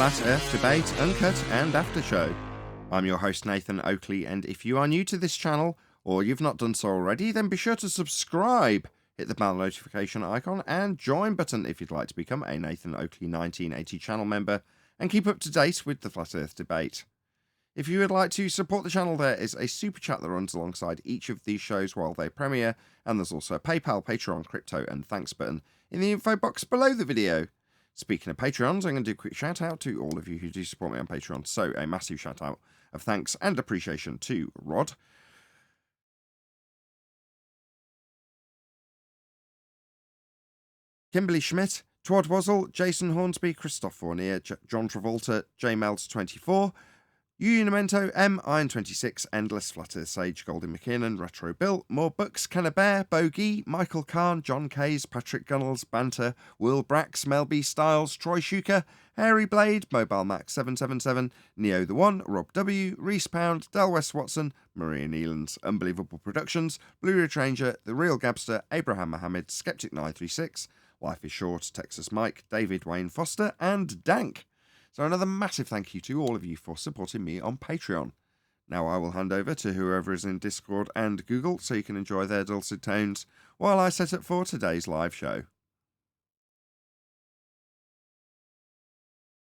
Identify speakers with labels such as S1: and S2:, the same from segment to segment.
S1: Flat Earth Debate, Uncut and After Show. I'm your host Nathan Oakley, and if you are new to this channel, or you've not done so already, then be sure to subscribe, hit the bell notification icon and join button if you'd like to become a Nathan Oakley 1980 channel member and keep up to date with the Flat Earth Debate. If you would like to support the channel, there is a super chat that runs alongside each of these shows while they premiere, and there's also a PayPal, Patreon, crypto and thanks button in the info box below the video. Speaking of Patreons, I'm going to do a quick shout out to all of you who do support me on Patreon. So a massive shout out of thanks and appreciation to Rod, Kimberly Schmidt, Twad Wazzle, Jason Hornsby, Christoph Fournier, John Travolta, JMelds24, Unimento, M, Iron26, Endless, Flatter, Sage, Goldie McKinnon, Retro Bill, More Books, Kenna Bear, Bogey, Michael Kahn, John Kays, Patrick Gunnels, Banter, Will Brax, Mel B. Styles, Troy Shuker, Hairy Blade, Mobile Max 777, Neo the One, Rob W, Reese Pound, Del West Watson, Maria Nealons, Unbelievable Productions, Blue Ridge Ranger, The Real Gabster, Abraham Mohammed, Skeptic 936, Life is Short, Texas Mike, David Wayne Foster, and Dank. So another massive thank you to all of you for supporting me on Patreon. Now I will hand over to whoever is in Discord and Google so you can enjoy their dulcet tones while I set up for today's live show.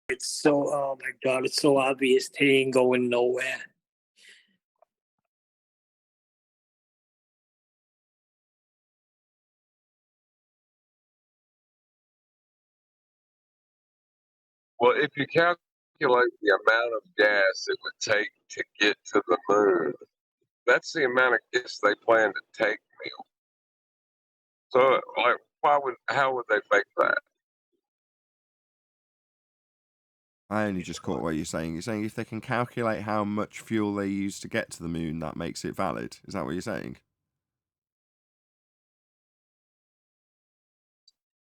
S2: It's so, oh my God, it's so obvious they ain't going nowhere.
S3: Well, if you calculate the amount of gas it would take to get to the moon, that's the amount of gas they plan to take, Neil. So, like, how would they make that?
S1: I only just caught what you're saying. You're saying if they can calculate how much fuel they use to get to the moon, that makes it valid. Is that what you're saying?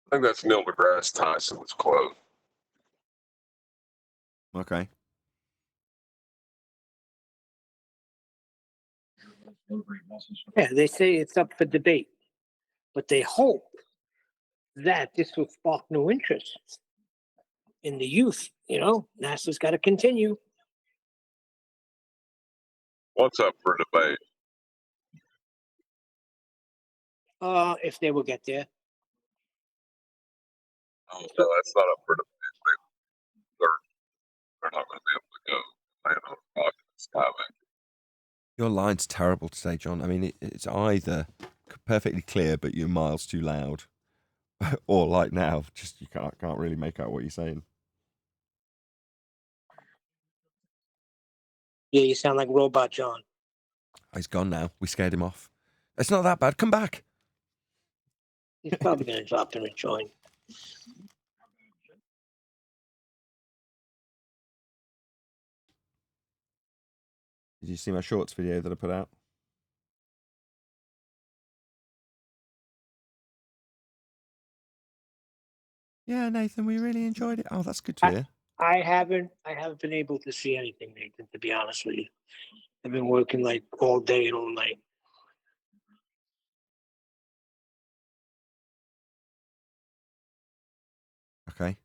S3: I think that's Neil deGrasse Tyson's quote.
S1: Okay.
S2: Yeah, they say it's up for debate, but they hope that this will spark new interest in the youth. You know, NASA's got to continue.
S3: What's up for debate?
S2: If they will get there.
S3: Oh, no, that's not up for debate. They're not going to be able to go land on a rock in the sky back.
S1: Your line's terrible today, John. I mean, it's either perfectly clear, but you're miles too loud, or like now, just you can't really make out what you're saying.
S2: Yeah, you sound like Robot John.
S1: Oh, he's gone now. We scared him off. It's not that bad. Come back.
S2: He's probably going to drop in and join.
S1: Did you see my shorts video that I put out? Yeah, Nathan, we really enjoyed it. Oh, that's good to hear.
S2: I haven't been able to see anything, Nathan, to be honest with you. I've been working like all day and all night.
S1: Okay.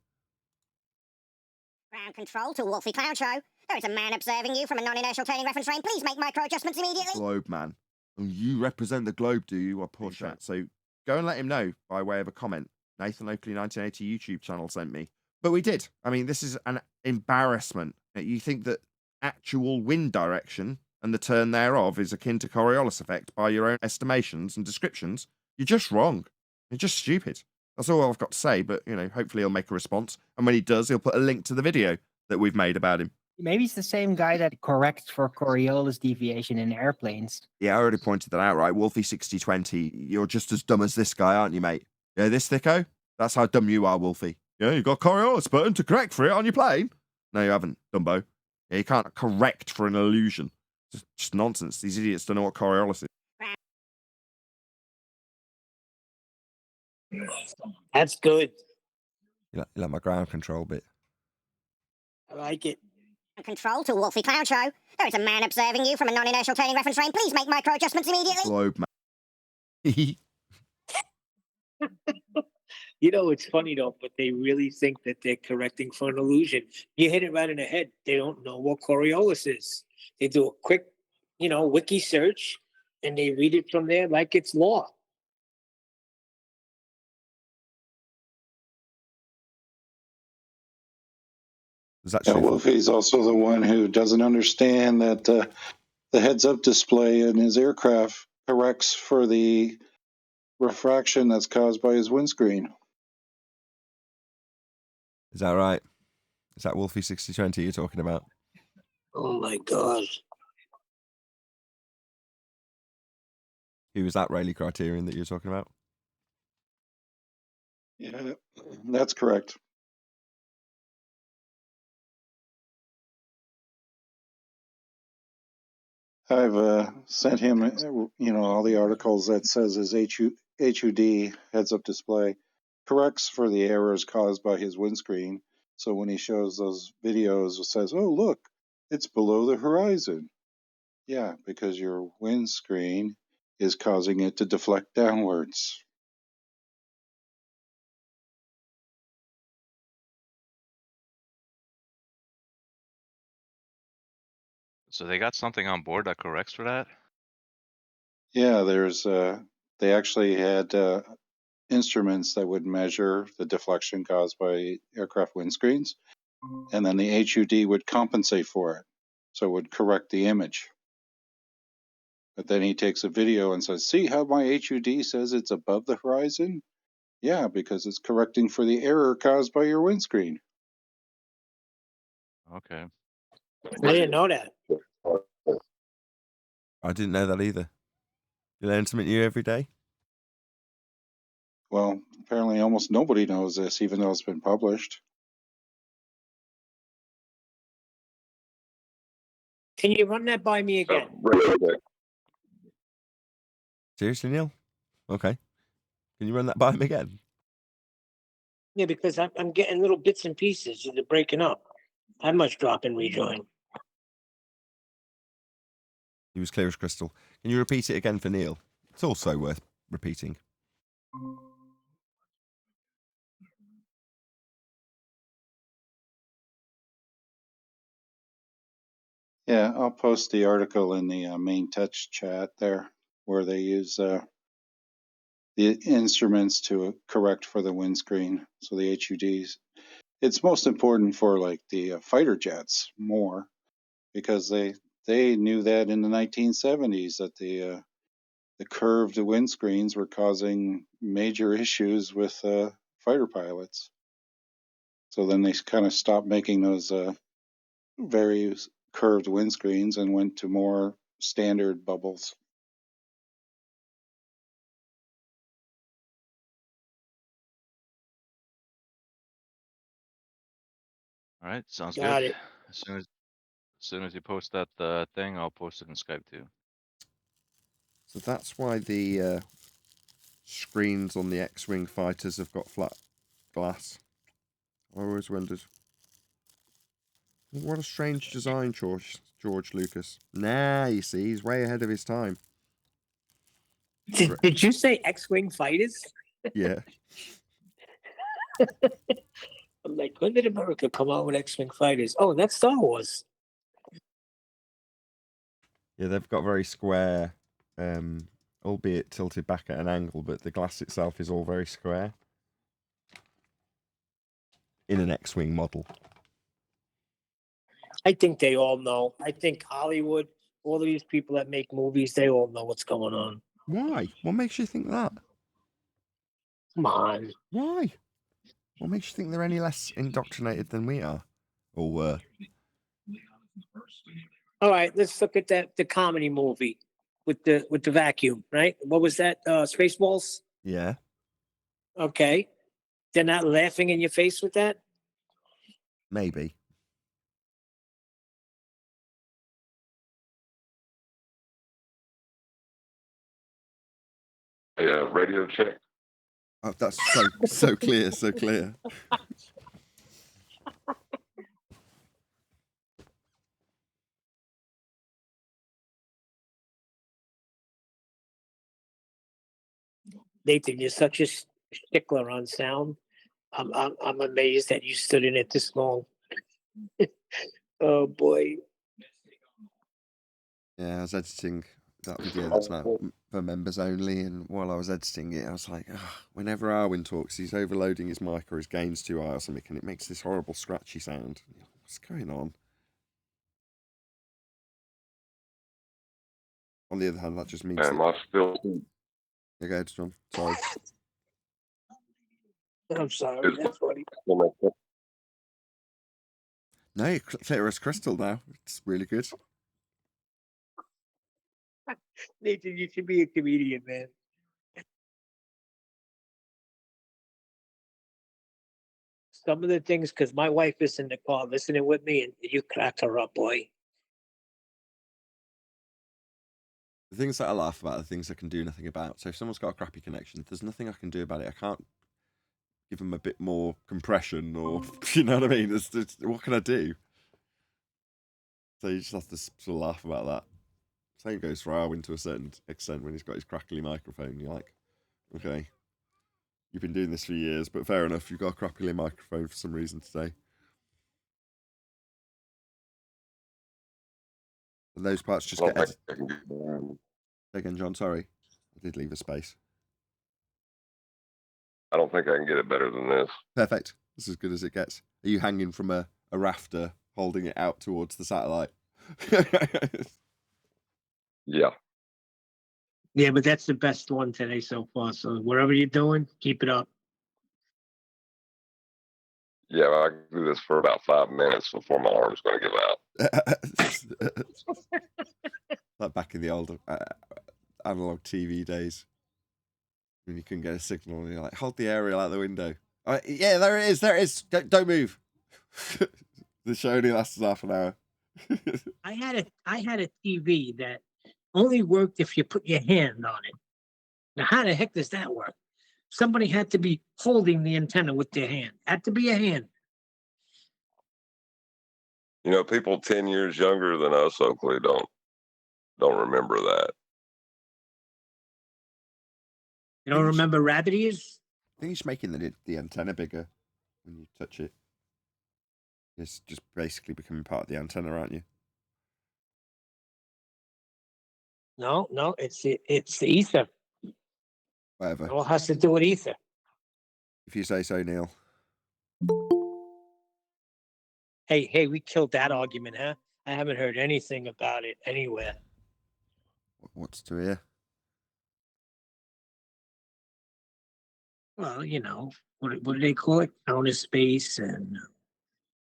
S4: Ground control to Wolfie Cloud Show. There is a man observing you from a non-inertial training reference frame. Please make micro adjustments immediately.
S1: Globe man. Oh, you represent the globe, do you? Well, poor chat. So go and let him know by way of a comment. Nathan Oakley 1980 YouTube channel sent me. But we did. I mean, this is an embarrassment. You think that actual wind direction and the turn thereof is akin to Coriolis effect by your own estimations and descriptions? You're just wrong. You're just stupid. That's all I've got to say, but, you know, hopefully he'll make a response. And when he does, he'll put a link to the video that we've made about him.
S5: Maybe it's the same guy that corrects for Coriolis deviation in airplanes.
S1: Yeah, I already pointed that out, right? Wolfie 6020, you're just as dumb as this guy, aren't you, mate? Yeah, this thicko? That's how dumb you are, Wolfie. Yeah, you got Coriolis button to correct for it on your plane. No, you haven't, Dumbo. Yeah, you can't correct for an illusion. Just nonsense. These idiots don't know what Coriolis is.
S2: That's good.
S1: You like my ground control bit?
S2: I like it.
S4: Control to Wolfie Cloud Show. There is a man observing you from a non-inertial training reference frame. Please make micro adjustments immediately.
S1: Globe man.
S2: You know, it's funny though, but they really think that they're correcting for an illusion. You hit it right in the head. They don't know what Coriolis is. They do a quick, wiki search, and they read it from there like it's law.
S1: There's actually
S6: Wolfie's also the one who doesn't understand that the heads-up display in his aircraft corrects for the refraction that's caused by his windscreen.
S1: Is that right? Is that Wolfie 6020 you're talking about?
S2: Oh my God.
S1: Who was that Rayleigh criterion that you're talking about?
S6: Yeah, that's correct. I've sent him, all the articles that says his HUD heads-up display corrects for the errors caused by his windscreen. So when he shows those videos, it says, "Oh, look, it's below the horizon." Yeah, because your windscreen is causing it to deflect downwards.
S7: So they got something on board that corrects for that?
S6: Yeah, they actually had instruments that would measure the deflection caused by aircraft windscreens, and then the HUD would compensate for it, so it would correct the image. But then he takes a video and says, "See how my HUD says it's above the horizon? Yeah, because it's correcting for the error caused by your windscreen."
S7: Okay.
S2: I didn't know that.
S1: I didn't know that either. You learn something new every day.
S6: Well, apparently almost nobody knows this, even though it's been published.
S2: Can you run that by me again?
S3: Really quick.
S1: Seriously, Neil? Okay. Can you run that by him again?
S2: Yeah, because I'm getting little bits and pieces. They're breaking up. I must drop and rejoin.
S1: He was clear as crystal. Can you repeat it again for Neil? It's also worth repeating.
S6: Yeah, I'll post the article in the main touch chat there, where they use the instruments to correct for the windscreen, so the HUDs. It's most important for like the fighter jets more, because they knew that in the 1970s that the curved windscreens were causing major issues with fighter pilots. So then they kind of stopped making those very curved windscreens and went to more standard bubbles.
S7: All right, sounds
S2: Got
S7: good.
S2: it.
S7: As soon as you post that thing, I'll post it in Skype too.
S1: So that's why the screens on the X-Wing fighters have got flat glass. I always wondered. What a strange design, George Lucas. Nah, you see, he's way ahead of his time.
S2: Did you say X-Wing fighters?
S1: Yeah.
S2: I'm like, when did America come out with X-Wing fighters? Oh, that's Star Wars.
S1: Yeah, they've got very square, albeit tilted back at an angle, but the glass itself is all very square. In an X-Wing model.
S2: I think they all know. I think Hollywood, all of these people that make movies, they all know what's going on.
S1: Why? What makes you think that?
S2: Come on.
S1: Why? What makes you think they're any less indoctrinated than we are? Or were?
S2: All right, let's look at the comedy movie with the vacuum, right? What was that? Spaceballs?
S1: Yeah.
S2: Okay. They're not laughing in your face with that?
S1: Maybe.
S3: Yeah, radio check.
S1: Oh, that's so clear, so clear.
S2: Nathan, you're such stickler on sound. I'm amazed that you stood in it this long. Oh boy.
S1: Yeah, I was editing that video that's now for members only, and while I was editing it, I was like, whenever Arwin talks, he's overloading his mic or his gain's too high or something, and it makes this horrible scratchy sound. What's going on? On the other hand, that just means
S3: Am
S1: that...
S3: I still?
S1: Yeah, go ahead, John. Sorry.
S2: I'm sorry.
S3: Is
S2: That's funny.
S1: No, you're clear as crystal now. It's really good.
S2: Nathan, you should be a comedian, man. Some of the things, because my wife is in the car listening with me, and you cracked her up, boy.
S1: The things that I laugh about are the things I can do nothing about. So if someone's got a crappy connection, there's nothing I can do about it. I can't give them a bit more compression or, you know what I mean? What can I do? So you just have to sort of laugh about that. Same goes for Arwin to a certain extent when he's got his crackly microphone. You're like, okay, you've been doing this for years, but fair enough. You've got a crackly microphone for some reason today. And those parts just get edited. Again, John, sorry. I did leave a space.
S3: I don't think I can get it better than this.
S1: Perfect. This is as good as it gets. Are you hanging from a rafter, holding it out towards the satellite?
S3: Yeah.
S2: Yeah, but that's the best one today so far. So whatever you're doing, keep it up.
S3: Yeah, I can do this for about 5 minutes before my arm's going to give out.
S1: Like back in the old analog TV days when you couldn't get a signal and you're like, hold the aerial out the window. Yeah, there it is. Don't move. The show only lasts half an hour.
S2: I had a TV that only worked if you put your hand on it. Now, how the heck does that work? Somebody had to be holding the antenna with their hand. Had to be a hand.
S3: You know, people 10 years younger than us, Oakley, don't remember that.
S2: You don't remember rabbit ears?
S1: I think it's making the antenna bigger when you touch it. It's just basically becoming part of the antenna, aren't you?
S2: No, it's the ether.
S1: Whatever.
S2: It all has to do with ether.
S1: If you say so, Neil.
S2: Hey, we killed that argument, huh? I haven't heard anything about it anywhere.
S1: What's to hear?
S2: Well, you know, what do they call it? Outer space and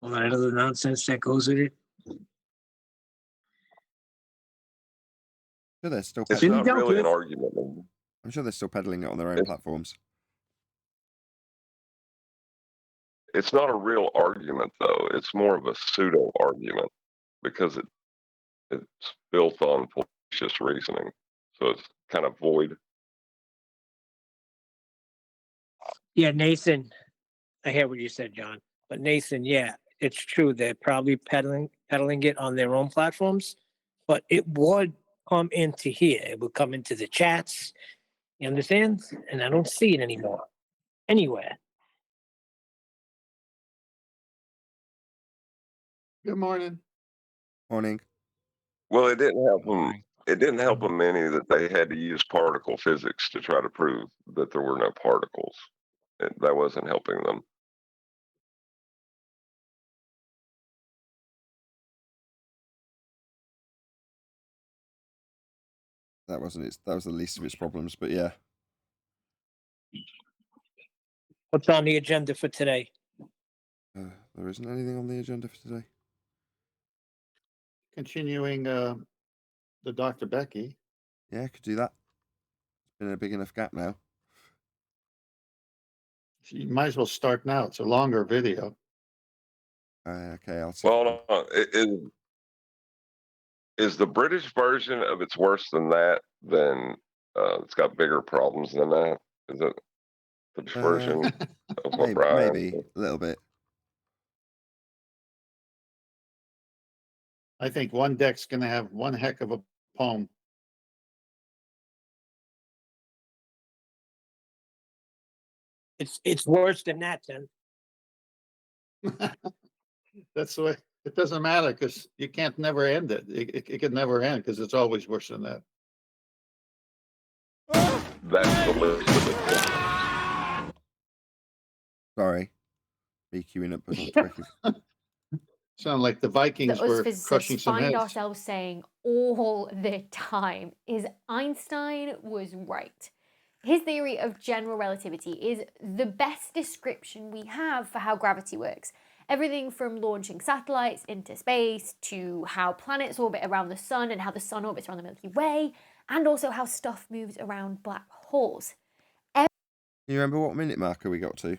S2: all that other nonsense that goes with it.
S1: I'm sure they're still
S3: It's
S1: peddling.
S3: not really an argument.
S1: I'm sure they're still peddling it on their own platforms.
S3: It's not a real argument, though. It's more of a pseudo argument because it's built on fallacious reasoning. So it's kind of void.
S2: Yeah, Nathan, I hear what you said, John. But Nathan, yeah, it's true. They're probably peddling it on their own platforms, but it would come into here. It would come into the chats. You understand? And I don't see it anymore. Anywhere.
S8: Good morning.
S1: Morning.
S3: Well, it didn't help them.
S7: Morning.
S3: It didn't help them any that they had to use particle physics to try to prove that there were no particles. That wasn't helping them.
S1: That wasn't it. That was the least of its problems, but yeah.
S2: What's on the agenda for today?
S1: There isn't anything on the agenda for today.
S8: Continuing the Dr. Becky.
S1: Yeah, I could do that. It's been a big enough gap now.
S8: You might as well start now. It's a longer video.
S1: Okay, I'll see. if I
S3: Well, is the British version of It's Worse Than That? Then it's got bigger problems than that. Is it the British version of what Brian?
S1: maybe a little bit.
S8: I think one deck's going to have one heck of a poem.
S2: It's worse than that, then.
S8: That's the way, it doesn't matter because you can't never end it. It can never end because it's always worse than that.
S3: That's the least of it.
S1: Sorry. BQing up Becky.
S8: Sound like the Vikings
S9: that us
S8: were crushing
S9: physicists
S8: some
S9: find
S8: heads.
S9: ourselves saying all the time is Einstein was right. His theory of general relativity is the best description we have for how gravity works. Everything from launching satellites into space to how planets orbit around the sun and how the sun orbits around the Milky Way, and also how stuff moves around black holes.
S1: Can you remember what minute marker we got to?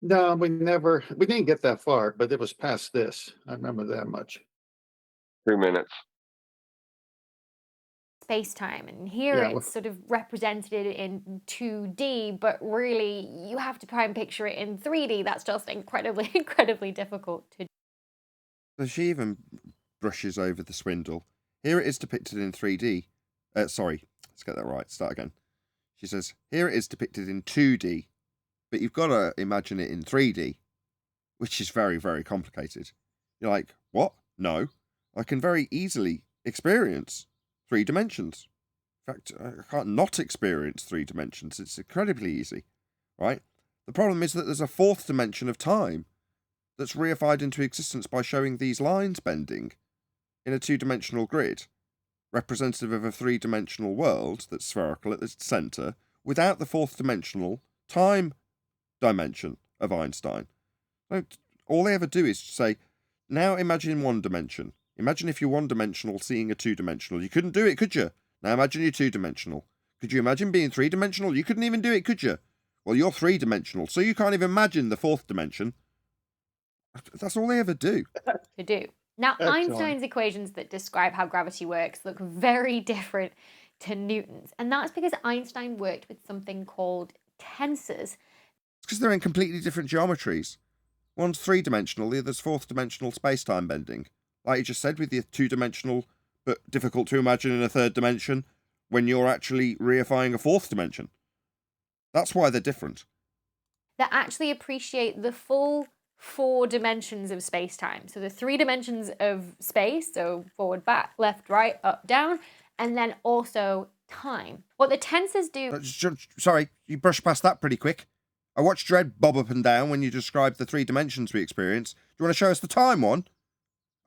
S8: No, we didn't get that far, but it was past this. I remember that much.
S3: 2 minutes.
S9: Space-time, and here
S8: Yeah,
S9: it's sort of represented in 2D, but really you have to try and picture it in 3D. That's just incredibly difficult to do.
S1: So she even brushes over the swindle. Here it is depicted in 3D. Sorry, let's get that right. Start again. She says, here it is depicted in 2D, but you've got to imagine it in 3D, which is very, very complicated. You're like, what? No, I can very easily experience 3 dimensions. In fact, I can't not experience 3 dimensions. It's incredibly easy, right? The problem is that there's a 4th dimension of time that's reified into existence by showing these lines bending in a 2-dimensional grid, representative of a 3-dimensional world that's spherical at the centre, without the 4th dimensional time dimension of Einstein. All they ever do is say, now imagine 1 dimension. Imagine if you're 1-dimensional seeing a 2-dimensional. You couldn't do it, could you? Now imagine you're 2-dimensional. Could you imagine being 3-dimensional? You couldn't even do it, could you? Well, you're 3-dimensional, so you can't even imagine the 4th dimension. That's all they ever do.
S9: To do. Now,
S8: Excellent.
S9: Einstein's equations that describe how gravity works look very different to Newton's, and that's because Einstein worked with something called tensors.
S1: It's because they're in completely different geometries. One's 3-dimensional, the other's 4th-dimensional space-time bending. Like you just said, with the 2-dimensional, but difficult to imagine in a 3rd dimension, when you're actually reifying a 4th dimension. That's why they're different.
S9: That actually appreciate the full 4 dimensions of space-time. So the 3 dimensions of space, so forward, back, left, right, up, down, and then also time. What the tensors do...
S1: Sorry, you brushed past that pretty quick. I watched Dredd bob up and down when you described the 3 dimensions we experience. Do you want to show us the time one?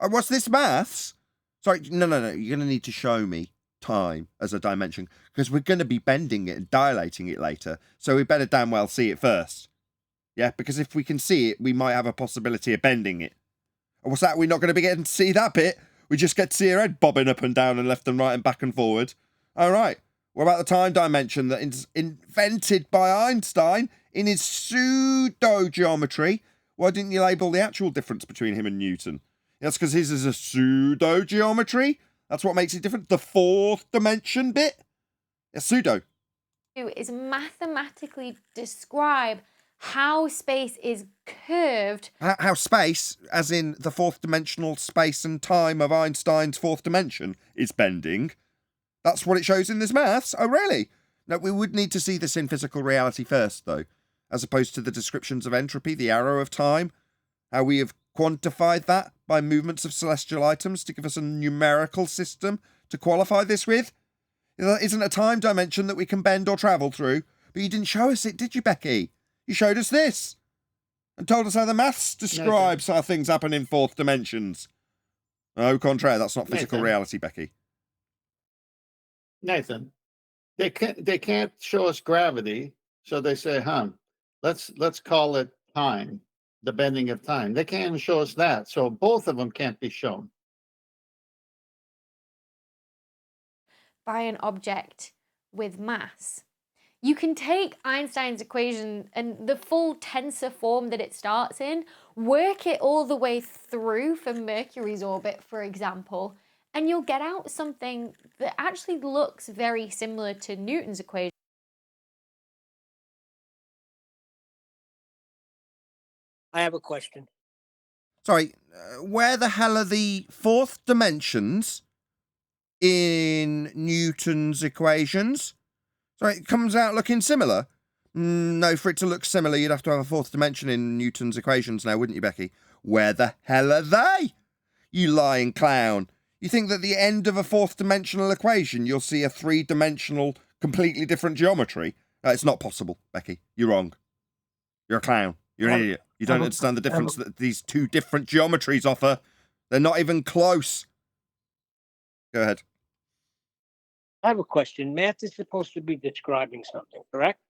S1: What's this, maths? Sorry, no. You're going to need to show me time as a dimension, because we're going to be bending it and dilating it later, so we better damn well see it first. Yeah, because if we can see it, we might have a possibility of bending it. And what's that? We're not going to be getting to see that bit. We just get to see her head bobbing up and down and left and right and back and forward. All right. What about the time dimension that is invented by Einstein in his pseudo-geometry? Why didn't you label the actual difference between him and Newton? That's because his is a pseudo-geometry. That's what makes it different. The 4th dimension bit? It's pseudo.
S9: Is mathematically describe how space is curved.
S1: How space, as in the 4th dimensional space and time of Einstein's 4th dimension, is bending. That's what it shows in this maths. Oh, really? No, we would need to see this in physical reality first, though, as opposed to the descriptions of entropy, the arrow of time, how we have quantified that by movements of celestial items to give us a numerical system to qualify this with. That isn't a time dimension that we can bend or travel through, but you didn't show us it, did you, Becky? You showed us this and told us how the maths describes how things happen in 4th dimensions. Au contraire, that's not physical
S8: Nathan.
S1: reality, Becky.
S8: Nathan, they can't show us gravity, so they say, let's call it time, the bending of time. They can't even show us that, so both of them can't be shown.
S9: By an object with mass. You can take Einstein's equation and the full tensor form that it starts in, work it all the way through for Mercury's orbit, for example, and you'll get out something that actually looks very similar to Newton's equation.
S2: I have a question.
S1: Sorry, where the hell are the 4th dimensions in Newton's equations? Sorry, it comes out looking similar. No, for it to look similar, you'd have to have a fourth dimension in Newton's equations now, wouldn't you, Becky? Where the hell are they? You lying clown. You think that at the end of a fourth dimensional equation, you'll see a three-dimensional, completely different geometry? It's not possible, Becky. You're wrong. You're a clown. You're an idiot. You don't understand the difference that these two different geometries offer. They're not even close. Go ahead.
S2: I have a question. Math is supposed to be describing something, correct?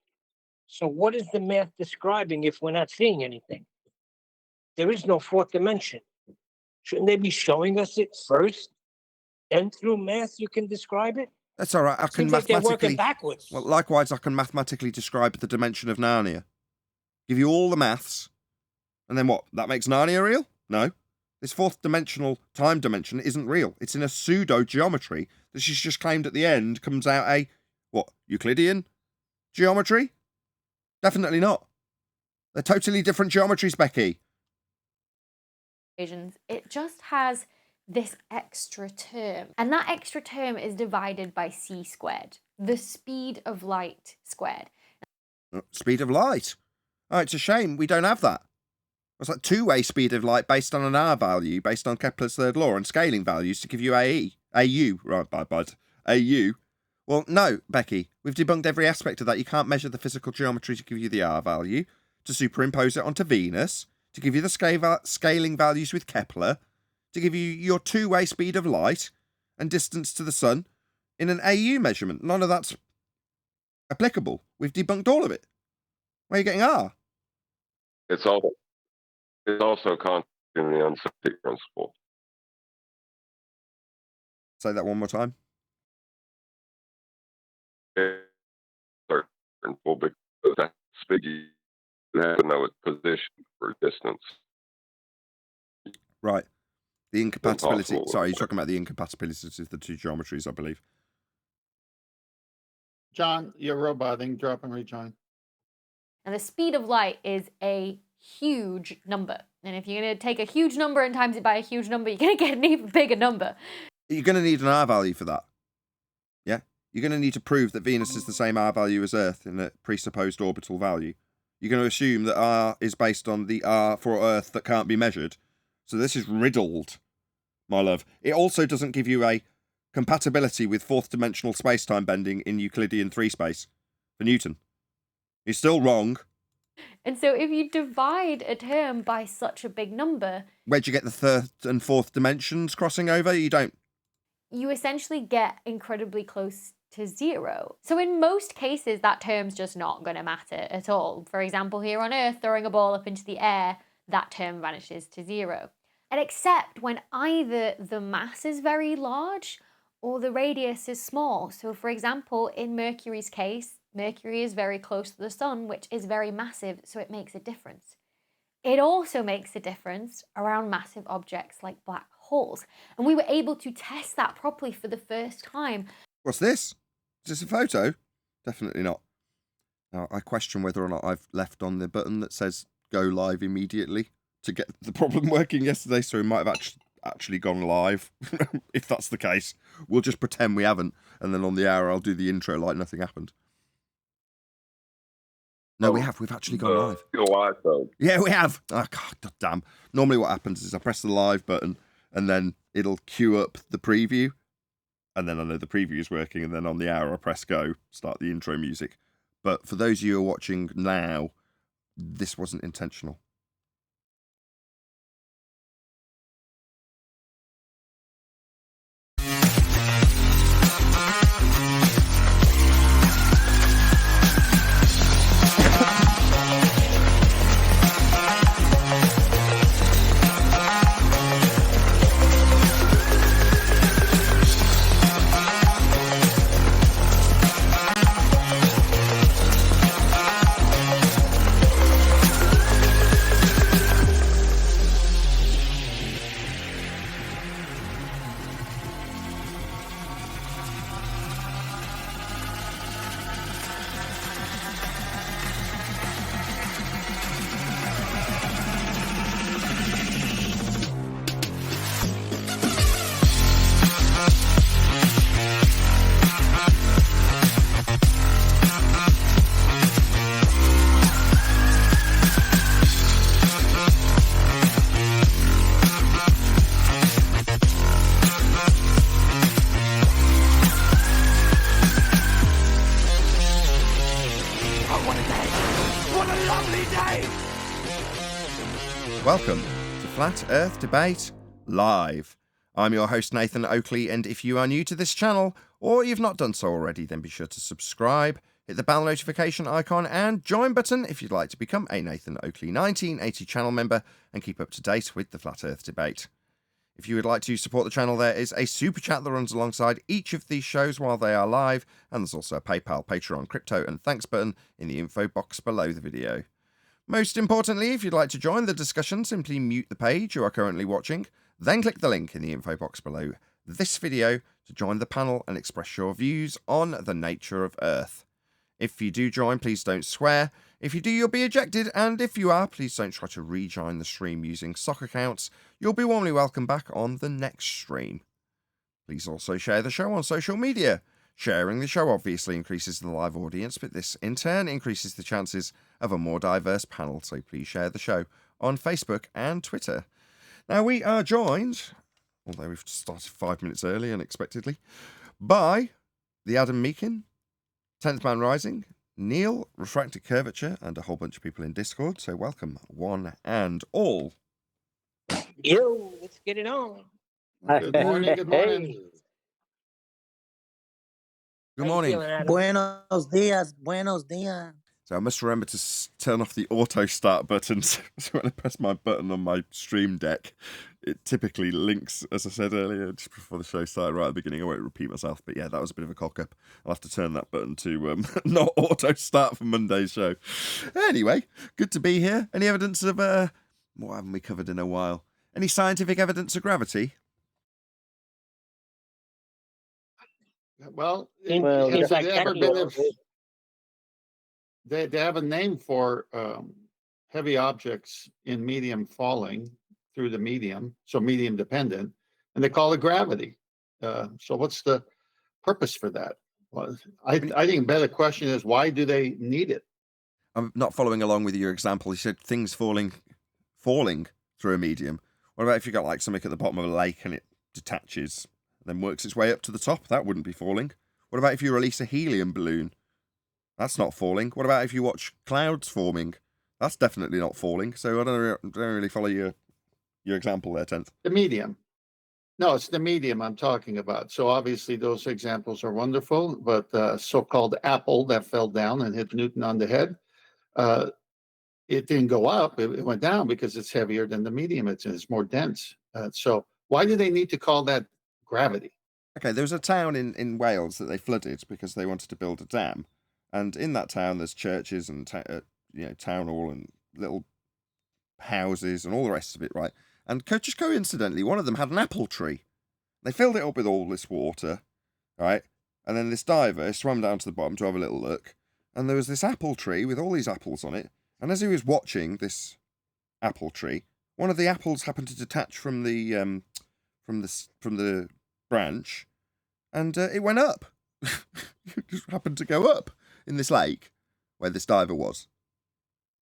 S2: So what is the math describing if we're not seeing anything? There is no fourth dimension. Shouldn't they be showing us it first? Then through math you can describe it?
S1: That's all right. I can
S2: Seems like they're
S1: mathematically.
S2: working backwards.
S1: Well, likewise, I can mathematically describe the dimension of Narnia. Give you all the maths, and then what? That makes Narnia real? No. This fourth dimensional time dimension isn't real. It's in a pseudo geometry that she's just claimed at the end comes out a, what, Euclidean geometry? Definitely not. They're totally different geometries, Becky.
S9: It just has this extra term, and that extra term is divided by c squared, the speed of light squared.
S1: Speed of light. Oh, it's a shame we don't have that. It's like two-way speed of light based on an R value, based on Kepler's third law, and scaling values to give you AU. Right, bud. AU. Well, no, Becky. We've debunked every aspect of that. You can't measure the physical geometry to give you the R value, to superimpose it onto Venus, to give you the scaling values with Kepler, to give you your two-way speed of light and distance to the sun in an AU measurement. None of that's applicable. We've debunked all of it. Where are you getting R?
S3: It's also constant in the uncertainty principle.
S1: Say that one more time.
S3: Principle, because that's speed, you have to know its position for distance.
S1: Right. The incompatibility.
S3: Impossible.
S1: Sorry, you're talking about the incompatibilities of the two geometries, I believe.
S8: John, you're roboting. Drop and rejoin.
S9: And the speed of light is a huge number. And if you're going to take a huge number and times it by a huge number, you're going to get an even bigger number.
S1: You're going to need an R value for that. Yeah? You're going to need to prove that Venus is the same R value as Earth in a presupposed orbital value. You're going to assume that R is based on the R for Earth that can't be measured. So this is riddled, my love. It also doesn't give you a compatibility with fourth dimensional space-time bending in Euclidean 3 space for Newton. You're still wrong.
S9: And so if you divide a term by such a big number...
S1: Where'd you get the third and fourth dimensions crossing over? You don't.
S9: You essentially get incredibly close to zero. So in most cases, that term's just not going to matter at all. For example, here on Earth, throwing a ball up into the air, that term vanishes to zero. And except when either the mass is very large or the radius is small. So for example, in Mercury's case, Mercury is very close to the sun, which is very massive, so it makes a difference. It also makes a difference around massive objects like black holes. And we were able to test that properly for the first time.
S1: What's this? Is this a photo? Definitely not. Now, I question whether or not I've left on the button that says go live immediately to get the problem working yesterday, so we might have actually gone live. If that's the case, we'll just pretend we haven't, and then on the hour I'll do the intro like nothing happened. No, we have. We've actually gone live.
S3: You're live, though.
S1: Yeah, we have. Oh, God damn. Normally what happens is I press the live button and then it'll queue up the preview. And then I know the preview is working. And then on the hour I press go, start the intro music. But for those of you who are watching now, this wasn't intentional. welcome to Flat Earth Debate Live. I'm your host Nathan Oakley, and if you are new to this channel, or you've not done so already, then be sure to subscribe, hit the bell notification icon and join button if you'd like to become a Nathan Oakley 1980 channel member and keep up to date with the Flat Earth Debate. If you would like to support the channel, there is a super chat that runs alongside each of these shows while they are live, and there's also a PayPal, Patreon, crypto and thanks button in the info box below the video. Most importantly, if you'd like to join the discussion, simply mute the page you are currently watching, then click the link in the info box below this video to join the panel and express your views on the nature of Earth. If you do join, please don't swear. If you do, you'll be ejected, and if you are, please don't try to rejoin the stream using sock accounts. You'll be warmly welcome back on the next stream. Please also share the show on social media. Sharing the show obviously increases the live audience, but this in turn increases the chances of a more diverse panel, so please share the show on Facebook and Twitter. Now we are joined, although we've started 5 minutes early unexpectedly, by the Adam Meakin, 10th Man Rising, Neil, Refracted Curvature, and a whole bunch of people in Discord, so welcome one and all.
S2: Yo, let's get it on.
S8: Good morning. Good morning.
S1: Good
S2: How you
S1: morning.
S2: feeling, Adam?
S10: Buenos dias, buenos dias.
S1: So I must remember to turn off the auto start button. So when I press my button on my stream deck, it typically links, as I said earlier, just before the show started, right at the beginning. I won't repeat myself, but yeah, that was a bit of a cock up. I'll have to turn that button to not auto start for Monday's show. Anyway, good to be here. Any evidence of what haven't we covered in a while? Any scientific evidence of gravity?
S8: Well,
S2: Well,
S8: has
S2: just
S8: it
S2: like
S8: ever
S2: Becky,
S8: been they have a name for heavy objects in medium falling through the medium, so medium dependent, and they call it gravity. So what's the purpose for that? Well, I think a better question is, why do they need it?
S1: I'm not following along with your example. You said things falling through a medium. What about if you got like something at the bottom of a lake and it detaches and then works its way up to the top? That wouldn't be falling. What about if you release a helium balloon? That's not falling. What about if you watch clouds forming? That's definitely not falling. So I don't really follow your example there, 10th.
S8: The medium. No, it's the medium I'm talking about. So obviously those examples are wonderful, but so-called apple that fell down and hit Newton on the head, it didn't go up, it went down because it's heavier than the medium, it's more dense. So why do they need to call that gravity?
S1: Okay, there was a town in Wales that they flooded because they wanted to build a dam. And in that town, there's churches and town hall and little houses and all the rest of it, right? And just coincidentally, one of them had an apple tree. They filled it up with all this water, right? And then this diver swam down to the bottom to have a little look. And there was this apple tree with all these apples on it. And as he was watching this apple tree, one of the apples happened to detach from the branch, and it went up. It just happened to go up in this lake where this diver was,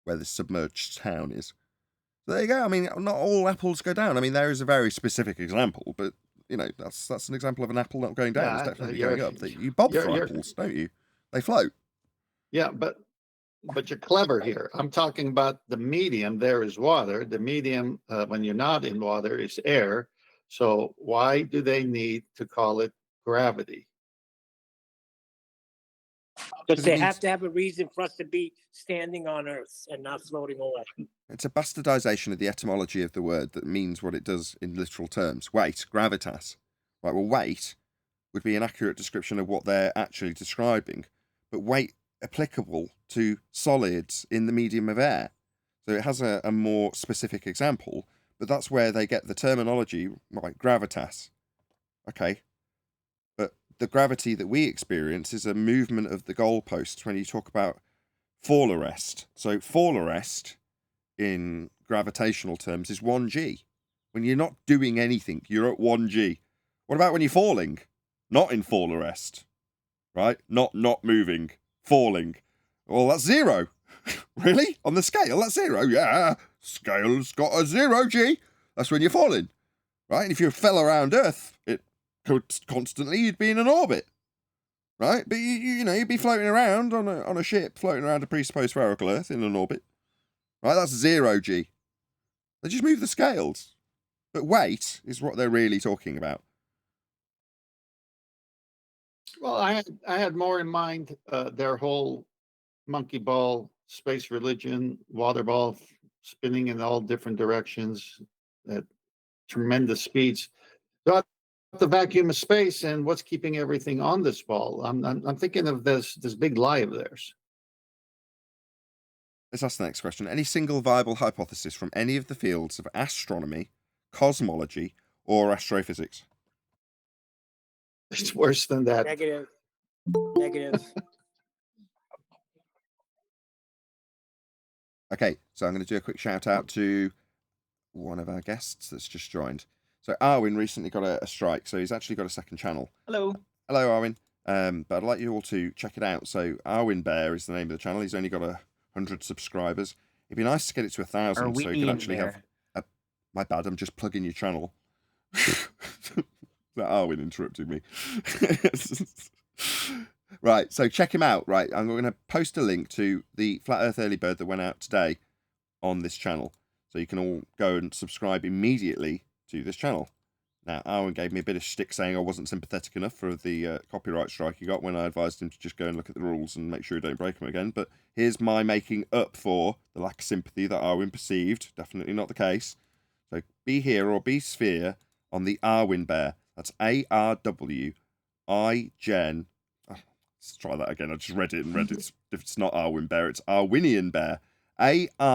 S1: where this submerged town is. So there you go. I mean, not all apples go down. I mean, there is a very specific example, but that's an example of an apple not going down.
S8: Yeah,
S1: It's definitely going up. You bob for apples, don't you? They float.
S8: Yeah, but you're clever here. I'm talking about the medium. There is water. The medium, when you're not in water, is air. So why do they need to call it gravity?
S2: Because they have to have a reason for us to be standing on Earth and not floating away.
S1: It's a bastardization of the etymology of the word that means what it does in literal terms. Weight, gravitas. Right, well, weight would be an accurate description of what they're actually describing, but weight applicable to solids in the medium of air. So it has a more specific example, but that's where they get the terminology, like gravitas. Okay. But the gravity that we experience is a movement of the goalposts when you talk about fall arrest. So fall arrest in gravitational terms is 1g. When you're not doing anything, you're at 1g. What about when you're falling? Not in fall arrest, right? Not moving, falling. Well, that's 0. Really? On the scale, that's 0. Yeah, scale's got a 0g. That's when you're falling, right? And if you fell around Earth, it could constantly, you'd be in an orbit, right? But you'd be floating around on a ship, floating around a presupposed spherical Earth in an orbit, right? That's 0g. They just move the scales. But weight is what they're really talking about.
S8: Well, I had more in mind their whole monkey ball, space religion, water ball spinning in all different directions at tremendous speeds. But the vacuum of space and what's keeping everything on this ball. I'm thinking of this big lie of theirs.
S1: Let's ask the next question. Any single viable hypothesis from any of the fields of astronomy, cosmology, or astrophysics?
S8: It's worse than that.
S2: Negative. Negative.
S1: Okay, so I'm going to do a quick shout out to one of our guests that's just joined. So Arwin recently got a strike, so he's actually got a second channel.
S5: Hello.
S1: Hello, Arwin. But I'd like you all to check it out. So Arwin Bear is the name of the channel. He's only got 100 subscribers. It'd be nice to get it to 1,000, so you could actually have. My bad. I'm just plugging your channel. That Arwin interrupted me. Right, so check him out. Right, I'm going to post a link to the Flat Earth Early Bird that went out today on this channel, so you can all go and subscribe immediately to this channel. Now, Arwin gave me a bit of shtick saying I wasn't sympathetic enough for the copyright strike he got when I advised him to just go and look at the rules and make sure he don't break them again. But here's my making up for the lack of sympathy that Arwin perceived. Definitely not the case. So be here or be sphere on the Arwin Bear. That's ARWIGEN. Let's try that again. I just read it and read it. If it's not Arwin Bear, it's Arwinian Bear. ARWIGNIAN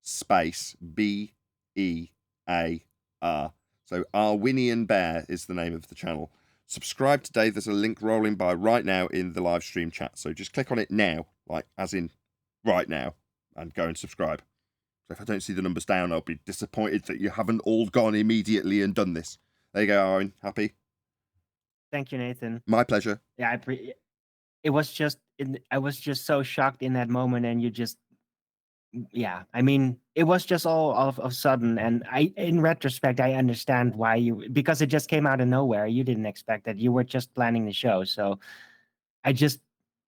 S1: space BEAR. So Arwinian Bear is the name of the channel. Subscribe today. There's a link rolling by right now in the live stream chat. So just click on it now, like as in right now, and go and subscribe. So if I don't see the numbers down, I'll be disappointed that you haven't all gone immediately and done this. There you go, Aaron. Happy?
S5: Thank you, Nathan.
S1: My pleasure.
S5: Yeah, it was just I was just so shocked in that moment, and you just, yeah. I mean, it was just all of a sudden, and in retrospect, I understand why because it just came out of nowhere. You didn't expect that. You were just planning the show, so I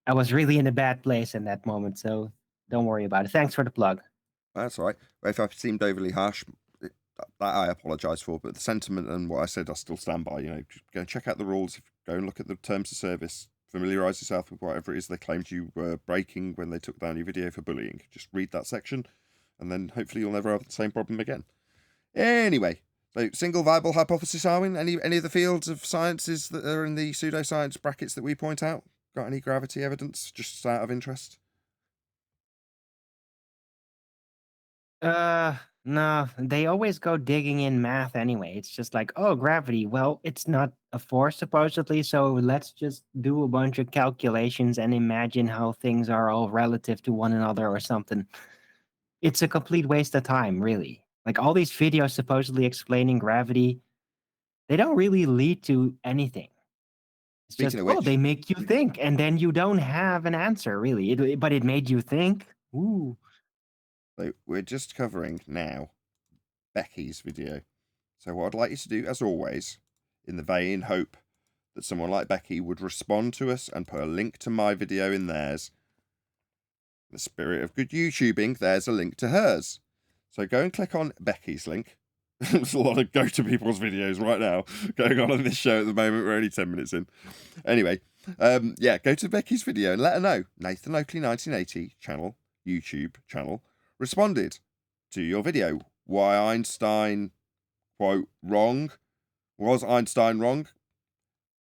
S5: was really in a bad place in that moment. So don't worry about it. Thanks for the plug.
S1: That's all right. If I've seemed overly harsh, that I apologise for, but the sentiment and what I said, I still stand by. You know, just go and check out the rules, go and look at the terms of service, familiarise yourself with whatever it is they claimed you were breaking when they took down your video for bullying. Just read that section, and then hopefully you'll never have the same problem again. Anyway, so single viable hypothesis, Arwin? Any of the fields of sciences that are in the pseudoscience brackets that we point out? Got any gravity evidence, just out of interest?
S5: No, they always go digging in math anyway. It's just like, oh, gravity. Well, it's not a force supposedly, so let's just do a bunch of calculations and imagine how things are all relative to one another or something. It's a complete waste of time, really. Like all these videos supposedly explaining gravity, they don't really lead to anything. It's
S1: Speaking
S5: just,
S1: of which,
S5: they make you think, and then you don't have an answer, really. But it made you think. Ooh.
S1: so we're just covering now Becky's video. So what I'd like you to do, as always, in the vain hope that someone like Becky would respond to us and put a link to my video in theirs. In the spirit of good YouTubing, there's a link to hers. So go and click on Becky's link. There's a lot of go to people's videos right now going on this show at the moment. We're only 10 minutes in. Anyway, yeah, go to Becky's video and let her know. Nathan Oakley 1980 channel, YouTube channel, responded to your video. Why Einstein, quote, wrong? Was Einstein wrong?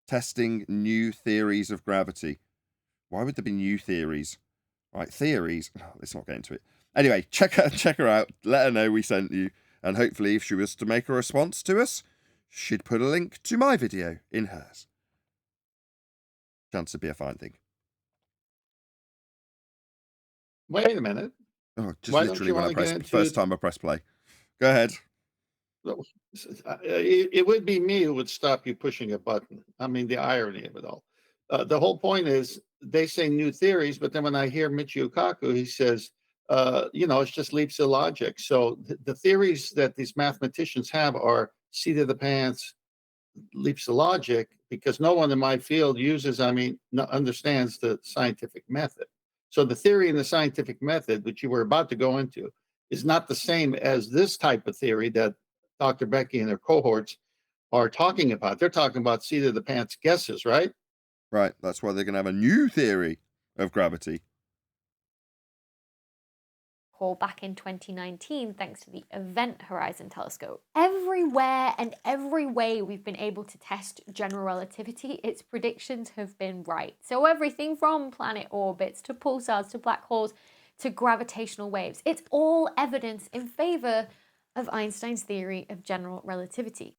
S1: Testing new theories of gravity. Why would there be new theories? Right, theories. Oh, let's not get into it. Anyway, check her out. Let her know we sent you. And hopefully, if she was to make a response to us, she'd put a link to my video in hers. Chance to be a fine thing.
S8: Wait a minute.
S1: Oh, just
S8: Why don't
S1: literally
S8: you
S1: when I
S8: wanna get
S1: press
S8: into-
S1: first time I press play. Go ahead.
S8: It would be me who would stop you pushing a button. I mean, the irony of it all. The whole point is they say new theories, but then when I hear Michio Kaku, he says, it's just leaps of logic. So the theories that these mathematicians have are seat of the pants, leaps of logic, because no one in my field understands the scientific method. So the theory and the scientific method, which you were about to go into, is not the same as this type of theory that Dr. Becky and her cohorts are talking about. They're talking about seat of the pants guesses, right?
S1: Right. That's why they're going to have a new theory of gravity.
S9: Back in 2019 thanks to the Event Horizon Telescope. Everywhere and every way we've been able to test general relativity, its predictions have been right. So everything from planet orbits to pulsars to black holes to gravitational waves, it's all evidence in favor of Einstein's theory of general relativity.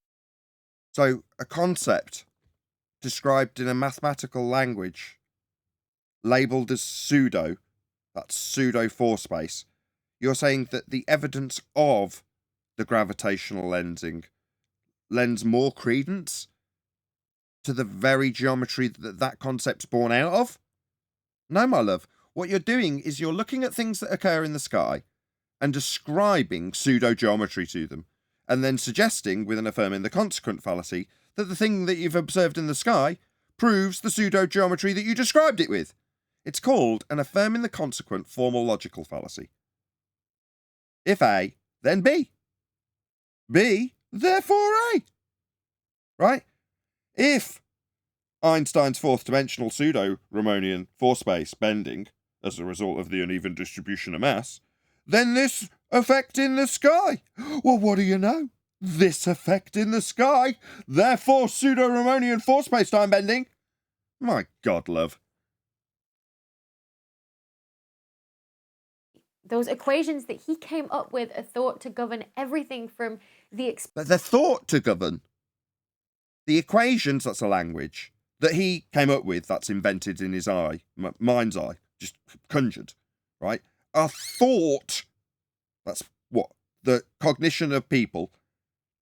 S1: So a concept described in a mathematical language labeled as pseudo, that's pseudo force space. You're saying that the evidence of the gravitational lensing lends more credence to the very geometry that that concept's born out of? No, my love. What you're doing is you're looking at things that occur in the sky and describing pseudo-geometry to them, and then suggesting, with an affirming the consequent fallacy, that the thing that you've observed in the sky proves the pseudo-geometry that you described it with. It's called an affirming the consequent formal logical fallacy. If A, then B. B, therefore A. Right? If Einstein's fourth-dimensional pseudo-Riemannian force-space bending as a result of the uneven distribution of mass, then this effect in the sky. Well, what do you know? This effect in the sky, therefore pseudo-Riemannian force-space-time bending. My God, love.
S9: Those equations that he came up with are thought to govern everything from the...
S1: But they're thought to govern. The equations, that's a language, that he came up with, that's invented in his eye, mind's eye, just conjured, right, are thought, that's what, the cognition of people,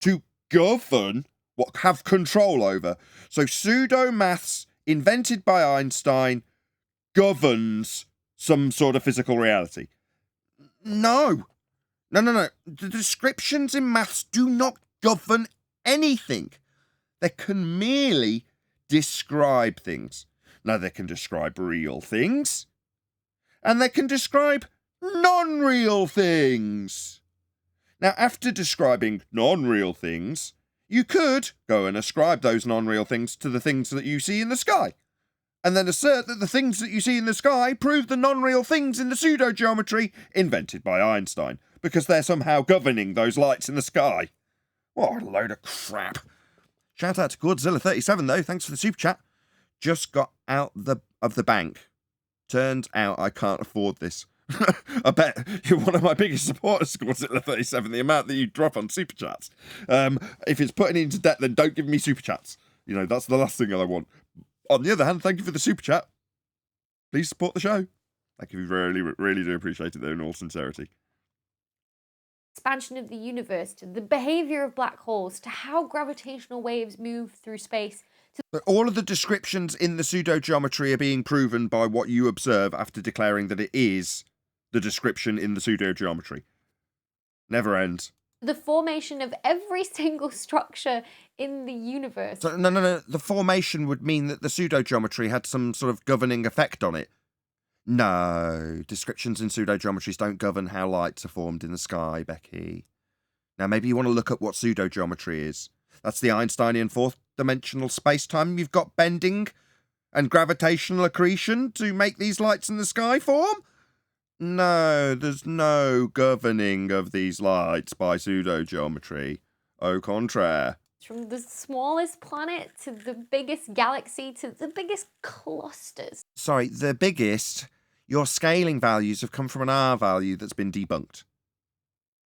S1: to govern what have control over. So pseudo-maths invented by Einstein governs some sort of physical reality. No. The descriptions in maths do not govern anything. They can merely describe things. Now, they can describe real things, and they can describe non-real things. Now, after describing non-real things, you could go and ascribe those non-real things to the things that you see in the sky, and then assert that the things that you see in the sky prove the non-real things in the pseudo-geometry invented by Einstein, because they're somehow governing those lights in the sky. What a load of crap. Shout out to Godzilla37 though, thanks for the super chat. Just got out of the bank. Turns out I can't afford this. I bet you're one of my biggest supporters, Godzilla37, the amount that you drop on super chats. If it's putting into debt, then don't give me super chats. You know, that's the last thing I want. On the other hand, thank you for the super chat. Please support the show. Thank you, really, really do appreciate it though, in all sincerity.
S9: Expansion of the universe, to the behavior of black holes, to how gravitational waves move through space.
S1: But all of the descriptions in the pseudo-geometry are being proven by what you observe after declaring that it is the description in the pseudo-geometry. Never ends.
S9: The formation of every single structure in the universe.
S1: So, no. The formation would mean that the pseudo-geometry had some sort of governing effect on it. No, descriptions in pseudo-geometries don't govern how lights are formed in the sky, Becky. Now, maybe you want to look at what pseudo-geometry is. That's the Einsteinian fourth-dimensional space-time. You've got bending and gravitational accretion to make these lights in the sky form? No, there's no governing of these lights by pseudo-geometry. Au contraire.
S9: From the smallest planet to the biggest galaxy to the biggest clusters.
S1: Sorry, the biggest... Your scaling values have come from an R value that's been debunked.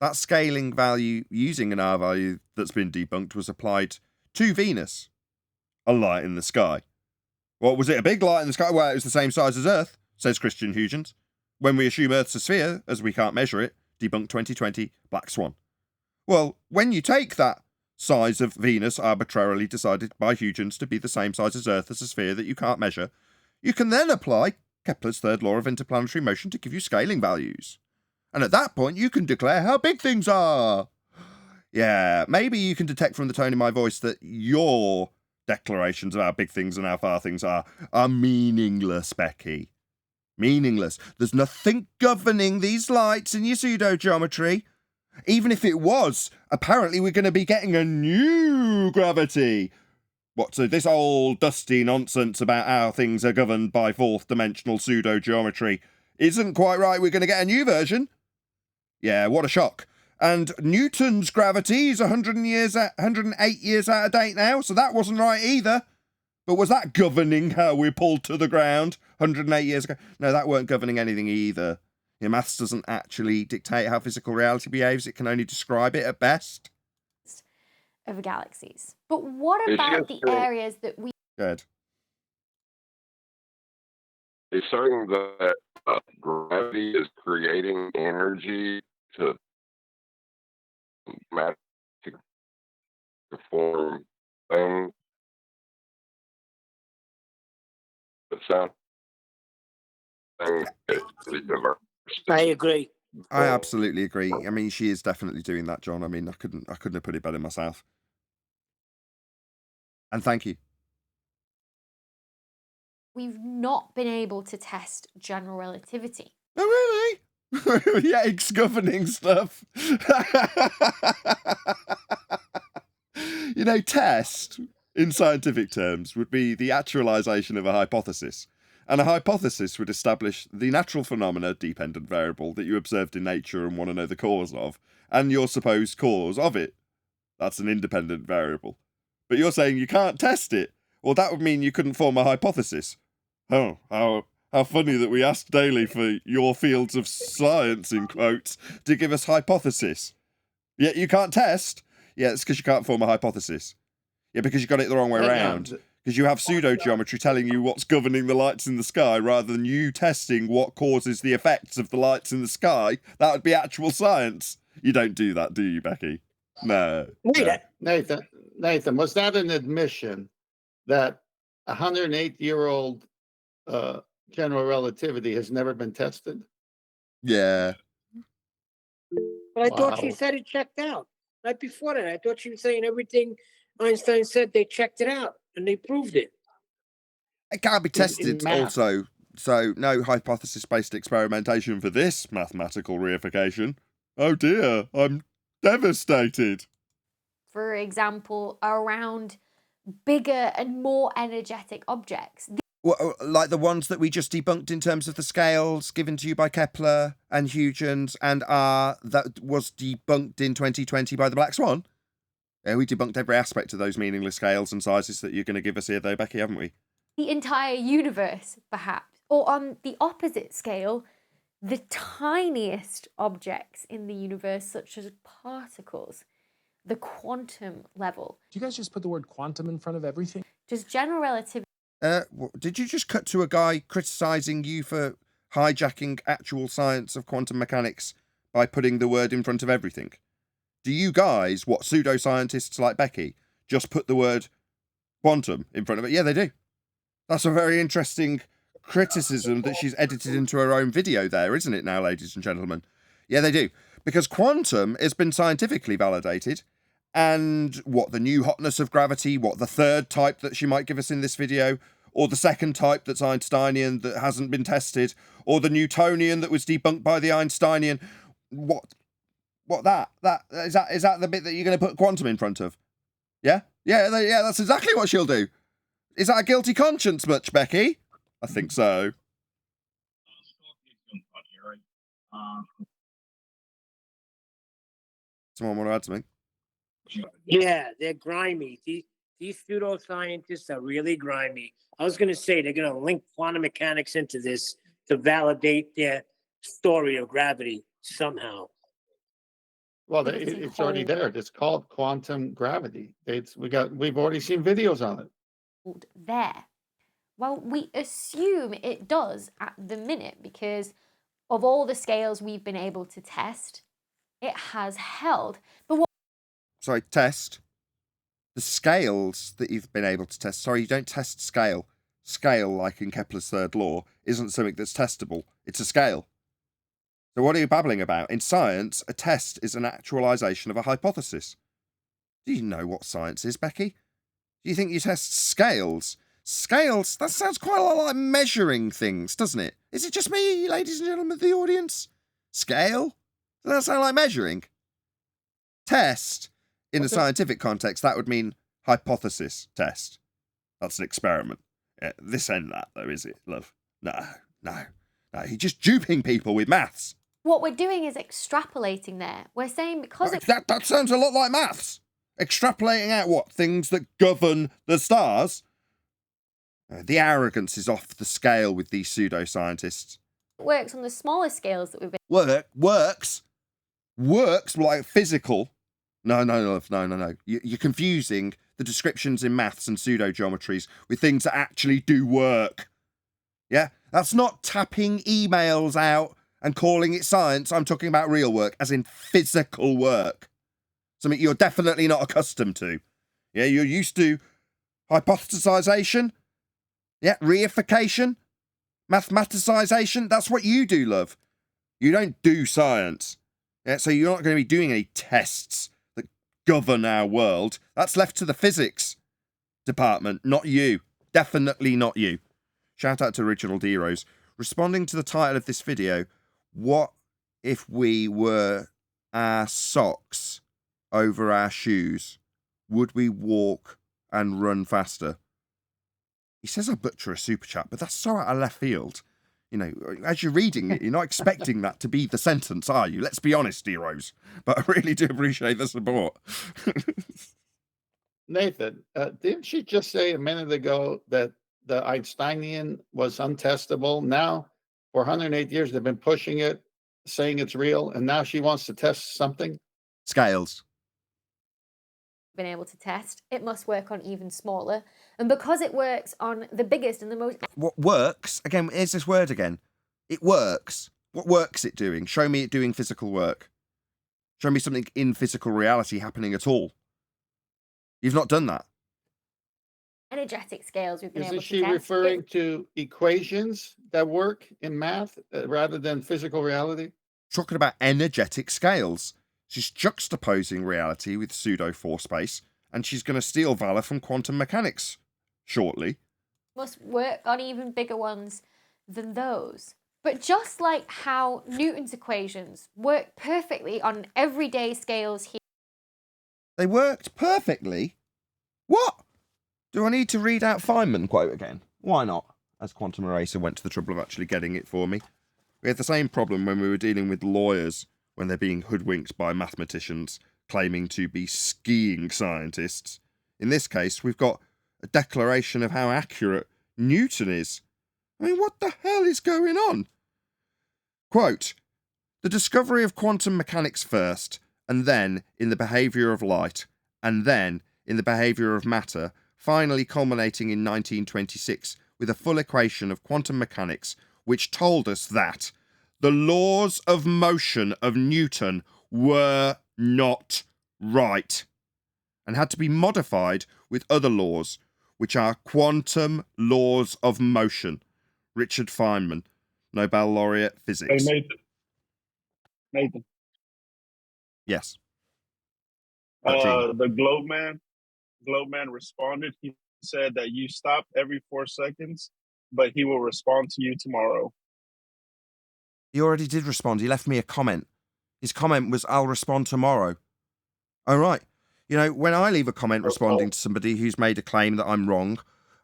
S1: That scaling value using an R value that's been debunked was applied to Venus, a light in the sky. What was it, a big light in the sky? Well, it was the same size as Earth, says Christian Huygens. When we assume Earth's a sphere, as we can't measure it, debunked 2020, Black Swan. Well, when you take that size of Venus arbitrarily decided by Huygens to be the same size as Earth as a sphere that you can't measure, you can then apply Kepler's third law of interplanetary motion to give you scaling values. And at that point, you can declare how big things are. Yeah, maybe you can detect from the tone in my voice that your declarations of how big things and how far things are meaningless, Becky. Meaningless. There's nothing governing these lights in your pseudo-geometry. Even if it was, apparently we're going to be getting a new gravity. What, so this old dusty nonsense about how things are governed by fourth dimensional pseudo-geometry isn't quite right. We're going to get a new version. Yeah, what a shock. And Newton's gravity is 108 years out of date now, so that wasn't right either. But was that governing how we pulled to the ground 108 years ago? No, that weren't governing anything either. Your maths doesn't actually dictate how physical reality behaves. It can only describe it at best.
S9: Of galaxies. But what
S3: It's
S9: about
S3: just
S9: the
S3: that-
S9: areas that we
S1: Good.
S3: It's saying that gravity is creating energy to matter to form things. It sounds
S2: I agree.
S1: I absolutely agree. I mean, she is definitely doing that, John. I mean, I couldn't have put it better myself. And thank you.
S9: we've not been able to test general relativity.
S1: Oh, really? Yikes, governing stuff. You know, test, in scientific terms, would be the actualization of a hypothesis. And a hypothesis would establish the natural phenomena, dependent variable, that you observed in nature and want to know the cause of, and your supposed cause of it. That's an independent variable. But you're saying you can't test it. Well, that would mean you couldn't form a hypothesis. Oh, how funny that we ask daily for your fields of science, in quotes, to give us hypothesis. Yet you can't test. Yeah, it's because you can't form a hypothesis. Yeah, because you got it the wrong way around. Because you have pseudo-geometry telling you what's governing the lights in the sky rather than you testing what causes the effects of the lights in the sky. That would be actual science. You don't do that, do you, Becky? No.
S8: Nathan, was that an admission that 108-year-old general relativity has never been tested?
S1: Yeah.
S2: But I thought she
S8: Wow.
S2: said it checked out. Right before that, I thought she was saying everything Einstein said, they checked it out and they proved it.
S1: It can't be tested
S8: math.
S1: also. So no hypothesis-based experimentation for this mathematical reification. Oh dear, I'm devastated.
S9: For example, around bigger and more energetic objects.
S1: Well, like the ones that we just debunked in terms of the scales given to you by Kepler and Huygens and R, that was debunked in 2020 by the Black Swan. Yeah, we debunked every aspect of those meaningless scales and sizes that you're going to give us here, though, Becky, haven't we?
S9: The entire universe, perhaps. Or on the opposite scale, the tiniest objects in the universe, such as particles, the quantum level.
S11: Do you guys just put the word quantum in front of everything?
S9: Does general relativity
S1: Did you just cut to a guy criticising you for hijacking actual science of quantum mechanics by putting the word in front of everything? Do you guys, what, pseudoscientists like Becky, just put the word quantum in front of it? Yeah, they do. That's a very interesting criticism that she's edited into her own video there, isn't it now, ladies and gentlemen? Yeah, they do. Because quantum has been scientifically validated. And what, the new hotness of gravity, what, the third type that she might give us in this video, or the second type that's Einsteinian that hasn't been tested, or the Newtonian that was debunked by the Einsteinian. What that is that the bit that you're going to put quantum in front of? Yeah, that's exactly what she'll do. Is that a guilty conscience much, Becky? I think so. Someone want to add something?
S2: Yeah, they're grimy. These pseudoscientists are really grimy. I was going to say they're going to link quantum mechanics into this to validate their story of gravity somehow.
S8: Well, it's already there. It's called quantum gravity. We've already seen videos on it.
S9: there? Well, we assume it does at the minute because of all the scales we've been able to test, it has held. But what
S1: Sorry, test. The scales that you've been able to test. Sorry, you don't test scale. Scale, like in Kepler's third law, isn't something that's testable. It's a scale. So what are you babbling about? In science, a test is an actualization of a hypothesis. Do you know what science is, Becky? Do you think you test scales? Scales? That sounds quite a lot like measuring things, doesn't it? Is it just me, ladies and gentlemen of the audience? Scale? Does that sound like measuring? Test? In a
S8: Okay.
S1: scientific context, that would mean hypothesis test. That's an experiment. Yeah, this ain't that, though, is it, love? No. You're just duping people with maths.
S9: What we're doing is extrapolating there. We're saying because it
S1: That sounds a lot like maths. Extrapolating out what? Things that govern the stars? The arrogance is off the scale with these pseudoscientists.
S9: works on the smaller scales that we've been
S1: Works like physical. No. You're confusing the descriptions in maths and pseudo-geometries with things that actually do work. Yeah? That's not tapping emails out and calling it science. I'm talking about real work, as in physical work. Something you're definitely not accustomed to. Yeah, you're used to hypothesization. Yeah, reification. Mathematicization. That's what you do, love. You don't do science. Yeah, so you're not going to be doing any tests that govern our world. That's left to the physics department, not you. Definitely not you. Shout out to Original D-Rose. Responding to the title of this video, what if we were our socks over our shoes? Would we walk and run faster? He says I butcher a super chat, but that's so out of left field. You know, as you're reading it, you're not expecting that to be the sentence, are you? Let's be honest, heroes. But I really do appreciate the support.
S8: Nathan, didn't she just say a minute ago that the Einsteinian was untestable? Now, for 108 years, they've been pushing it, saying it's real, and now she wants to test something?
S1: Scales.
S9: been able to test, it must work on even smaller. And because it works on the biggest and the most...
S1: What works? Again, here's this word again. It works. What works it doing? Show me it doing physical work. Show me something in physical reality happening at all. You've not done that.
S9: energetic scales we've been able
S8: Isn't
S9: to
S8: she
S9: test.
S8: referring to equations that work in math rather than physical reality?
S1: Talking about energetic scales. She's juxtaposing reality with pseudo-force space, and she's going to steal valor from quantum mechanics shortly.
S9: Must work on even bigger ones than those. But just like how Newton's equations work perfectly on everyday scales here,
S1: They worked perfectly? What? Do I need to read out Feynman quote again? Why not? As Quantum Eraser went to the trouble of actually getting it for me. We had the same problem when we were dealing with lawyers when they're being hoodwinked by mathematicians claiming to be skiing scientists. In this case, we've got a declaration of how accurate Newton is. I mean, what the hell is going on? Quote, the discovery of quantum mechanics first, and then in the behaviour of light, and then in the behaviour of matter, finally culminating in 1926 with a full equation of quantum mechanics which told us that the laws of motion of Newton were not right and had to be modified with other laws, which are quantum laws of motion. Richard Feynman, Nobel laureate physics.
S12: Hey, Nathan.
S1: Yes. Gene.
S12: The Globe Man responded. He said that you stop every 4 seconds, but he will respond to you tomorrow.
S1: He already did respond. He left me a comment. His comment was, I'll respond tomorrow. Oh, right. You know, when I leave a comment responding to somebody who's made a claim that I'm wrong,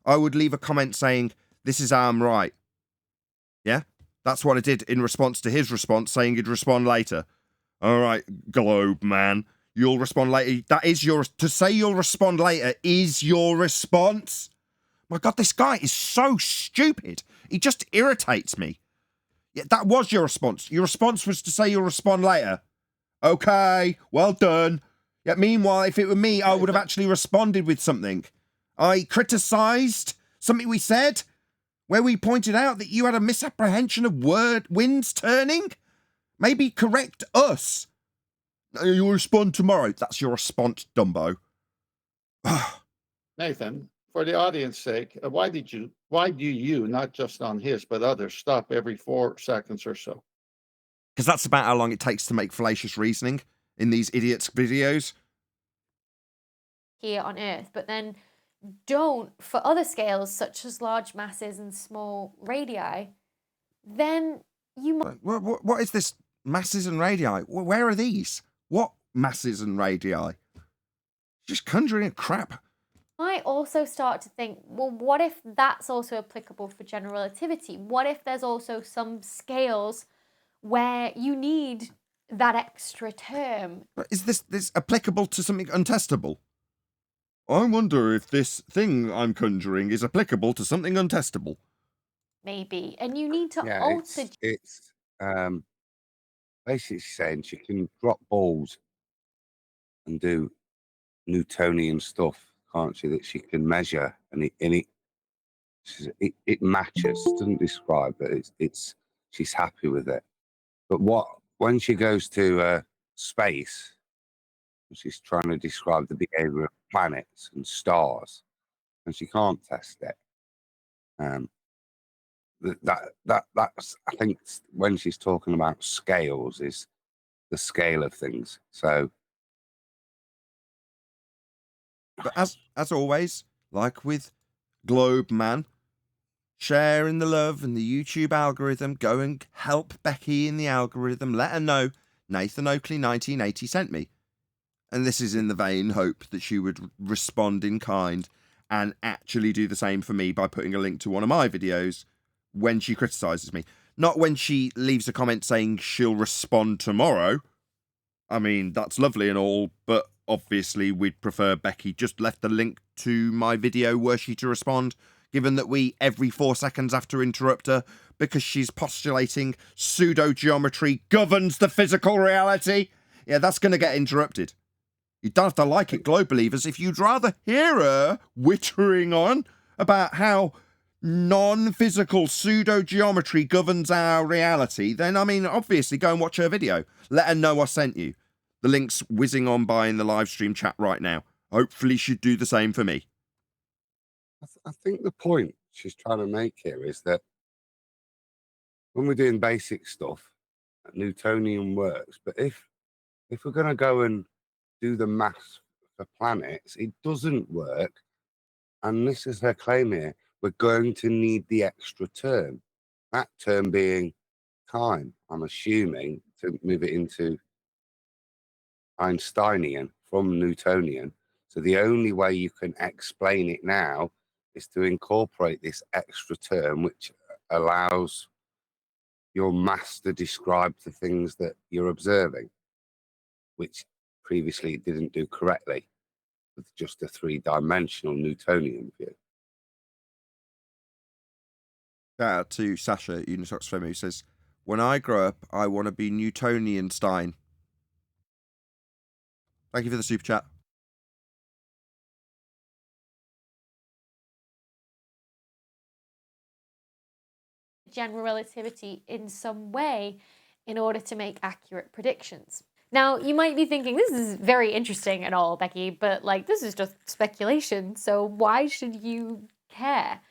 S1: I would leave a comment saying, this is how I'm right. Yeah? That's what I did in response to his response, saying he'd respond later. All right, Globe Man. You'll respond later. That is your... To say you'll respond later is your response? My God, this guy is so stupid. He just irritates me. Yeah, that was your response. Your response was to say you'll respond later. Okay, well done. Yeah, meanwhile, if it were me, I would have actually responded with something. I criticised something we said, where we pointed out that you had a misapprehension of winds turning. Maybe correct us. You'll respond tomorrow. That's your response, Dumbo.
S8: Nathan, for the audience sake, why do you, not just on his, but others, stop every 4 seconds or so?
S1: Because that's about how long it takes to make fallacious reasoning in these idiots' videos.
S9: here on Earth, but then don't for other scales, such as large masses and small radii, then you might.
S1: What is this masses and radii? Where are these? What masses and radii? Just conjuring a crap.
S9: I also start to think, well, what if that's also applicable for general relativity? What if there's also some scales where you need that extra term?
S1: But is this applicable to something untestable? I wonder if this thing I'm conjuring is applicable to something untestable.
S9: Maybe. And you need to
S13: Yeah,
S9: alter.
S13: it's basically saying she can drop balls and do Newtonian stuff, can't she? That she can measure, and it matches. Doesn't describe, but it's she's happy with it. But when she goes to space, she's trying to describe the behavior of planets and stars, and she can't test it. That's I think when she's talking about scales is the scale of things. So,
S1: But as always, like with Globe Man, sharing the love and the YouTube algorithm, go and help Becky in the algorithm. Let her know Nathan Oakley 1980 sent me. And this is in the vain hope that she would respond in kind and actually do the same for me by putting a link to one of my videos when she criticises me. Not when she leaves a comment saying she'll respond tomorrow. I mean, that's lovely and all, but obviously we'd prefer Becky just left the link to my video were she to respond, given that we every 4 seconds have to interrupt her because she's postulating pseudo-geometry governs the physical reality. Yeah, that's going to get interrupted. You don't have to like it, Globe Believers. If you'd rather hear her wittering on about how non-physical pseudo-geometry governs our reality, then, I mean, obviously go and watch her video. Let her know I sent you. The link's whizzing on by in the live stream chat right now. Hopefully she'd do the same for me.
S13: I think the point she's trying to make here is that when we're doing basic stuff, Newtonian works. But if we're going to go and do the maths for planets, it doesn't work. And this is her claim here. We're going to need the extra term. That term being time, I'm assuming, to move it into Einsteinian from Newtonian. So the only way you can explain it now is to incorporate this extra term, which allows your maths to describe the things that you're observing, which previously it didn't do correctly with just a three-dimensional Newtonian view.
S1: Shout out to Sasha at Unitox Femme, who says, when I grow up, I want to be Newtonian Stein. Thank you for the super chat.
S9: General relativity in some way in order to make accurate predictions. Now, you might be thinking, this is very interesting and all, Becky, but like, this is just speculation, so why should you care?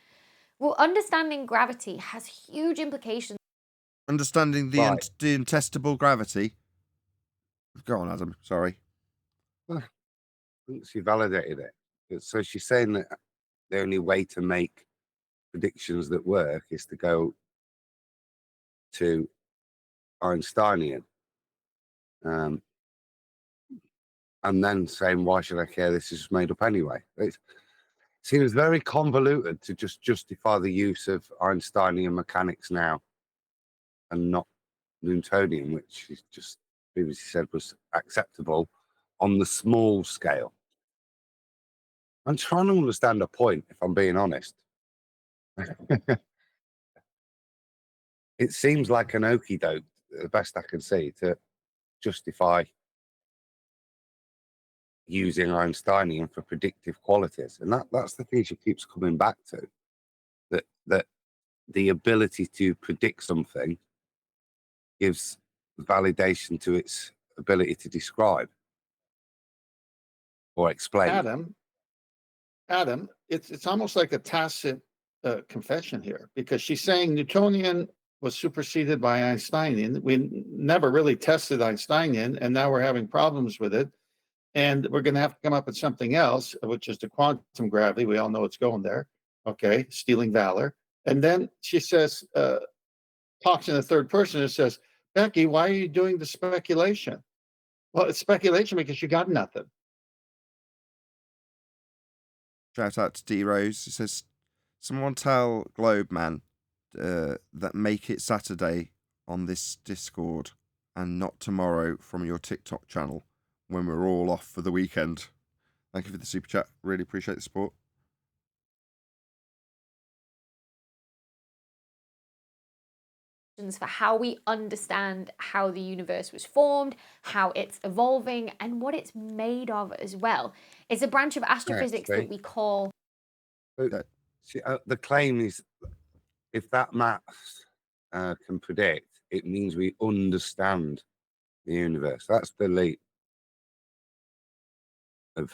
S9: Well, understanding gravity has huge implications.
S1: Understanding the
S13: Right.
S1: untestable gravity. Go on, Adam. Sorry.
S13: I think she validated it. So she's saying that the only way to make predictions that work is to go to Einsteinian. And then saying, why should I care? This is made up anyway. It seems very convoluted to just justify the use of Einsteinian mechanics now and not Newtonian, which is just previously said was acceptable on the small scale. I'm trying to understand a point, if I'm being honest. It seems like an okie doke, the best I can see, to justify using Einsteinian for predictive qualities. And that's the thing she keeps coming back to, that the ability to predict something gives validation to its ability to describe or explain.
S8: Adam, it's almost like a tacit confession here, because she's saying Newtonian was superseded by Einsteinian. We never really tested Einsteinian, and now we're having problems with it. And we're going to have to come up with something else, which is the quantum gravity. We all know it's going there. Okay, stealing valor. And then she says, talks in the third person and says, Becky, why are you doing the speculation? Well, it's speculation because you got nothing.
S1: Shout out to D Rose. He says, someone tell Globe Man that make it Saturday on this Discord and not tomorrow from your TikTok channel when we're all off for the weekend. Thank you for the super chat. Really appreciate the support.
S9: For how we understand how the universe was formed, how it's evolving, and what it's made of as well. It's a branch of astrophysics that we call...
S13: See, the claim is, if that maths can predict, it means we understand the universe. That's the leap of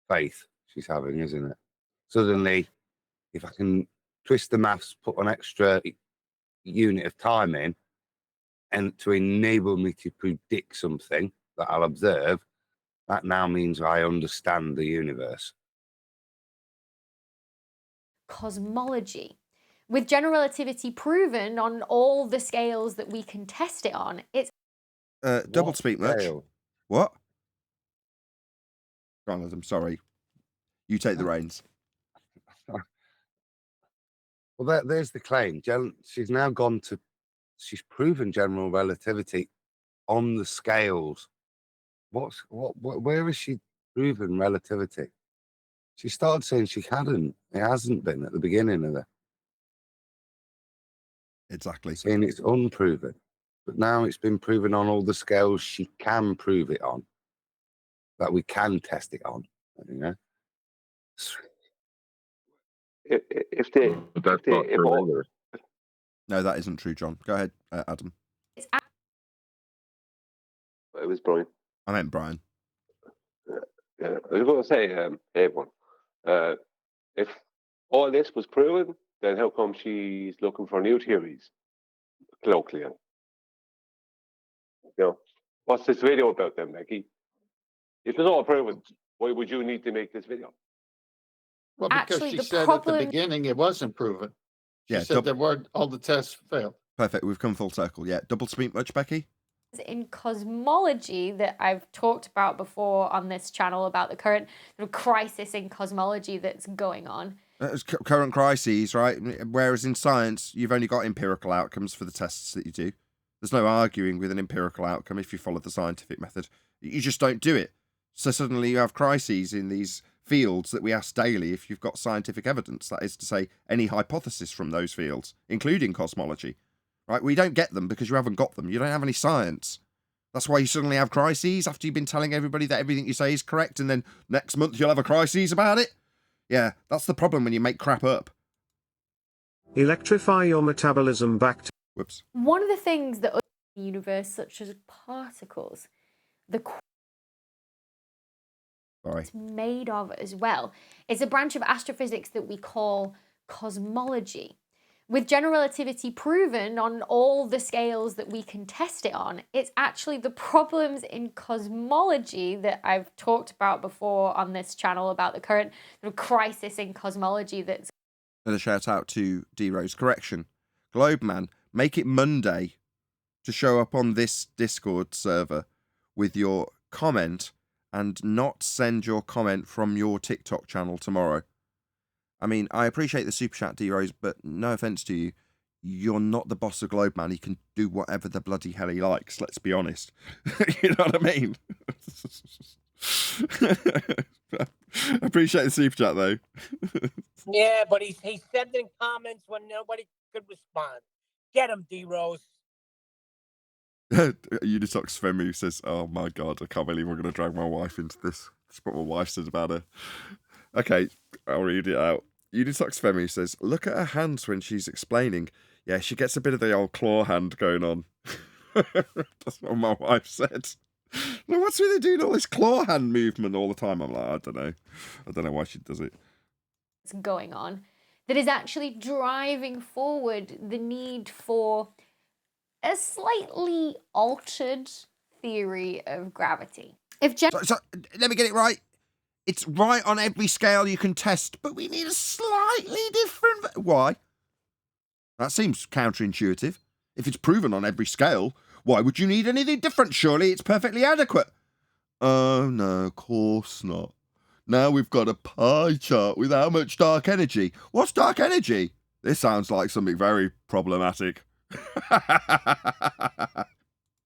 S13: faith she's having, isn't it? Suddenly, if I can twist the maths, put an extra unit of time in, and to enable me to predict something that I'll observe, that now means I understand the universe.
S9: Cosmology. With general relativity proven on all the scales that we can test it on, it's...
S1: Double speak much. What? Go on, Adam, sorry. You take the reins.
S13: Well, there's the claim. She's now gone to, she's proven general relativity on the scales. Where has she proven relativity? She started saying she hadn't. It hasn't been at the beginning of it.
S1: Exactly.
S13: Saying it's unproven. But now it's been proven on all the scales she can prove it on. That we can test it on. You know?
S1: No, that isn't true, John. Go ahead, Adam.
S9: It
S14: was Brian.
S1: I meant Brian.
S14: Yeah, I was going to say, everyone, if all this was proven, then how come she's looking for new theories? Colloquially. You know, what's this video about then, Becky? If it's all proven, why would you need to make this video?
S8: Well, because
S9: Actually,
S8: she
S9: the
S8: said
S9: problem-
S8: at the beginning it wasn't proven. She
S1: Yeah,
S8: said there weren't, all the tests failed.
S1: Perfect. We've come full circle. Yeah. Double speak much, Becky?
S9: In cosmology that I've talked about before on this channel about the current crisis in cosmology that's going on.
S1: Current crises, right? Whereas in science, you've only got empirical outcomes for the tests that you do. There's no arguing with an empirical outcome if you follow the scientific method. You just don't do it. So suddenly you have crises in these fields that we ask daily if you've got scientific evidence. That is to say, any hypothesis from those fields, including cosmology. Right? We don't get them because you haven't got them. You don't have any science. That's why you suddenly have crises after you've been telling everybody that everything you say is correct, and then next month you'll have a crisis about it. Yeah, that's the problem when you make crap up.
S15: Electrify your metabolism back to...
S1: Whoops.
S9: One of the things that other in the universe, such as particles, it's made of as well, is a branch of astrophysics that we call cosmology. With general relativity proven on all the scales that we can test it on, it's actually the problems in cosmology that I've talked about before on this channel about the current crisis in cosmology that's...
S1: And a shout out to D-Rose. Correction. Globe Man, make it Monday to show up on this Discord server with your comment and not send your comment from your TikTok channel tomorrow. I mean, I appreciate the super chat, D-Rose, but no offence to you, you're not the boss of Globe Man. He can do whatever the bloody hell he likes, let's be honest. You know what I mean? I appreciate the super chat, though.
S2: Yeah, but he's sending comments when nobody could respond. Get him, D-Rose.
S1: Unitox Femu says, oh my god, I can't believe we're going to drag my wife into this. That's what my wife said about her. Okay, I'll read it out. Unitox Femu says, look at her hands when she's explaining. Yeah, she gets a bit of the old claw hand going on. That's what my wife said. Well, what's with her doing all this claw hand movement all the time? I'm like, I don't know. I don't know why she does it.
S9: It's going on that is actually driving forward the need for a slightly altered theory of gravity. If
S1: So let me get it right. It's right on every scale you can test, but we need a slightly different... Why? That seems counterintuitive. If it's proven on every scale, why would you need anything different? Surely it's perfectly adequate. Oh, no, of course not. Now we've got a pie chart with how much dark energy. What's dark energy? This sounds like something very problematic.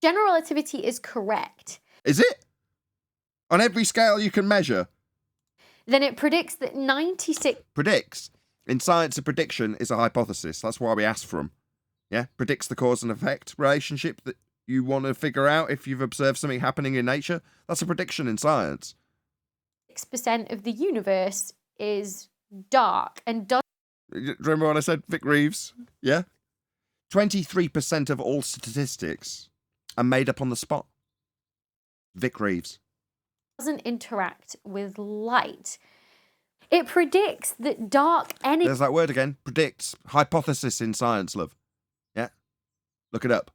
S9: general relativity is correct,
S1: Is it? On every scale you can measure?
S9: then it predicts that 96...
S1: Predicts. In science, a prediction is a hypothesis. That's why we ask for them. Yeah? Predicts the cause and effect relationship that you want to figure out if you've observed something happening in nature. That's a prediction in science.
S9: 6% of the universe is dark and does
S1: Remember when I said Vic Reeves? Yeah? 23% of all statistics are made up on the spot. Vic Reeves.
S9: doesn't interact with light. It predicts that dark energy...
S1: There's that word again. Predicts. Hypothesis in science, love. Yeah? Look it up.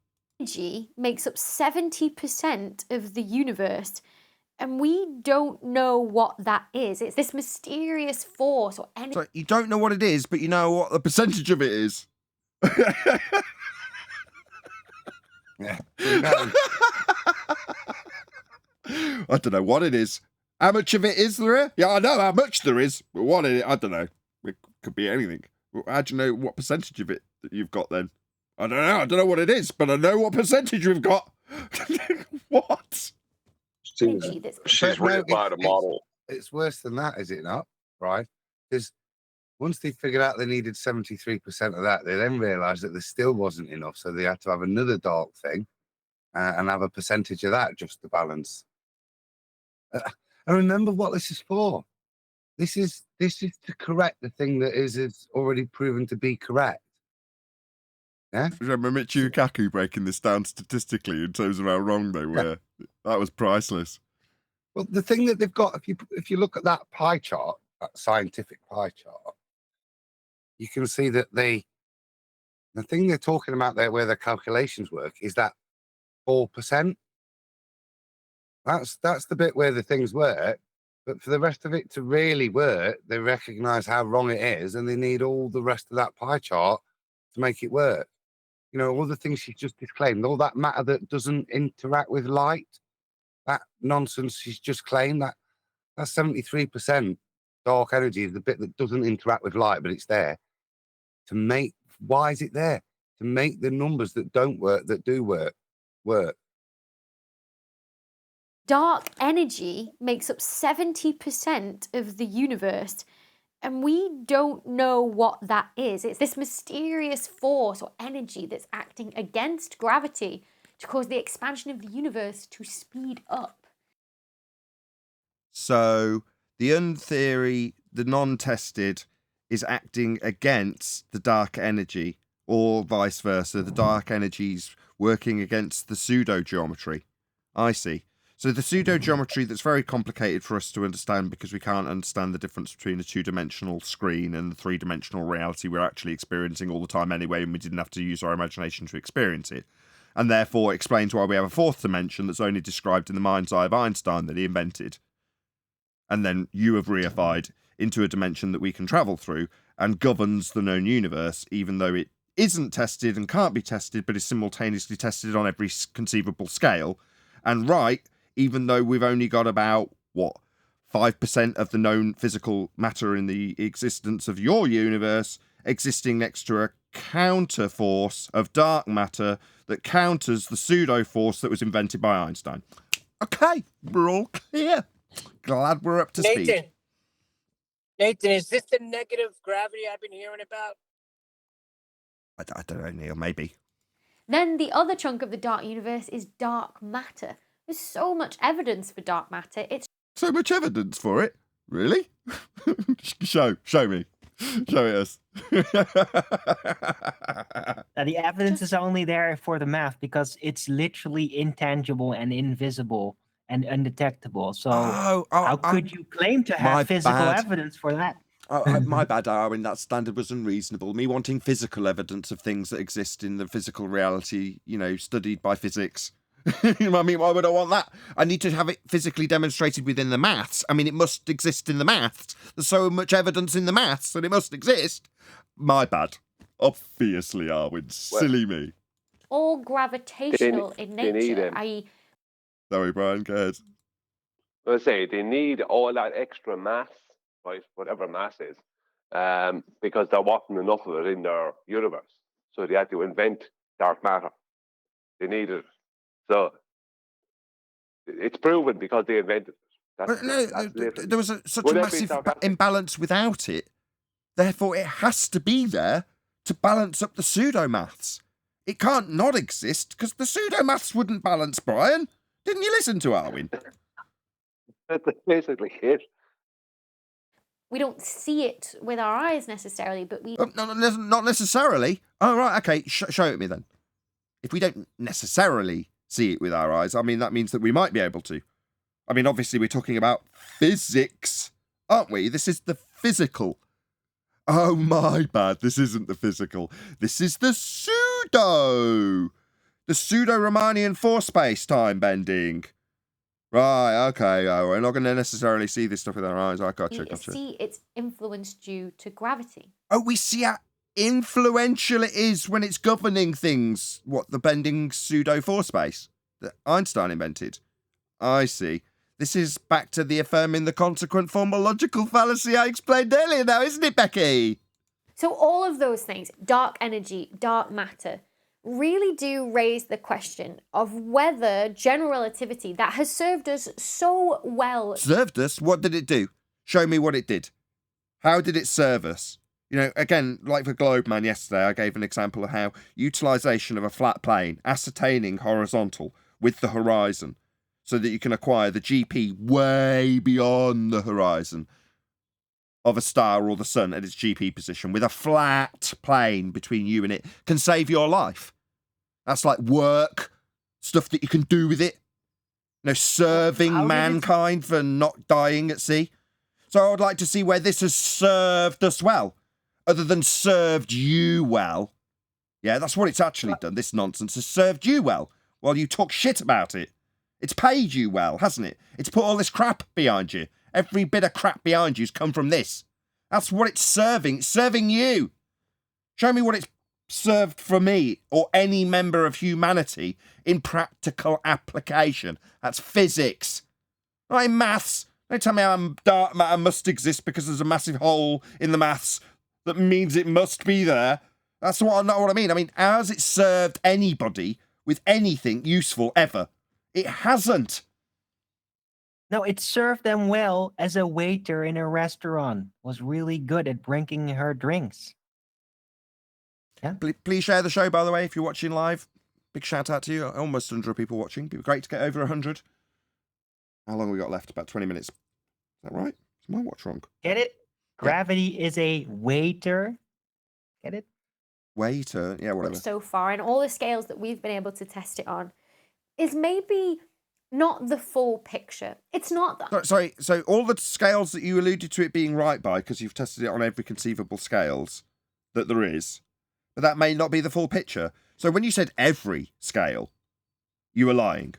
S9: makes up 70% of the universe, and we don't know what that is. It's this mysterious force or energy.
S1: So you don't know what it is, but you know what the percentage of it is.
S13: Yeah.
S1: I don't know what it is. How much of it is there? Yeah, I know how much there is, but what it is, I don't know. It could be anything. How do you know what percentage of it that you've got then? I don't know. I don't know what it is, but I know what percentage we've got. What?
S3: She's reified a model.
S13: It's worse than that, is it not? Right? Because once they figured out they needed 73% of that, they then realised that there still wasn't enough, so they had to have another dark thing and have a percentage of that just to balance. And remember what this is for. This is to correct the thing that is already proven to be correct. Yeah.
S1: Remember Michio Kaku breaking this down statistically in terms of how wrong they were. Yeah. That was priceless.
S13: Well, the thing that they've got, if you look at that pie chart, that scientific pie chart, you can see that the thing they're talking about there, where the calculations work, is that 4%. That's the bit where the things work. But for the rest of it to really work, they recognise how wrong it is, and they need all the rest of that pie chart to make it work. You know, all the things she's just disclaimed, all that matter that doesn't interact with light, that nonsense she's just claimed, that's 73% dark energy is the bit that doesn't interact with light, but it's there. Why is it there? To make the numbers that don't work, that do work.
S9: Dark energy makes up 70% of the universe, and we don't know what that is. It's this mysterious force or energy that's acting against gravity to cause the expansion of the universe to speed up.
S1: So the untheory, the non-tested, is acting against the dark energy, or vice versa. The dark energy's working against the pseudo-geometry. I see. So the pseudo-geometry that's very complicated for us to understand because we can't understand the difference between a two-dimensional screen and the three-dimensional reality we're actually experiencing all the time anyway, and we didn't have to use our imagination to experience it. And therefore explains why we have a fourth dimension that's only described in the mind's eye of Einstein that he invented. And then you have reified into a dimension that we can travel through and governs the known universe, even though it isn't tested and can't be tested, but is simultaneously tested on every conceivable scale. And right, even though we've only got about, 5% of the known physical matter in the existence of your universe existing next to a counter force of dark matter that counters the pseudo force that was invented by Einstein. Okay, we're all clear. Glad we're up to speed.
S2: Nathan, is this the negative gravity I've been hearing about?
S1: I don't know, Neil, maybe.
S9: Then the other chunk of the dark universe is dark matter. There's so much evidence for dark matter. It's
S1: so much evidence for it? Really? Show me. Show it us.
S5: The evidence is only there for the math because it's literally intangible and invisible and undetectable. So how could you claim to have physical evidence for that?
S1: My bad, Arwen. That standard was unreasonable. Me wanting physical evidence of things that exist in the physical reality, studied by physics. I mean, why would I want that? I need to have it physically demonstrated within the maths. I mean, it must exist in the maths. There's so much evidence in the maths that it must exist. My bad. Obviously, Arwin. Silly me.
S9: All gravitational in
S14: they need
S9: nature,
S14: him.
S9: i.e.,
S1: Sorry, Brian, go ahead.
S14: I say they need all that extra mass, right? Whatever mass is, because there wasn't enough of it in their universe. So they had to invent dark matter. They needed it. So it's proven because they invented it. That's,
S1: No,
S14: that's the difference.
S1: there was such a
S14: Would that be
S1: massive
S14: sarcastic?
S1: imbalance without it. Therefore, it has to be there to balance up the pseudo-maths. It can't not exist because the pseudo-maths wouldn't balance, Brian. Didn't you listen to Arwin?
S14: That's basically it.
S9: we don't see it with our eyes necessarily, but we
S1: Not necessarily. Oh, right, okay. Show it me then. If we don't necessarily see it with our eyes, I mean, that means that we might be able to. I mean, obviously, we're talking about physics, aren't we? This is the physical. Oh, my bad. This isn't the physical. This is the pseudo. The pseudo-Riemannian force-space time bending. Right, okay. We're not going to necessarily see this stuff with our eyes. I gotcha.
S9: see its influence due to gravity.
S1: Oh, we see how influential it is when it's governing things. What, the bending pseudo-force space that Einstein invented? I see. This is back to the affirming the consequent formal logical fallacy I explained earlier now, isn't it, Becky?
S9: So all of those things, dark energy, dark matter, really do raise the question of whether general relativity that has served us so well.
S1: Served us? What did it do? Show me what it did. How did it serve us? You know, again, like for Globe Man yesterday, I gave an example of how utilisation of a flat plane, ascertaining horizontal with the horizon, so that you can acquire the GP way beyond the horizon of a star or the sun at its GP position with a flat plane between you and it can save your life. That's like work, stuff that you can do with it. You know, serving mankind for not dying at sea. So I would like to see where this has served us well, other than served you well. Yeah, that's what it's actually done. This nonsense has served you well while you talk shit about it. It's paid you well, hasn't it? It's put all this crap behind you. Every bit of crap behind you's come from this. That's what it's serving. It's serving you. Show me what it's served for me or any member of humanity in practical application. That's physics. Not in maths. Don't tell me how dark matter must exist because there's a massive hole in the maths that means it must be there. That's not what I mean. I mean, has it served anybody with anything useful ever? It hasn't.
S5: No, it served them well as a waiter in a restaurant. Was really good at bringing her drinks. Yeah.
S1: Please share the show, by the way, if you're watching live. Big shout out to you. Almost 100 people watching. It'd be great to get over 100. How long have we got left? About 20 minutes. Is that right? Is my watch wrong?
S5: Get it? Gravity is a waiter. Get it?
S1: Waiter. Yeah, whatever.
S9: So far, and all the scales that we've been able to test it on, is maybe not the full picture. It's not that.
S1: Sorry, so all the scales that you alluded to it being right by, because you've tested it on every conceivable scales that there is, but that may not be the full picture. So when you said every scale, you were lying.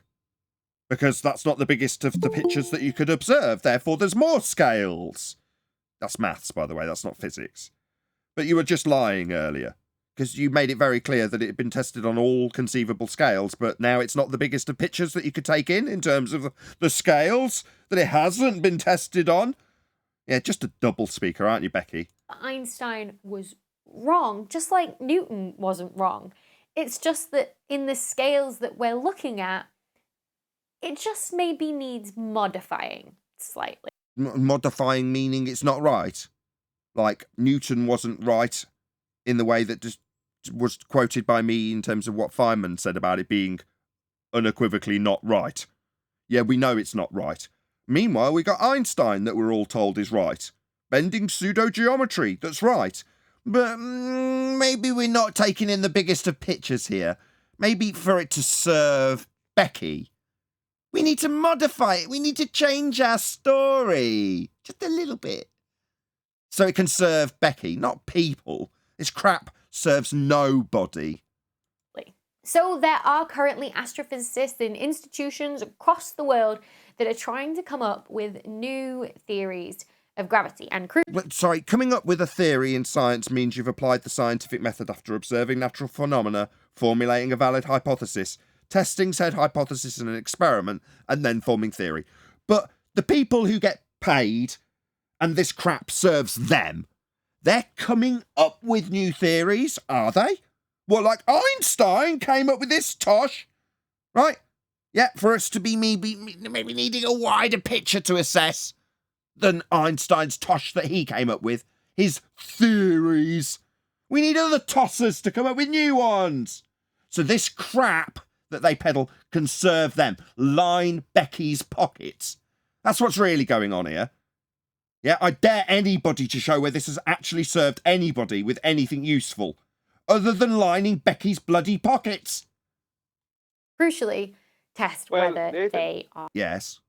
S1: Because that's not the biggest of the pictures that you could observe. Therefore, there's more scales. That's maths, by the way. That's not physics. But you were just lying earlier. Because you made it very clear that it had been tested on all conceivable scales, but now it's not the biggest of pictures that you could take in terms of the scales that it hasn't been tested on. Yeah, just a double speaker, aren't you, Becky?
S9: Einstein was wrong, just like Newton wasn't wrong. It's just that in the scales that we're looking at, it just maybe needs modifying slightly.
S1: Modifying meaning it's not right? Like, Newton wasn't right in the way that just was quoted by me in terms of what Feynman said about it being unequivocally not right. Yeah, we know it's not right. Meanwhile, we got Einstein that we're all told is right. Bending pseudo-geometry, that's right. But maybe we're not taking in the biggest of pictures here. Maybe for it to serve Becky, we need to modify it. We need to change our story. Just a little bit. So it can serve Becky, not people. This crap serves nobody.
S9: So there are currently astrophysicists in institutions across the world that are trying to come up with new theories of gravity. And
S1: Sorry, coming up with a theory in science means you've applied the scientific method after observing natural phenomena, formulating a valid hypothesis, testing said hypothesis in an experiment, and then forming theory. But the people who get paid and this crap serves them, they're coming up with new theories, are they? Well, like Einstein came up with this tosh, right? Yeah, for us to be maybe needing a wider picture to assess than Einstein's tosh that he came up with, his theories. We need other tossers to come up with new ones. So this crap that they peddle can serve them. Line Becky's pockets. That's what's really going on here. Yeah, I dare anybody to show where this has actually served anybody with anything useful, other than lining Becky's bloody pockets.
S9: crucially, test whether
S14: Nathan,
S9: they are.
S1: Yes.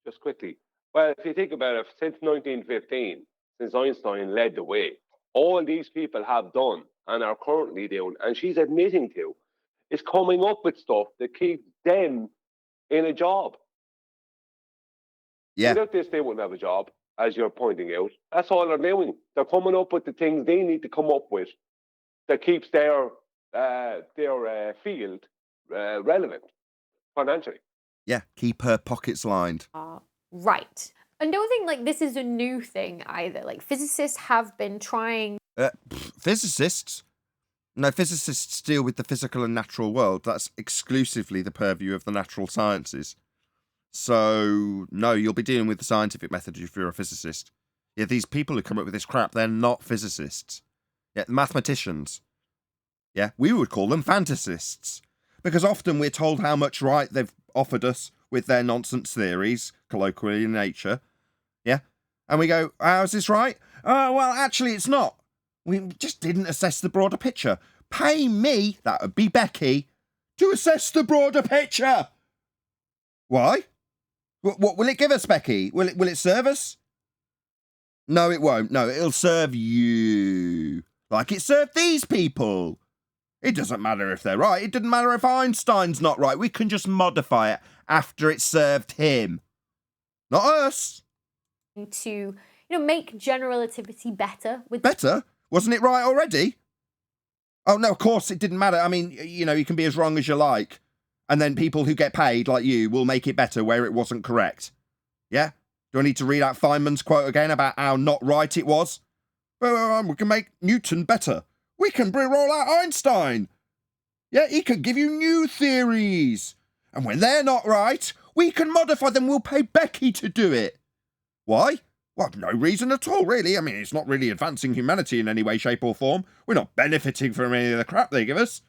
S14: Just quickly. Well, if you think about it, since 1915, since Einstein led the way, all these people have done and are currently doing, and she's admitting to, is coming up with stuff that keeps them in a job.
S1: Yeah.
S14: Without this, they wouldn't have a job, as you're pointing out. That's all they're doing. They're coming up with the things they need to come up with that keeps their field relevant financially.
S1: Yeah, keep her pockets lined.
S9: Right. And don't think like this is a new thing either. Like physicists have been trying.
S1: Physicists? No, physicists deal with the physical and natural world. That's exclusively the purview of the natural sciences. So, no, you'll be dealing with the scientific method if you're a physicist. Yeah, these people who come up with this crap, they're not physicists. Yeah, mathematicians. Yeah, we would call them fantasists. Because often we're told how much right they've offered us with their nonsense theories, colloquially in nature. Yeah? And we go, how's this right? Well, actually, it's not. We just didn't assess the broader picture. Pay me, that would be Becky, to assess the broader picture. Why? What will it give us, Becky? Will it serve us? No, it won't. No, it'll serve you. Like it served these people. It doesn't matter if they're right. It doesn't matter if Einstein's not right. We can just modify it after it served him. Not us.
S9: To, make general relativity better.
S1: Better? Wasn't it right already? Oh, no, of course it didn't matter. I mean, you can be as wrong as you like. And then people who get paid, like you, will make it better where it wasn't correct. Yeah? Do I need to read out Feynman's quote again about how not right it was? Well, we can make Newton better. We can roll out Einstein. Yeah, he can give you new theories. And when they're not right, we can modify them. We'll pay Becky to do it. Why? Well, no reason at all, really. I mean, it's not really advancing humanity in any way, shape or form. We're not benefiting from any of the crap they give us.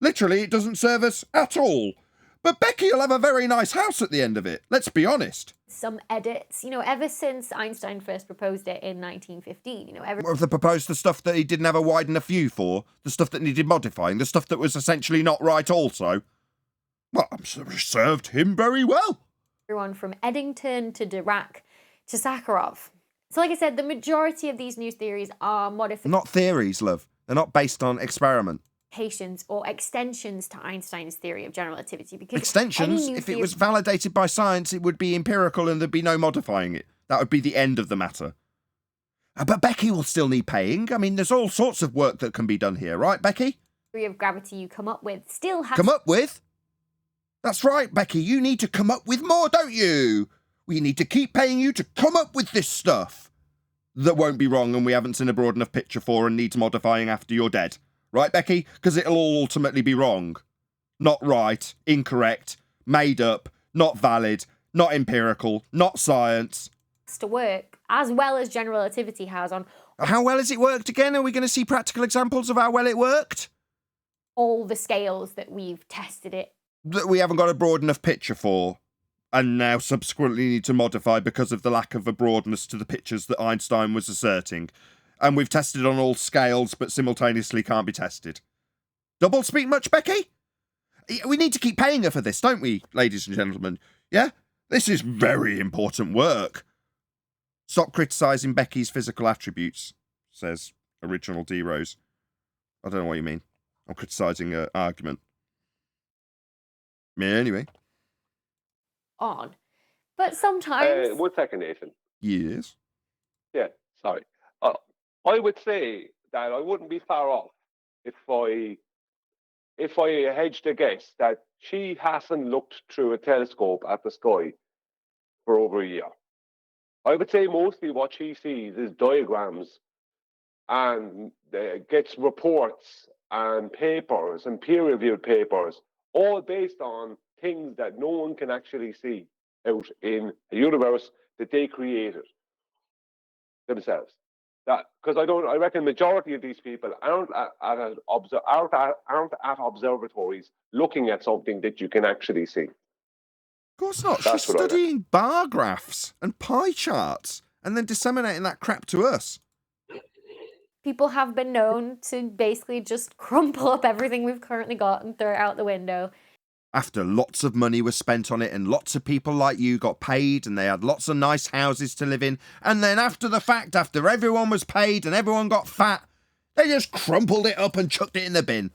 S1: Literally, it doesn't serve us at all. But Becky will have a very nice house at the end of it. Let's be honest.
S9: Some edits, ever since Einstein first proposed it in 1915,
S1: Of the proposed the stuff that he didn't have a wide enough view for, the stuff that needed modifying, the stuff that was essentially not right also. Well, I'm sure it served him very well.
S9: Everyone from Eddington to Dirac to Sakharov. So like I said, the majority of these new theories are modifications.
S1: Not theories, love. They're not based on experiment.
S9: Or extensions to Einstein's theory of general relativity. Because
S1: extensions? If it was validated by science, it would be empirical and there'd be no modifying it. That would be the end of the matter. But Becky will still need paying. I mean, there's all sorts of work that can be done here, right, Becky?
S9: Theory of gravity you come up with still has...
S1: Come up with? That's right, Becky. You need to come up with more, don't you? We need to keep paying you to come up with this stuff that won't be wrong and we haven't seen a broad enough picture for and needs modifying after you're dead. Right, Becky? Because it'll all ultimately be wrong. Not right, incorrect, made up, not valid, not empirical, not science.
S9: To work, as well as general relativity has on...
S1: How well has it worked again? Are we going to see practical examples of how well it worked?
S9: All the scales that we've tested it.
S1: That we haven't got a broad enough picture for, and now subsequently need to modify because of the lack of a broadness to the pictures that Einstein was asserting. And we've tested on all scales, but simultaneously can't be tested. Double speak much, Becky? We need to keep paying her for this, don't we, ladies and gentlemen? Yeah? This is very important work. Stop criticising Becky's physical attributes, says Original D. Rose. I don't know what you mean. I'm criticising an argument. Me anyway.
S9: On. But sometimes.
S14: 1 second, Nathan.
S1: Yes.
S14: Yeah, sorry. I would say that I wouldn't be far off if I hedged a guess that she hasn't looked through a telescope at the sky for over a year. I would say mostly what she sees is diagrams and gets reports and papers and peer-reviewed papers, all based on things that no one can actually see out in a universe that they created themselves. That because I reckon majority of these people aren't at observatories looking at something that you can actually see.
S1: Of course not.
S14: That's
S1: She's
S14: what I
S1: studying bar graphs and pie charts and then disseminating that crap to us.
S9: People have been known to basically just crumple up everything we've currently got and throw it out the window.
S1: After lots of money was spent on it and lots of people like you got paid and they had lots of nice houses to live in, and then after the fact, after everyone was paid and everyone got fat, they just crumpled it up and chucked it in the bin.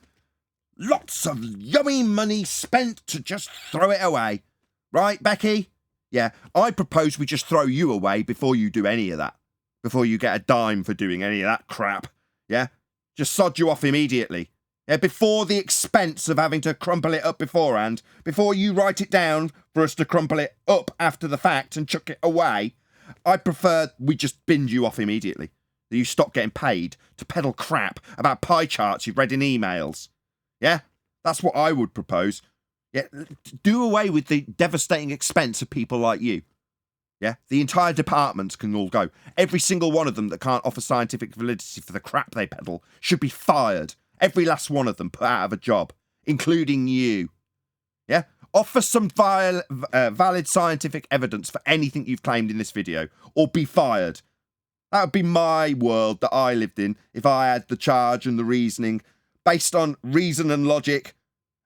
S1: Lots of yummy money spent to just throw it away. Right, Becky? Yeah, I propose we just throw you away before you do any of that. Before you get a dime for doing any of that crap. Yeah? Just sod you off immediately. Yeah, before the expense of having to crumple it up beforehand, before you write it down for us to crumple it up after the fact and chuck it away, I prefer we just binned you off immediately. That you stop getting paid to peddle crap about pie charts you've read in emails. Yeah? That's what I would propose. Yeah, do away with the devastating expense of people like you. Yeah, the entire departments can all go. Every single one of them that can't offer scientific validity for the crap they peddle should be fired. Every last one of them put out of a job, including you. Yeah? Offer some valid scientific evidence for anything you've claimed in this video, or be fired. That would be my world that I lived in if I had the charge and the reasoning based on reason and logic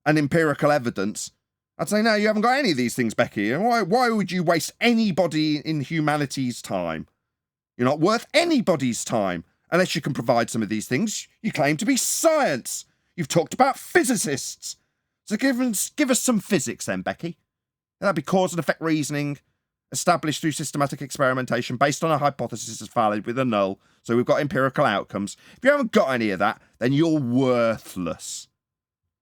S1: and empirical evidence. I'd say, no, you haven't got any of these things, Becky. And why would you waste anybody in humanity's time? You're not worth anybody's time unless you can provide some of these things. You claim to be science. You've talked about physicists. So give us some physics then, Becky. That'd be cause and effect reasoning established through systematic experimentation based on a hypothesis as valid with a null. So we've got empirical outcomes. If you haven't got any of that, then you're worthless.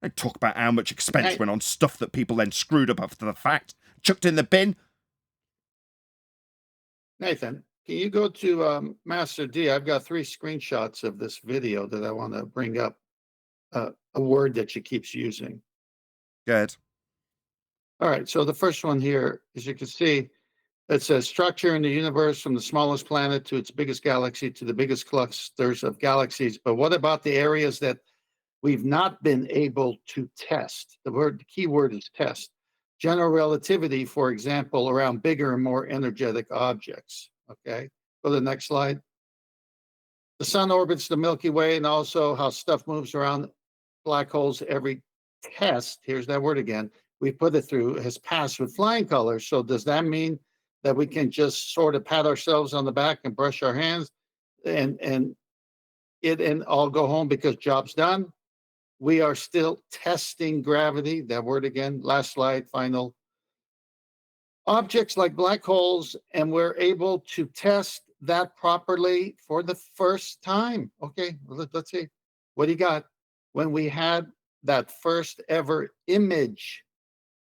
S1: They talk about how much expense went on stuff that people then screwed up after the fact, chucked in the bin.
S8: Nathan, can you go to Master D? I've got 3 screenshots of this video that I want to bring up. A word that she keeps using.
S1: Good.
S8: All right. So the first one here, as you can see, it says structure in the universe from the smallest planet to its biggest galaxy to the biggest clusters of galaxies. But what about the areas that we've not been able to test? The key word is test. General relativity, for example, around bigger and more energetic objects. Okay, go to the next slide. The sun orbits the Milky Way, and also how stuff moves around black holes. Every test, here's that word again, we put it through has passed with flying colors. So does that mean that we can just sort of pat ourselves on the back and brush our hands and all go home because job's done? We are still testing gravity. That word again. Last slide, final. Objects like black holes, and we're able to test that properly for the first time. Okay, let's see. What do you got? When we had that first ever image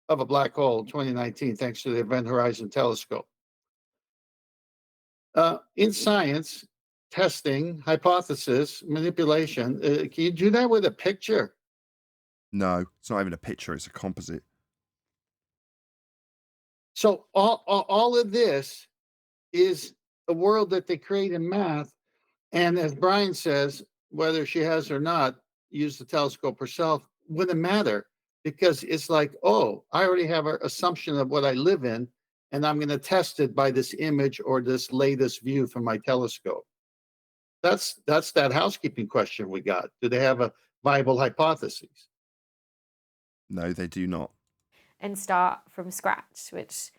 S8: of a black hole in 2019, thanks to the Event Horizon Telescope. In science, testing, hypothesis, manipulation, can you do that with a picture?
S1: No, it's not even a picture, it's a composite.
S8: So all of this is a world that they create in math. And as Brian says, whether she has or not used the telescope herself, wouldn't matter, because it's like, oh, I already have an assumption of what I live in, and I'm going to test it by this image or this latest view from my telescope. That's that housekeeping question we got. Do they have a viable hypothesis?
S1: No, they do not.
S9: And start from scratch, which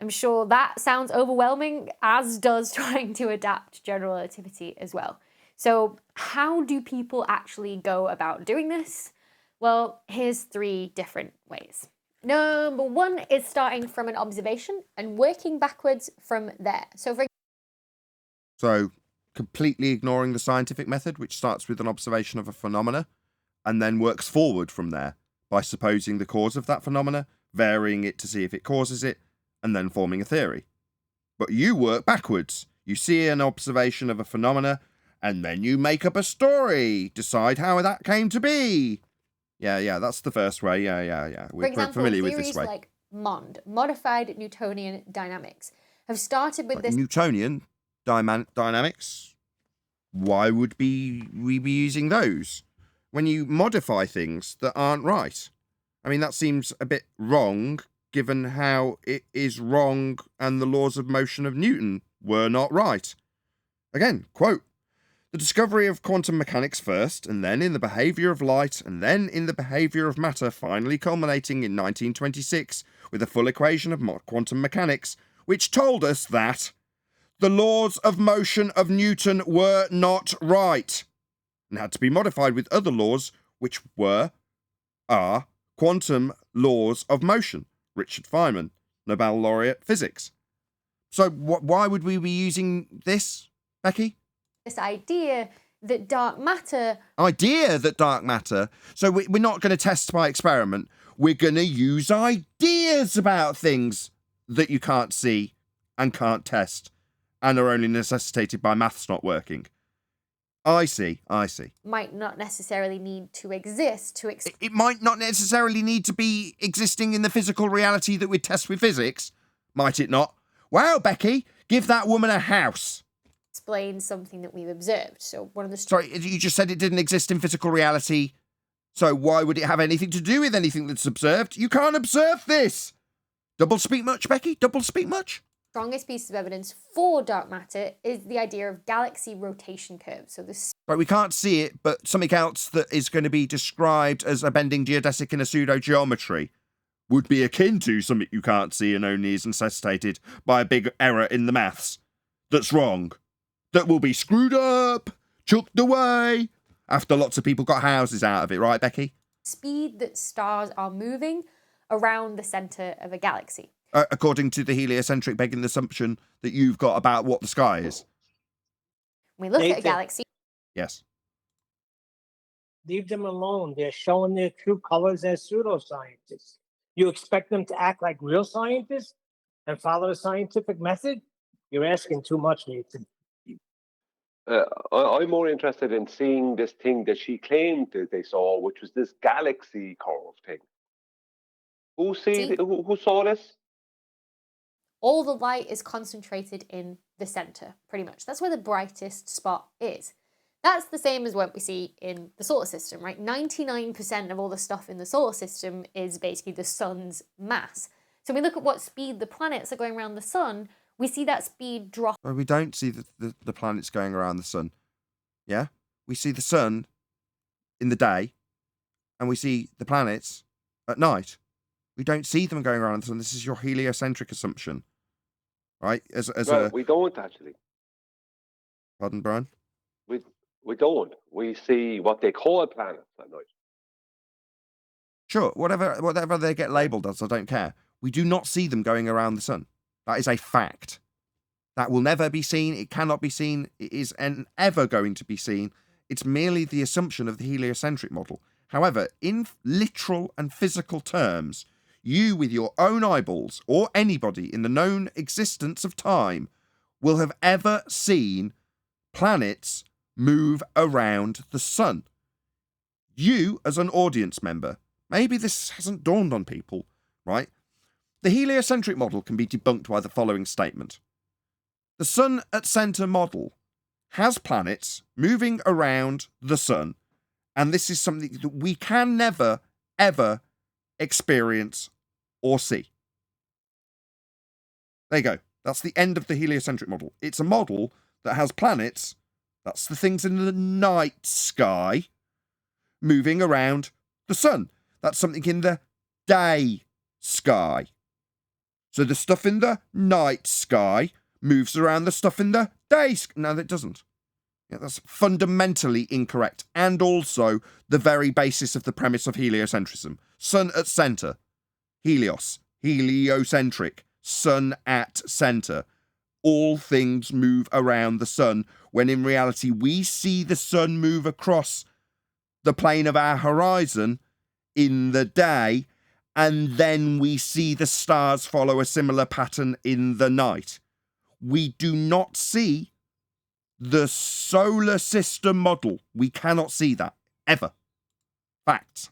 S9: I'm sure that sounds overwhelming, as does trying to adapt general relativity as well. So how do people actually go about doing this? Well, here's 3 different ways. Number 1 is starting from an observation and working backwards from there.
S1: So completely ignoring the scientific method, which starts with an observation of a phenomena and then works forward from there by supposing the cause of that phenomena, varying it to see if it causes it, and then forming a theory. But you work backwards. You see an observation of a phenomena, and then you make up a story, decide how that came to be. Yeah, that's the first way. Yeah.
S9: For
S1: We're
S9: example,
S1: familiar with
S9: theories
S1: this way.
S9: like MOND, modified Newtonian dynamics, have started with this.
S1: Newtonian dynamics. Why would we be using those when you modify things that aren't right? I mean, that seems a bit wrong, given how it is wrong and the laws of motion of Newton were not right. Again, quote, "The discovery of quantum mechanics first, and then in the behaviour of light, and then in the behaviour of matter, finally culminating in 1926 with a full equation of quantum mechanics, which told us that the laws of motion of Newton were not right, and had to be modified with other laws which are quantum laws of motion." Richard Feynman, Nobel laureate physics. So why would we be using this, Becky?
S9: This idea that dark matter.
S1: So we're not going to test by experiment. We're going to use ideas about things that you can't see and can't test and are only necessitated by maths not working. I see.
S9: Might not necessarily need to exist to
S1: It might not necessarily need to be existing in the physical reality that we test with physics, might it not? Wow, Becky, give that woman a house.
S9: explain something that we've observed. So one of the
S1: Sorry, you just said it didn't exist in physical reality, so why would it have anything to do with anything that's observed? You can't observe this. Double speak much, Becky? Double speak much?
S9: strongest pieces of evidence for dark matter is the idea of galaxy rotation curves. So this
S1: Right, we can't see it, but something else that is going to be described as a bending geodesic in a pseudo-geometry would be akin to something you can't see and only is necessitated by a big error in the maths that's wrong, that will be screwed up, chucked away, after lots of people got houses out of it, right, Becky?
S9: speed that stars are moving around the center of a galaxy.
S1: According to the heliocentric begging assumption that you've got about what the sky is.
S9: When we look at a
S2: Nathan.
S9: galaxy,
S1: Yes.
S2: Leave them alone. They're showing their true colors as pseudoscientists. You expect them to act like real scientists and follow the scientific method? You're asking too much, Nathan.
S14: I'm more interested in seeing this thing that she claimed that they saw, which was this galaxy curve thing. Who saw this?
S9: all the light is concentrated in the center, pretty much. That's where the brightest spot is. That's the same as what we see in the solar system, right? 99% of all the stuff in the solar system is basically the sun's mass. So when we look at what speed the planets are going around the sun, we see that speed drop.
S1: Well, we don't see the planets going around the sun. Yeah? We see the sun in the day, and we see the planets at night. We don't see them going around the sun. This is your heliocentric assumption. Right?
S14: We don't actually.
S1: Pardon, Brian?
S14: We don't. We see what they call planets at night.
S1: Sure, whatever they get labelled as, I don't care. We do not see them going around the sun. That is a fact. That will never be seen. It cannot be seen. It is ever going to be seen. It's merely the assumption of the heliocentric model. However, in literal and physical terms, you with your own eyeballs, or anybody in the known existence of time, will have ever seen planets move around the sun. You, as an audience member, maybe this hasn't dawned on people, right? The heliocentric model can be debunked by the following statement. The sun at centre model has planets moving around the sun, and this is something that we can never, ever experience or see. There you go. That's the end of the heliocentric model. It's a model that has planets, that's the things in the night sky, moving around the sun. That's something in the day sky. So the stuff in the night sky moves around the stuff in the day sky. No, it doesn't. Yeah, that's fundamentally incorrect, and also the very basis of the premise of heliocentrism. Sun at centre. Helios. Heliocentric. Sun at centre. All things move around the sun, when in reality we see the sun move across the plane of our horizon in the day, and then we see the stars follow a similar pattern in the night. We do not see the solar system model. We cannot see that, ever. Facts.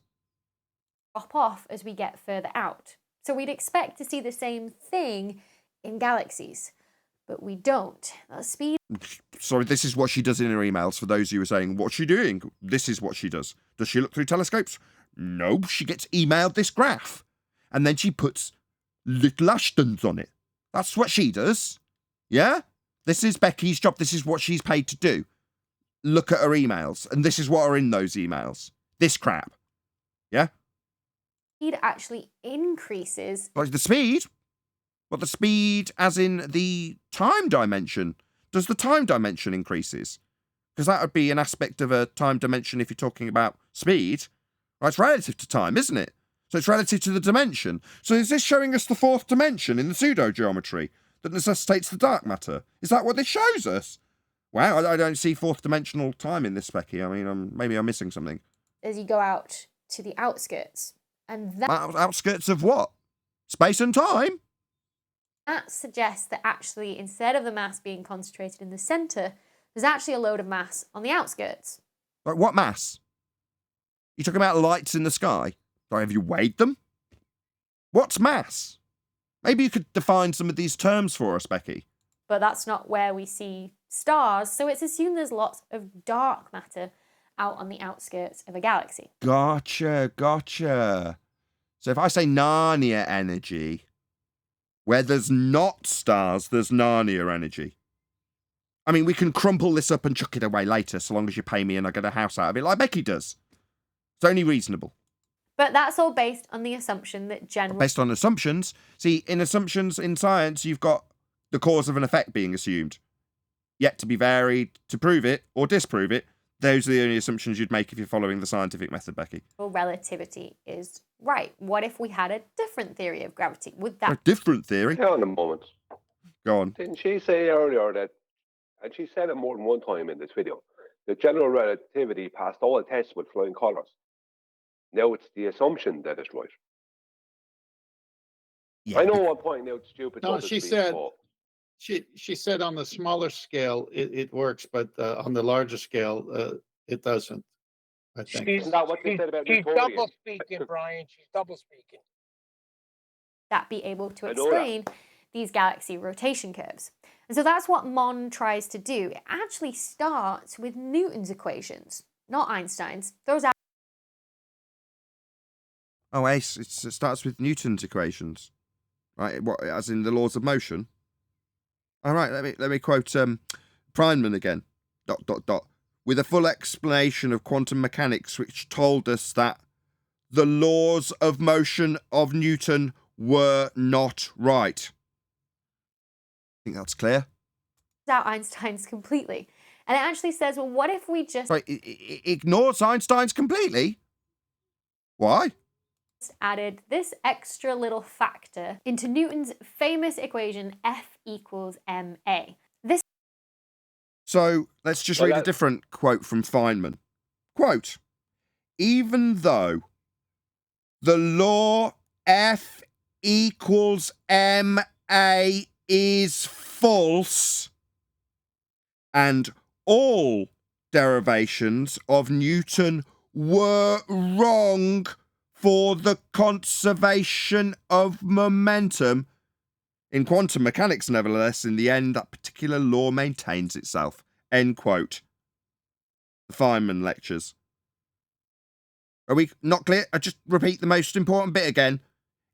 S9: Drop off as we get further out. So we'd expect to see the same thing in galaxies, but we don't. The speed.
S1: Sorry, this is what she does in her emails. For those of you who are saying, what's she doing? This is what she does. Does she look through telescopes? No, she gets emailed this graph. And then she puts little Ashtons on it. That's what she does. Yeah? This is Becky's job. This is what she's paid to do. Look at her emails. And this is what are in those emails. This crap. Yeah?
S9: Speed actually increases.
S1: Like the speed? Well, the speed as in the time dimension. Does the time dimension increases? Because that would be an aspect of a time dimension if you're talking about speed. Well, it's relative to time, isn't it? So it's relative to the dimension. So is this showing us the fourth dimension in the pseudo-geometry that necessitates the dark matter? Is that what this shows us? Wow, I don't see fourth dimensional time in this, Becky. I mean, maybe I'm missing something.
S9: As you go out to the outskirts. And that,
S1: Outskirts of what? Space and time?
S9: that suggests that actually, instead of the mass being concentrated in the centre, there's actually a load of mass on the outskirts.
S1: Like what mass? You talking about lights in the sky? Like, have you weighed them? What's mass? Maybe you could define some of these terms for us, Becky.
S9: But that's not where we see stars, so it's assumed there's lots of dark matter out on the outskirts of a galaxy.
S1: Gotcha. So if I say Narnia energy, where there's not stars, there's Narnia energy. I mean, we can crumple this up and chuck it away later, so long as you pay me and I get a house out of it, like Becky does. It's only reasonable.
S9: But that's all based on the assumption that general...
S1: Based on assumptions. See, in assumptions in science, you've got the cause of an effect being assumed. Yet to be varied to prove it or disprove it. Those are the only assumptions you'd make if you're following the scientific method, Becky.
S9: relativity is right. What if we had a different theory of gravity? Would that...
S1: A different theory?
S14: Hang on a moment.
S1: Go on.
S14: Didn't she say earlier that, and she said it more than one time in this video, that general relativity passed all the tests with flying colours? Now it's the assumption that it's right.
S1: Yeah,
S14: I know I'm pointing out stupid.
S8: No,
S14: stuff
S8: she
S14: that's being
S8: said,
S14: taught.
S8: she said on the smaller scale it works, but on the larger scale it doesn't. I think.
S2: She's,
S14: Isn't that what they said about
S2: she's
S14: Newtonian?
S2: double speaking, Brian. She's double speaking.
S9: that be able to
S14: I know that.
S9: explain these galaxy rotation curves. And so that's what Mon tries to do. It actually starts with Newton's equations, not Einstein's. Those are
S1: Oh, Ace, it starts with Newton's equations. Right, what, as in the laws of motion? All right, let me quote Prineman again. ... With a full explanation of quantum mechanics, which told us that the laws of motion of Newton were not right. I think that's clear.
S9: out Einstein's completely. And it actually says, well, what if we just
S1: Sorry, it ignores Einstein's completely? Why?
S9: added this extra little factor into Newton's famous equation F equals ma? This
S1: So let's just
S14: Well,
S1: read a
S14: that-
S1: different quote from Feynman. Quote, even though the law F equals ma is false and all derivations of Newton were wrong for the conservation of momentum, in quantum mechanics, nevertheless, in the end, that particular law maintains itself. End quote. The Feynman lectures. Are we not clear? I just repeat the most important bit again.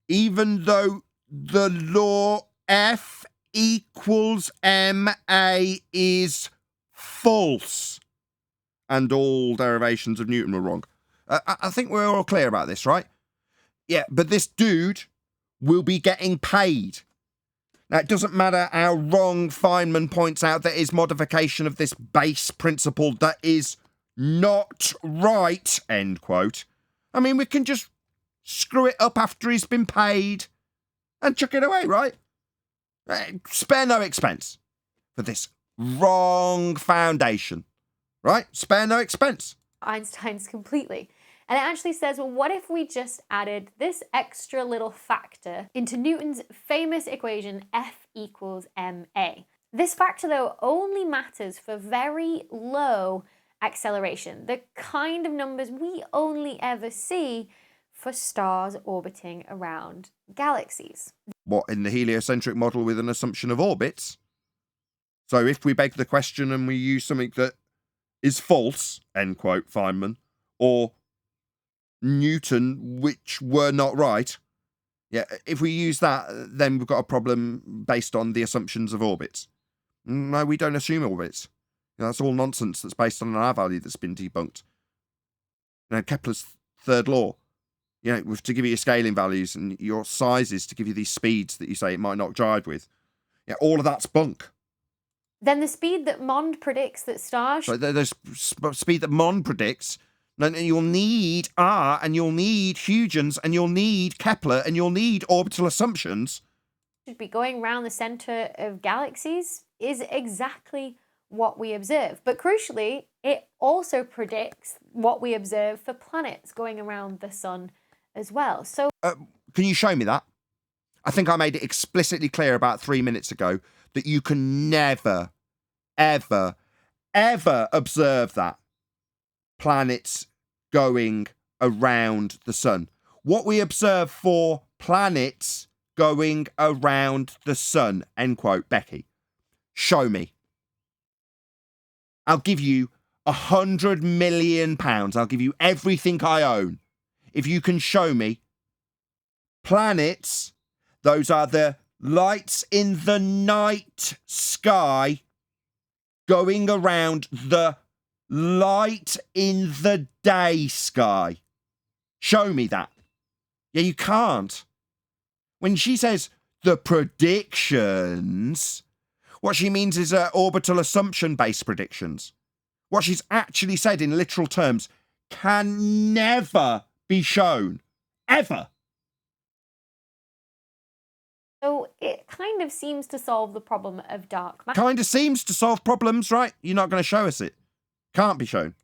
S1: Even though the law F equals ma is false and all derivations of Newton were wrong. I think we're all clear about this, right? Yeah, but this dude will be getting paid Now, it doesn't matter how wrong Feynman points out that his modification of this base principle that is not right, end quote. I mean, we can just screw it up after he's been paid and chuck it away, right? Spare no expense for this wrong foundation, right? Spare no expense.
S9: Einstein's completely. And it actually says, well, what if we just added this extra little factor into Newton's famous equation F equals ma? This factor, though, only matters for very low acceleration, the kind of numbers we only ever see for stars orbiting around galaxies.
S1: What, in the heliocentric model with an assumption of orbits? So if we beg the question and we use something that is false, end quote, Feynman, or Newton, which were not right, yeah, if we use that, then we've got a problem based on the assumptions of orbits. No, we don't assume orbits. That's all nonsense that's based on an R value that's been debunked. Kepler's third law, with to give you your scaling values and your sizes to give you these speeds that you say it might not jive with. Yeah, all of that's bunk.
S9: Then the speed that Mond predicts that stars...
S1: So there's speed that Mond predicts, and you'll need R, and you'll need Huygens, and you'll need Kepler, and you'll need orbital assumptions.
S9: ...should be going around the centre of galaxies is exactly what we observe. But crucially, it also predicts what we observe for planets going around the sun as well. So,
S1: can you show me that? I think I made it explicitly clear about 3 minutes ago that you can never, ever, ever observe that. Planets going around the sun. What we observe for planets going around the sun, end quote, Becky. Show me. I'll give you £100 million. I'll give you everything I own. If you can show me planets, those are the lights in the night sky going around the light in the day sky. Show me that. Yeah, you can't. When she says the predictions, what she means is orbital assumption-based predictions. What she's actually said in literal terms can never be shown. Ever.
S9: So it kind of seems to solve the problem of dark matter.
S1: Kind of seems to solve problems, right? You're not going to show us it. Can't be shown.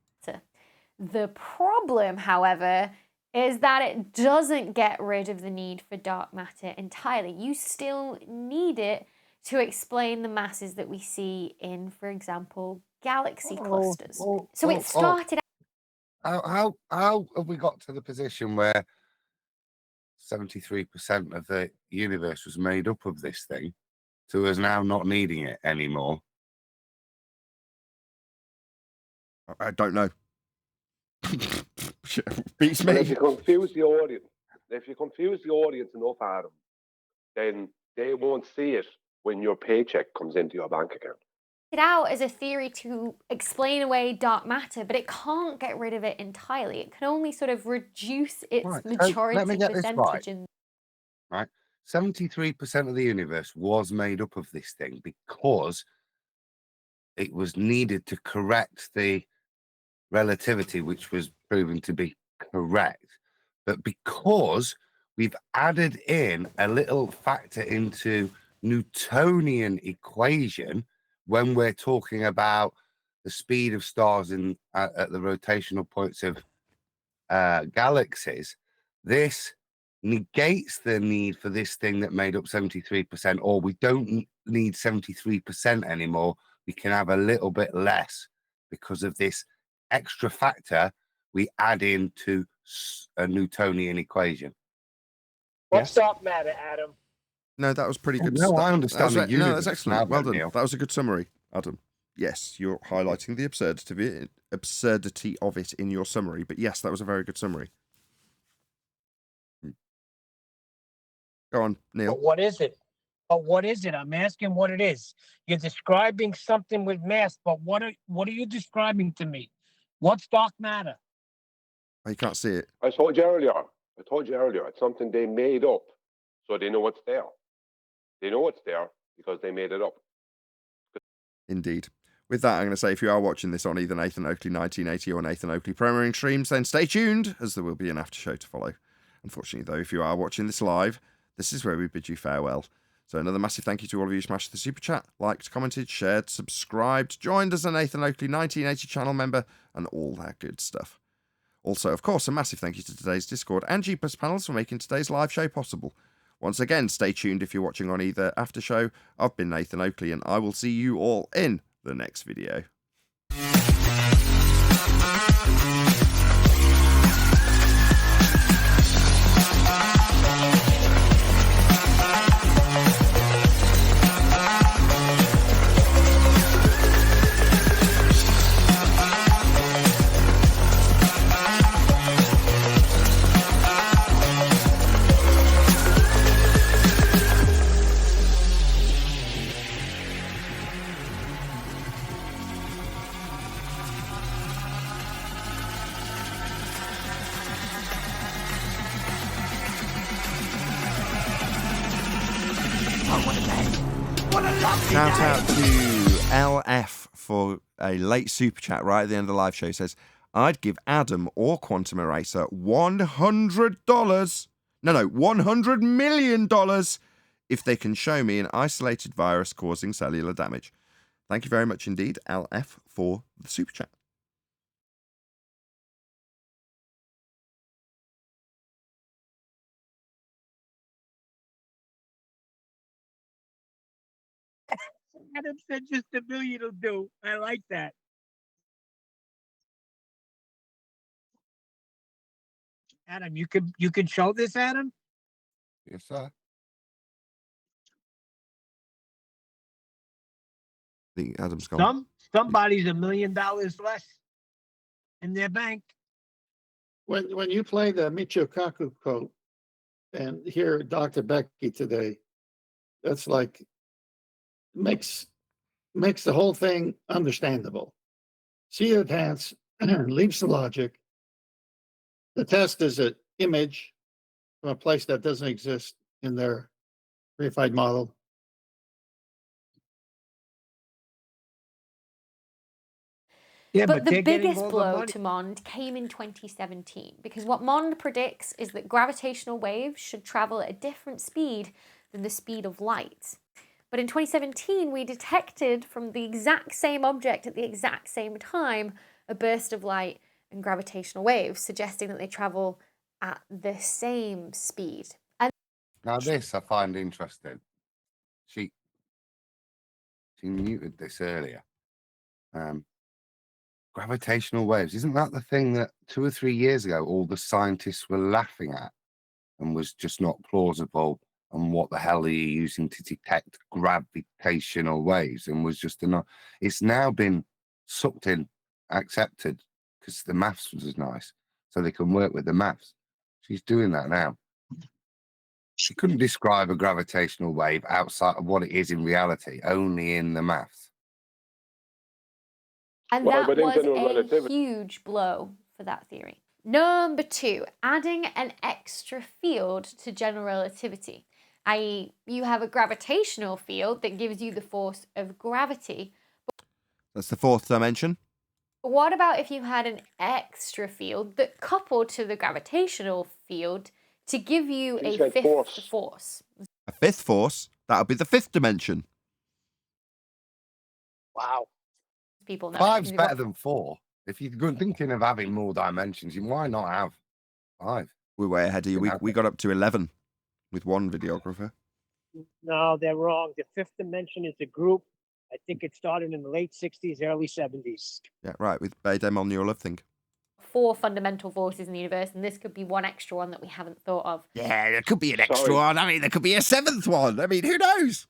S9: The problem, however, is that it doesn't get rid of the need for dark matter entirely. You still need it to explain the masses that we see in, for example, galaxy clusters. So it started
S13: How have we got to the position where 73% of the universe was made up of this thing to us now not needing it anymore?
S1: I don't know. Beats me.
S14: But if you confuse the audience enough, Adam, then they won't see it when your paycheck comes into your bank account.
S9: it out as a theory to explain away dark matter, but it can't get rid of it entirely. It can only sort of reduce its majority
S13: let me get this
S9: percentage.
S13: Right. 73% of the universe was made up of this thing because it was needed to correct the relativity, which was proven to be correct. But because we've added in a little factor into Newtonian equation when we're talking about the speed of stars in at the rotational points of galaxies, this negates the need for this thing that made up 73%, or we don't need 73% anymore. We can have a little bit less because of this extra factor we add into a Newtonian equation.
S2: What's dark matter, Adam?
S1: No, that was pretty good.
S13: No, I understand the universe.
S1: No, that's excellent.
S13: now,
S1: Well done.
S13: Neil.
S1: That was a good summary, Adam. Yes, you're highlighting the absurdity of it in your summary, but yes, that was a very good summary. Go on, Neil.
S2: But what is it? I'm asking what it is. You're describing something with mass, but what are you describing to me? What's dark matter?
S1: Oh, you can't see it.
S14: I told you earlier. It's something they made up, so they know it's there. They know it's there. because they made it up.
S1: Indeed. With that, I'm going to say if you are watching this on either Nathan Oakley 1980 or Nathan Oakley premiering streams, then stay tuned, as there will be an after show to follow. Unfortunately, though, if you are watching this live, this is where we bid you farewell. So another massive thank you to all of you who smashed the super chat, liked, commented, shared, subscribed, joined as a Nathan Oakley 1980 channel member, and all that good stuff. Also, of course, a massive thank you to today's Discord and G+ panels for making today's live show possible. Once again, stay tuned if you're watching on either after show. I've been Nathan Oakley, and I will see you all in the next video. Shout out to LF for a late super chat right at the end of the live show. Says, I'd give Adam or Quantum Eraser $100. No, $100 million if they can show me an isolated virus causing cellular damage. Thank you very much indeed, LF, for the super chat.
S2: Adam said just $1 million will do. I like that. Adam, you can show this, Adam?
S13: Yes, sir.
S1: I think Adam's gone.
S2: Somebody's $1 million less in their bank.
S8: When you play the Michio Kaku quote and hear Dr. Becky today, that's like makes the whole thing understandable. See it advance, leaps the logic. The test is an image from a place that doesn't exist in their reified model.
S2: Yeah,
S9: but the
S2: they're getting
S9: biggest
S2: all the
S9: blow
S2: money.
S9: to MOND came in 2017, because what MOND predicts is that gravitational waves should travel at a different speed than the speed of light. But in 2017, we detected from the exact same object at the exact same time a burst of light and gravitational waves, suggesting that they travel at the same speed. And
S13: Now this I find interesting. She muted this earlier. Gravitational waves. Isn't that the thing that 2 or 3 years ago all the scientists were laughing at and was just not plausible? And what the hell are you using to detect gravitational waves? And was just enough. It's now been sucked in, accepted, because the maths was nice, so they can work with the maths. She's doing that now. She couldn't describe a gravitational wave outside of what it is in reality, only in the maths.
S9: And
S14: Well,
S9: that
S14: but in
S9: was
S14: general
S9: a
S14: relativity-
S9: huge blow for that theory. Number 2, adding an extra field to general relativity, i.e. you have a gravitational field that gives you the force of gravity.
S1: That's the fourth dimension.
S9: But what about if you had an extra field that coupled to the gravitational field to give you
S14: She
S9: a
S14: said
S9: fifth force?
S1: A fifth force, that would be the fifth dimension.
S2: Wow.
S9: People know.
S13: 5's
S9: You've
S13: better
S9: got-
S13: than 4. If you're thinking of having more dimensions, why not have 5?
S1: We're way ahead of you.
S13: You know.
S1: We got up to 11 with one videographer.
S2: No, they're wrong. The fifth dimension is a group. I think it started in the late 60s, early 70s.
S1: Yeah, right, with Baydem on your love thing.
S9: 4 fundamental forces in the universe, and this could be one extra one that we haven't thought of.
S1: Yeah, there could be an extra
S14: Sorry.
S1: one. I mean, there could be a 7th one. I mean, who knows?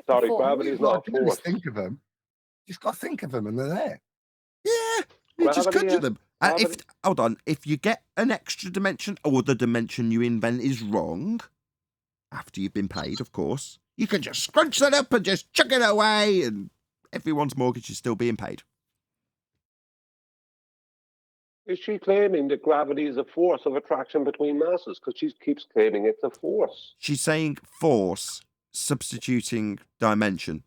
S14: Sorry,
S9: Four.
S14: gravity is not a force.
S13: Think of them. Just got to think of them, and they're there.
S1: Yeah, you just
S14: Gravity,
S1: conjure them. And if
S14: gravity.
S1: hold on, if you get an extra dimension or the dimension you invent is wrong, after you've been paid, of course, you can just scrunch that up and just chuck it away, and everyone's mortgage is still being paid.
S14: Is she claiming that gravity is a force of attraction between masses? Because she keeps claiming it's a force.
S1: She's saying force. substituting dimension?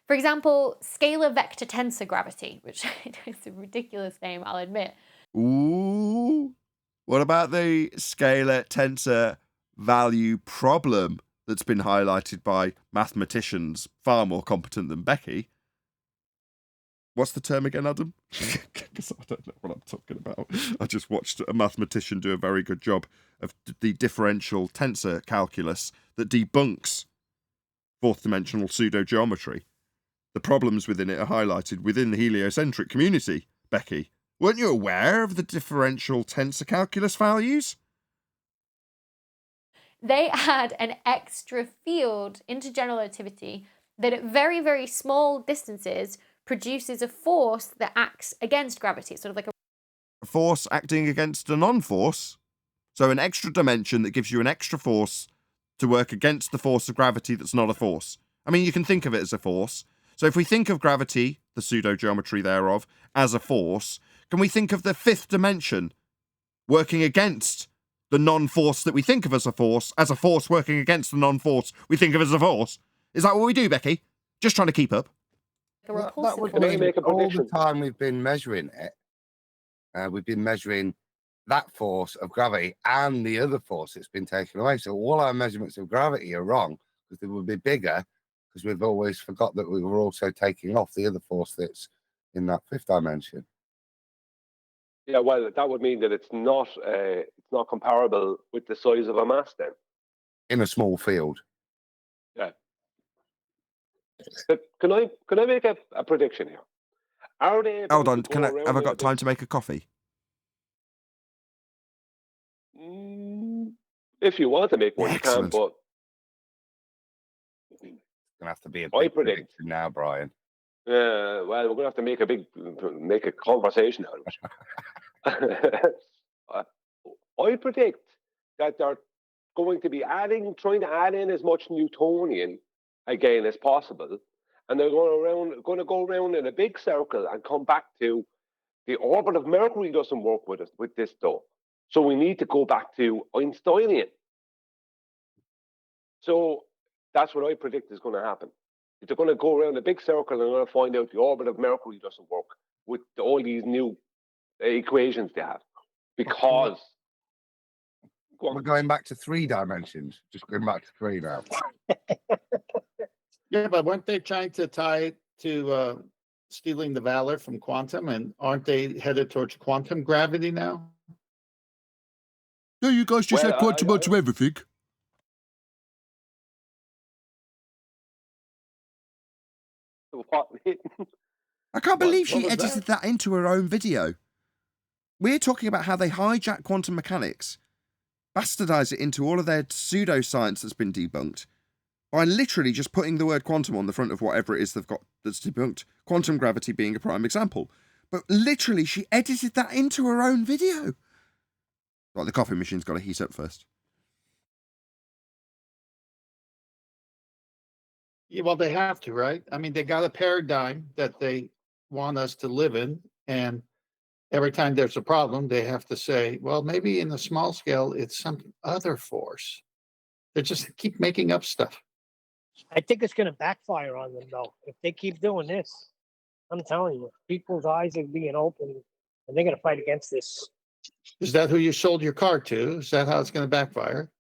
S9: For example, scalar vector tensor gravity, which is a ridiculous name, I'll admit.
S1: Ooh. What about the scalar tensor value problem that's been highlighted by mathematicians far more competent than Becky? What's the term again, Adam? Because I don't know what I'm talking about. I just watched a mathematician do a very good job of the differential tensor calculus that debunks fourth dimensional pseudo-geometry. The problems within it are highlighted within the heliocentric community, Becky. Weren't you aware of the differential tensor calculus values?
S9: They add an extra field into general relativity that at very, very small distances produces a force that acts against gravity. It's sort of like
S1: A force acting against a non-force. So an extra dimension that gives you an extra force to work against the force of gravity that's not a force. I mean, you can think of it as a force. So if we think of gravity, the pseudo-geometry thereof, as a force, can we think of the fifth dimension working against the non-force that we think of as a force working against the non-force we think of as a force? Is that what we do, Becky? Just trying to keep up.
S13: That would
S14: Can I
S13: mean
S14: make a
S13: all the
S14: prediction?
S13: time we've been measuring it, we've been measuring that force of gravity and the other force that's been taken away. So all our measurements of gravity are wrong because they would be bigger because we've always forgot that we were also taking off the other force that's in that fifth dimension.
S14: Yeah, well, that would mean that it's not comparable with the size of a mass then.
S13: In a small field.
S14: Yeah. But can I make a prediction here? Are they
S1: Hold
S14: going
S1: on,
S14: to go around
S1: have I
S14: in a
S1: got
S14: big-
S1: time to make a coffee?
S14: If you want to make one,
S1: Excellent.
S14: you can, but
S13: It's gonna have to be a
S14: I
S13: big
S14: predict.
S13: prediction now, Brian.
S14: well, we're going to have to make a conversation out of it. I predict that they're going to be trying to add in as much Newtonian again as possible, and they're going to go around in a big circle and come back to the orbit of Mercury doesn't work with this though. So we need to go back to Einsteinian. So that's what I predict is going to happen. They're going to go around a big circle and they're going to find out the orbit of Mercury doesn't work with all these new equations they have. Because
S13: we're going back to 3 dimensions. Just going back to 3 now.
S8: Yeah, but weren't they trying to tie it to stealing the valor from quantum? And aren't they headed towards quantum gravity now?
S1: No, you guys just
S14: Well,
S1: add quantum onto everything. I can't believe she
S8: was
S1: edited that into her own video. We're talking about how they hijack quantum mechanics, bastardize it into all of their pseudoscience that's been debunked, by literally just putting the word quantum on the front of whatever it is they've got that's debunked, quantum gravity being a prime example. But literally, she edited that into her own video. Right, the coffee machine's got to heat up first.
S8: Yeah, well, they have to, right? I mean, they got a paradigm that they want us to live in, and every time there's a problem, they have to say, well, maybe in the small scale, it's some other force. They just keep making up stuff.
S2: I think it's going to backfire on them, though. If they keep doing this, I'm telling you, people's eyes are being opened, and they're going to fight against this.
S8: Is that who you sold your car to? Is that how it's going to backfire?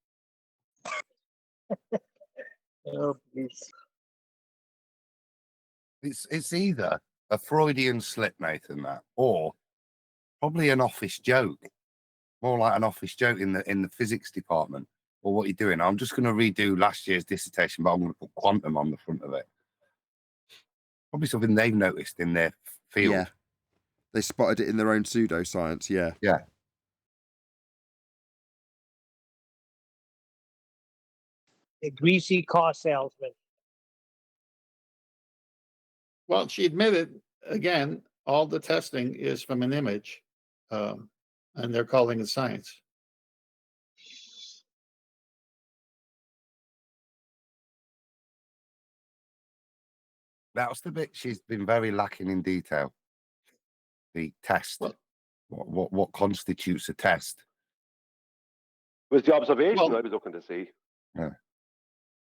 S2: Oh, please.
S13: It's either a Freudian slip, Nathan, that, or probably an office joke. More like an office joke in the physics department. Or what you're doing. I'm just going to redo last year's dissertation, but I'm going to put quantum on the front of it. Probably something they've noticed in their field.
S1: Yeah. They spotted it in their own pseudoscience, yeah.
S13: Yeah.
S2: A greasy car salesman.
S8: Well, she admitted, again, all the testing is from an image, and they're calling it science.
S13: That was the bit she's been very lacking in detail. The test. What constitutes a test?
S14: Was the observation I was looking to see.
S13: Yeah.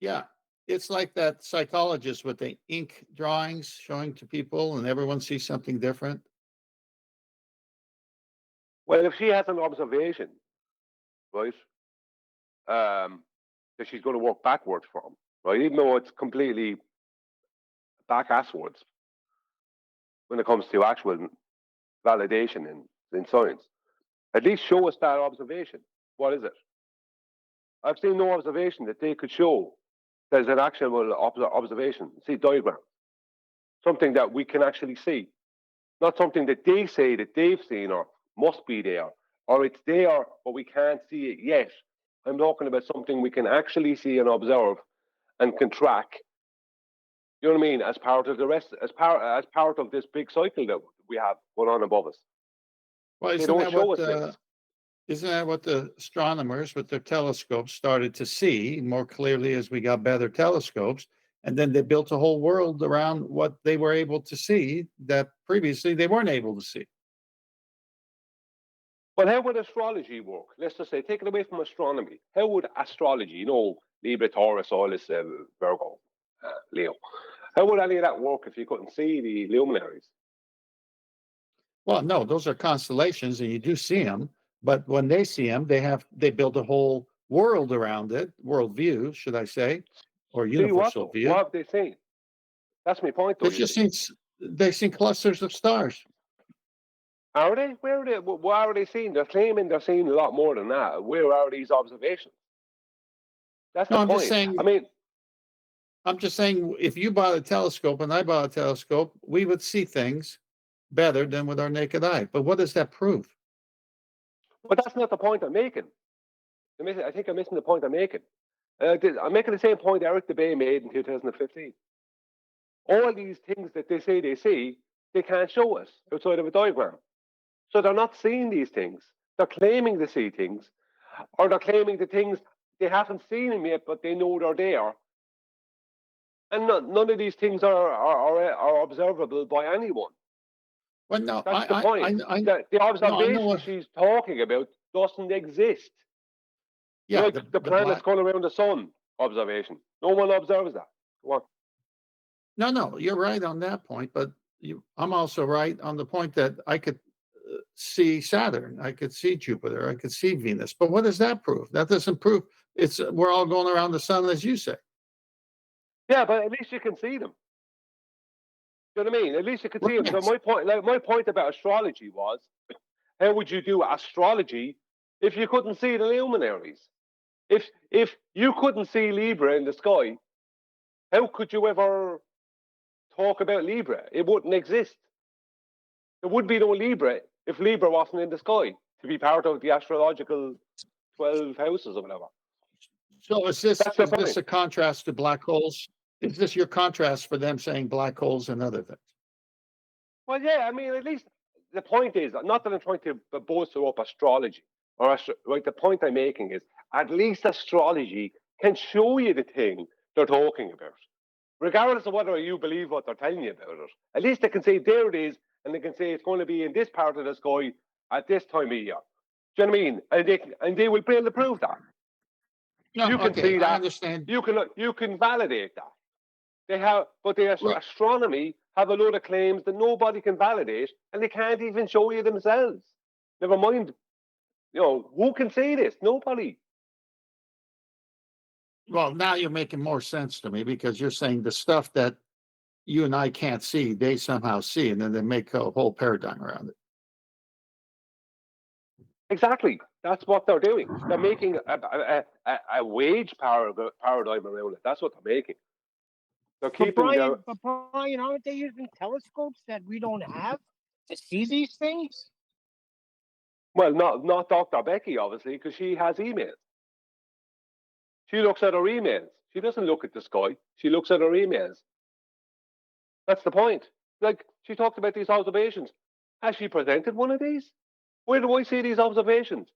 S8: Yeah. It's like that psychologist with the ink drawings showing to people and everyone sees something different.
S14: Well, if she has an observation, right, that she's going to work backwards from, right, even though it's completely back-asswards when it comes to actual validation in science, at least show us that observation. What is it? I've seen no observation that they could show there's an actual observation, see diagram, something that we can actually see, not something that they say that they've seen or must be there, or it's there but we can't see it yet. I'm talking about something we can actually see and observe and can track. You know what I mean? As part of the rest, as part of this big cycle that we have going on above us.
S8: Well,
S14: They don't show us this.
S8: isn't that what the astronomers with their telescopes started to see more clearly as we got better telescopes? And then they built a whole world around what they were able to see that previously they weren't able to see.
S14: Well, how would astrology work? Let's just say, take it away from astronomy. How would astrology, you know, Libra, Taurus, Solis, Virgo, Leo, how would any of that work if you couldn't see the luminaries?
S8: Well, no, those are constellations and you do see them. But when they see them, they build a whole world around it, worldview, should I say, or universal view.
S14: What have they seen? That's my point, though.
S8: They've seen clusters of stars.
S14: Are they? Where are they? What are they seeing? They're claiming they're seeing a lot more than that. Where are these observations? That's the point.
S8: I'm just saying, if you bought a telescope and I bought a telescope, we would see things better than with our naked eye. But what does that prove?
S14: But that's not the point I'm making. I think I'm missing the point I'm making. I'm making the same point Eric DeBay made in 2015. All these things that they say they see, they can't show us outside of a diagram. So they're not seeing these things. They're claiming to see things, or they're claiming the things they haven't seen them yet, but they know they're there. And none of these things are observable by anyone.
S8: Well, no,
S14: that's the point. The observation she's talking about doesn't exist.
S8: Yeah,
S14: like the planets going around the sun observation. No one observes that. What?
S8: No, you're right on that point, but I'm also right on the point that I could see Saturn, I could see Jupiter, I could see Venus. But what does that prove? That doesn't prove we're all going around the sun, as you say.
S14: Yeah, but at least you can see them. You know what I mean? At least you can see them. So my point about astrology was, how would you do astrology if you couldn't see the luminaries? If you couldn't see Libra in the sky, how could you ever talk about Libra? It wouldn't exist. There would be no Libra if Libra wasn't in the sky to be part of the astrological 12 houses or whatever.
S8: So is this a contrast to black holes? Is this your contrast for them saying black holes and other things?
S14: Well, yeah, I mean, at least the point is, not that I'm trying to bolster up astrology, right? The point I'm making is, at least astrology can show you the thing they're talking about. Regardless of whether you believe what they're telling you about it, at least they can say, there it is, and they can say it's going to be in this part of the sky at this time of year. Do you know what I mean? And they will be able to prove that.
S8: No,
S14: you can
S8: okay,
S14: see that.
S8: I understand.
S14: You can validate that. They have, but the astronomy have a load of claims that nobody can validate, and they can't even show you themselves. Never mind, who can see this? Nobody.
S8: Well, now you're making more sense to me because you're saying the stuff that you and I can't see, they somehow see, and then they make a whole paradigm around it.
S14: Exactly. That's what they're doing. They're making a wage paradigm around it. That's what they're making. They're keeping
S2: but Brian, aren't they using telescopes that we don't have to see these things?
S14: Well, not Dr. Becky, obviously, because she has emails. She looks at her emails. She doesn't look at the sky. She looks at her emails. That's the point. Like, she talked about these observations. Has she presented one of these? Where do I see these observations?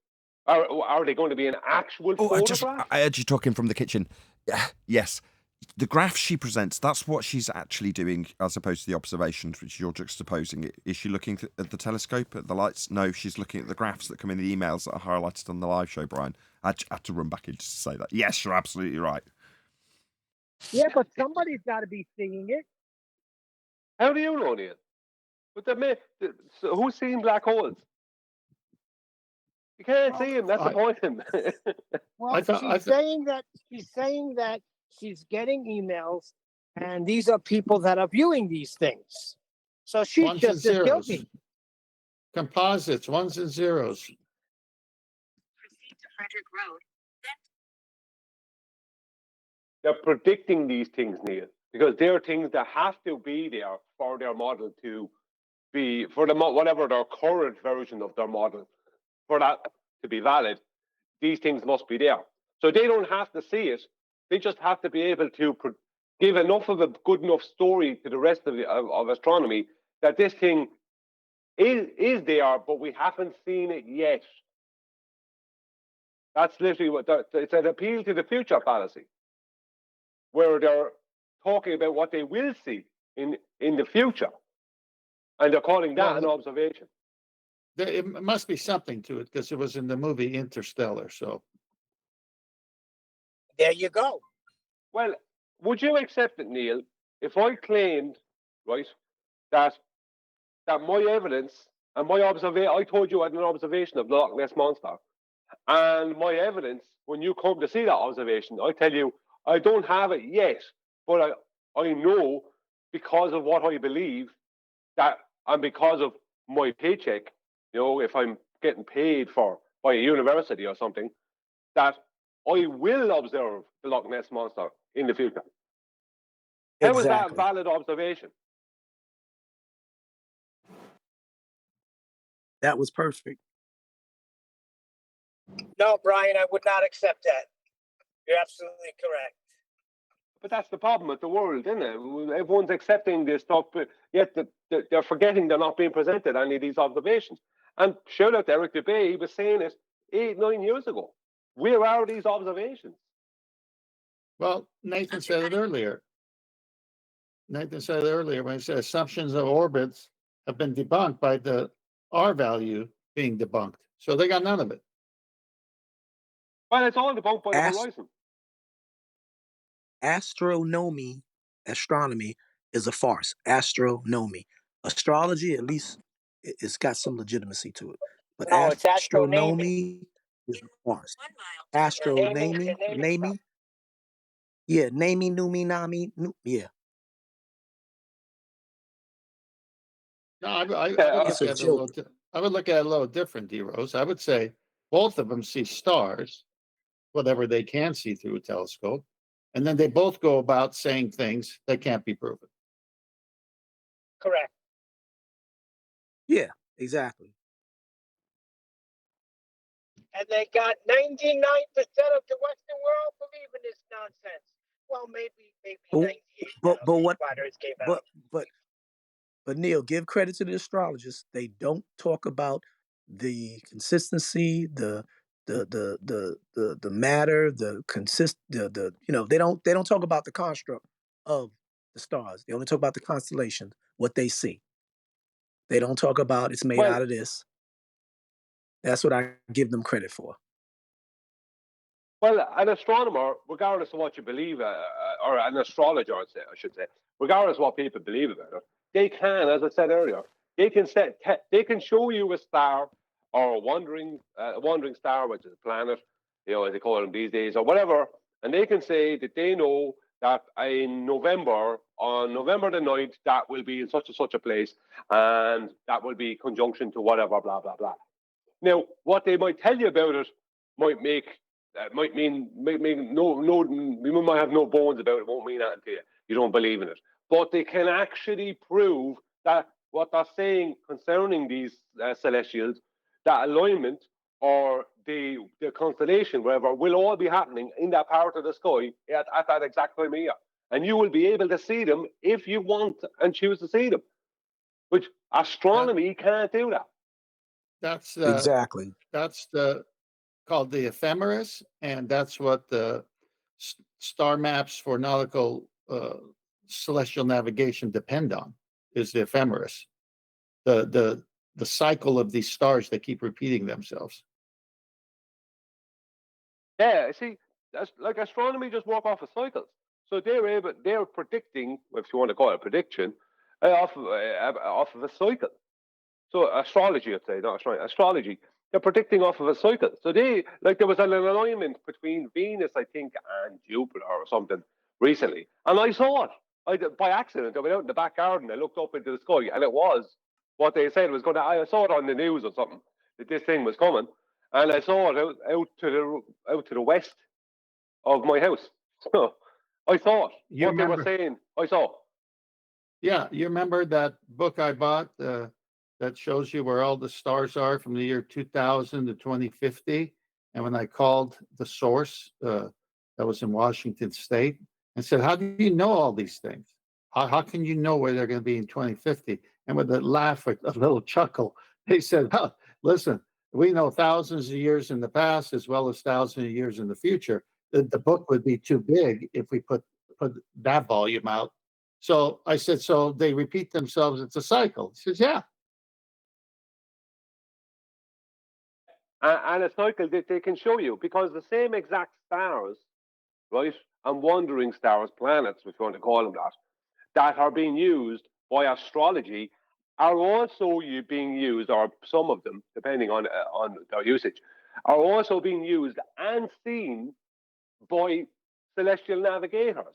S14: Are they going to be an actual photograph?
S1: I heard you talking from the kitchen. Yes. The graph she presents, that's what she's actually doing as opposed to the observations, which you're juxtaposing. Is she looking at the telescope, at the lights? No, she's looking at the graphs that come in the emails that are highlighted on the live show, Brian. I had to run back in just to say that. Yes, you're absolutely right.
S2: Yeah, but somebody's got to be seeing it.
S14: How do you know, Neil? But so who's seeing black holes? You can't see him. That's the point.
S2: Well, she's saying that she's getting emails, and these are people that are viewing these things. So she's
S8: Ones and
S2: just as
S8: zeros.
S2: guilty.
S8: Composites, ones and zeros.
S14: They're predicting these things, Neil, because they're things that have to be there for their model to be, for the whatever their current version of their model, for that to be valid, these things must be there. So they don't have to see it. They just have to be able to give enough of a good enough story to the rest of astronomy that this thing is there, but we haven't seen it yet. That's literally what it's an appeal to the future fallacy, where they're talking about what they will see in the future, and they're calling that an observation.
S8: It must be something to it because it was in the movie Interstellar. So
S2: there you go.
S14: Well, would you accept it, Neil, if I claimed, right, that my evidence and my observation, I told you I had an observation of the Loch Ness Monster, and my evidence, when you come to see that observation, I tell you, I don't have it yet, but I know because of what I believe that, and because of my paycheck, you know, if I'm getting paid by a university or something, that I will observe the Loch Ness Monster in the future. How is that a valid observation?
S10: That was perfect.
S2: No, Brian, I would not accept that. You're absolutely correct.
S14: But that's the problem with the world, isn't it? Everyone's accepting this stuff, but yet they're forgetting they're not being presented any of these observations. And shout out to Eric DeBay, he was saying it 8-9 years ago. Where are these observations?
S8: Well, Nathan said it earlier. When he said assumptions of orbits have been debunked by the R value being debunked. So they got none of it.
S14: Well, it's all debunked by the horizon.
S10: Astronomy is a farce. Astronomy. Astrology, at least, it's got some legitimacy to it. But
S2: No, it's
S10: astronomy is a farce. Astronomy, naming. Yeah, namey, noomy, nami, yeah.
S8: No, I would look at it a little different, D Rose. I would say both of them see stars, whatever they can see through a telescope, and then they both go about saying things that can't be proven.
S2: Correct.
S10: Yeah, exactly.
S2: And they got 99% of the Western world believing this nonsense. Well, maybe 98%.
S10: But Neil, give credit to the astrologers. They don't talk about the consistency, the matter, they don't talk about the construct of the stars. They only talk about the constellation, what they see. They don't talk about it's made out of this. That's what I give them credit for.
S14: Well, an astronomer, regardless of what you believe, or an astrologer, I should say, regardless of what people believe about it, they can, as I said earlier, they can show you a star or a wandering star, which is a planet, you know, as they call them these days, or whatever, and they can say that they know that on November the 9th, that will be in such and such a place, and that will be conjunction to whatever, blah, blah, blah. Now, what they might tell you about it might mean you might have no bones about it, won't mean anything to you. You don't believe in it. But they can actually prove that what they're saying concerning these celestials, that alignment or the constellation, wherever, will all be happening in that part of the sky at that exact time of year. And you will be able to see them if you want and choose to see them. Which astronomy can't do that.
S8: That's
S10: exactly.
S8: That's called the ephemeris, and that's what the star maps for nautical celestial navigation depend on, is the ephemeris, the cycle of these stars that keep repeating themselves.
S14: Yeah, see, that's like astronomy just work off of cycles. So they're predicting, if you want to call it a prediction, off of a cycle. So astrology, I'd say, not astrology. They're predicting off of a cycle. So there was an alignment between Venus, I think, and Jupiter or something recently. And I saw it. By accident, I went out in the back garden, I looked up into the sky, and it was what they said was going to. I saw it on the news or something, that this thing was coming. And I saw it out to the west of my house. So I thought
S8: You
S14: what they
S8: remember?
S14: were saying, I saw.
S8: Yeah, you remember that book I bought that shows you where all the stars are from the year 2000 to 2050? And when I called the source that was in Washington State and said, "How do you know all these things? How can you know where they're going to be in 2050?" And with a laugh, a little chuckle, they said, "Well, listen, we know thousands of years in the past as well as thousands of years in the future. The book would be too big if we put that volume out." So I said, "So they repeat themselves, it's a cycle." He says, "Yeah."
S14: And a cycle that they can show you, because the same exact stars, right, and wandering stars, planets, if you want to call them that are being used by astrology, are also being used, or some of them, depending on their usage, are also being used and seen by celestial navigators.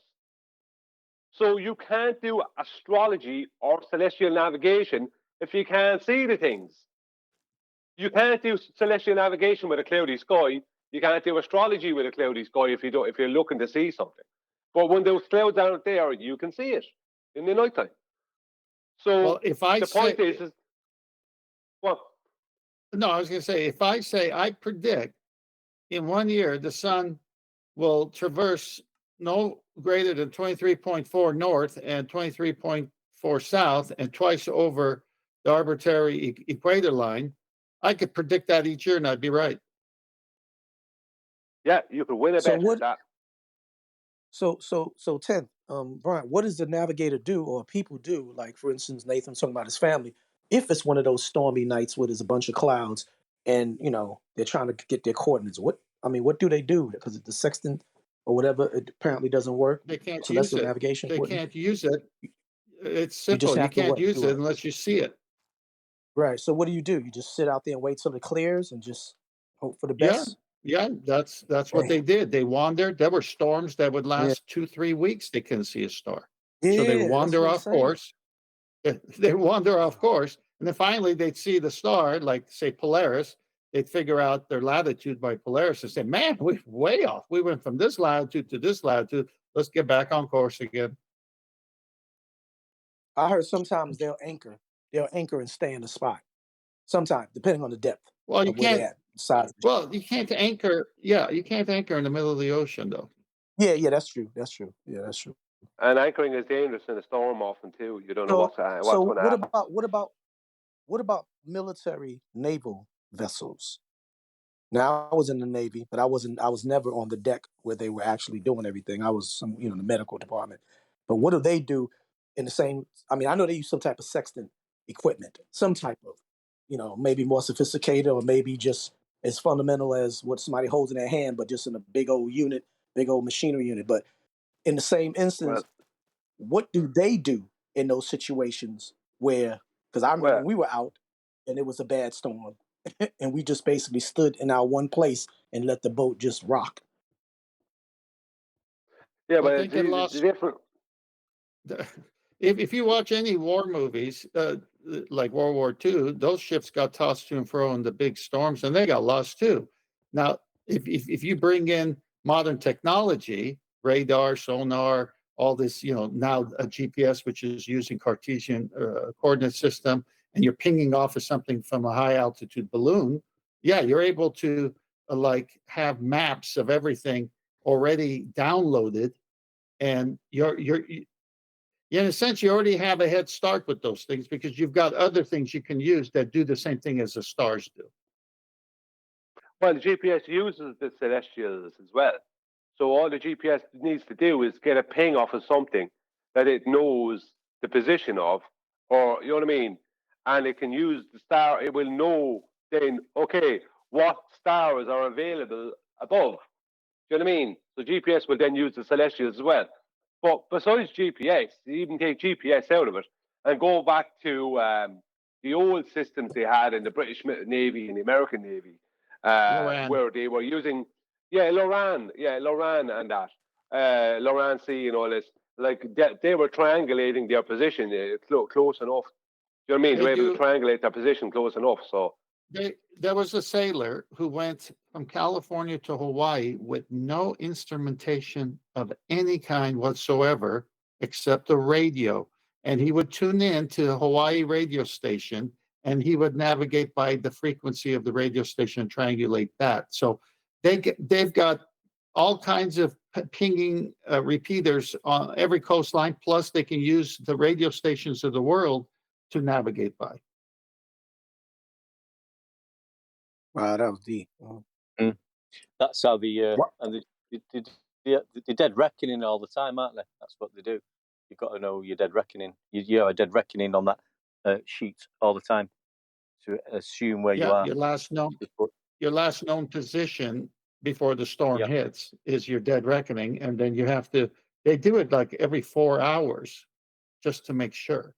S14: So you can't do astrology or celestial navigation if you can't see the things. You can't do celestial navigation with a cloudy sky. You can't do astrology with a cloudy sky if you're looking to see something. But when those clouds aren't there, you can see it in the nighttime. So
S8: Well, if I
S14: the
S8: say,
S14: point is what?
S8: no, I was going to say, if I say I predict in 1 year the sun will traverse no greater than 23.4 north and 23.4 south and twice over the arbitrary equator line, I could predict that each year and I'd be right.
S14: Yeah, you could win a
S10: So
S14: bet with
S10: what?
S14: that.
S10: So 10th, Brian, what does the navigator do or people do? Like, for instance, Nathan's talking about his family. If it's one of those stormy nights where there's a bunch of clouds and, they're trying to get their coordinates, what do they do? Because the sextant or whatever, it apparently doesn't work.
S8: They can't use
S10: Celestial
S8: it.
S10: navigation.
S8: They can't use it. It's
S10: You just
S8: simple. You
S10: have to
S8: can't
S10: what?
S8: use
S10: Do
S8: it
S10: it.
S8: unless you see it.
S10: Right. So what do? You just sit out there and wait till it clears and just hope for the
S8: Yeah.
S10: best?
S8: Yeah, that's what they
S10: Damn.
S8: did. They wandered. There were storms that would
S10: Yeah.
S8: last 2-3 weeks. They couldn't see a star. So they
S10: Yeah, that's
S8: wander
S10: what I'm
S8: off
S10: saying.
S8: course. They wander off course, and then finally they'd see the star, like say Polaris. They'd figure out their latitude by Polaris and say, "Man, we're way off. We went from this latitude to this latitude. Let's get back on course again."
S10: I heard sometimes they'll anchor. They'll anchor and stay in the spot. Sometimes, depending on the depth
S8: Well, you
S10: of where they're
S8: can't.
S10: at, size.
S8: Well, you can't anchor. Yeah, you can't anchor in the middle of the ocean, though.
S10: Yeah, that's true. That's true. Yeah, that's true.
S14: And anchoring is dangerous in a storm often too. You don't know
S10: So,
S14: what's going to
S10: what
S14: happen.
S10: about military naval vessels? Now I was in the Navy, but I was never on the deck where they were actually doing everything. I was in the medical department. But what do they do in the same? I mean, I know they use some type of sextant equipment, some type of, maybe more sophisticated or maybe just as fundamental as what somebody holds in their hand, but just in a big old unit, big old machinery unit. But in the same
S14: Well,
S10: instance, what do they do in those situations where? Because I remember
S14: well,
S10: when we were out and it was a bad storm, and we just basically stood in our one place and let the boat just rock.
S14: yeah,
S8: Well,
S14: but
S8: they get
S14: the
S8: lost.
S14: different.
S8: If you watch any war movies, like World War II, those ships got tossed to and fro in the big storms, and they got lost too. Now, if you bring in modern technology, radar, sonar, all this, now a GPS, which is using Cartesian coordinate system, and you're pinging off of something from a high altitude balloon, yeah, you're able to like have maps of everything already downloaded, and in a sense, you already have a head start with those things because you've got other things you can use that do the same thing as the stars do.
S14: Well, the GPS uses the celestials as well. So all the GPS needs to do is get a ping off of something that it knows the position of, or you know what I mean? And it can use the star, it will know then, okay, what stars are available above. Do you know what I mean? So GPS will then use the celestials as well. But besides GPS, you even take GPS out of it and go back to the old systems they had in the British Navy and the American Navy, where they were using, Loran and that, Loran Sea and all this. Like they were triangulating their position close enough. You know what I mean? They were able to triangulate their position close enough. So
S8: there was a sailor who went from California to Hawaii with no instrumentation of any kind whatsoever except a radio. And he would tune in to the Hawaii radio station and he would navigate by the frequency of the radio station and triangulate that. So they've got all kinds of pinging repeaters on every coastline, plus they can use the radio stations of the world to navigate by.
S10: Wow, that was deep.
S16: That's how they're dead reckoning all the time, aren't they? That's what they do. You've got to know your dead reckoning. You have a dead reckoning on that sheet all the time to assume where you are.
S8: Your last known position before the storm hits is your dead reckoning, and then you have to. They do it like every 4 hours, just to make sure.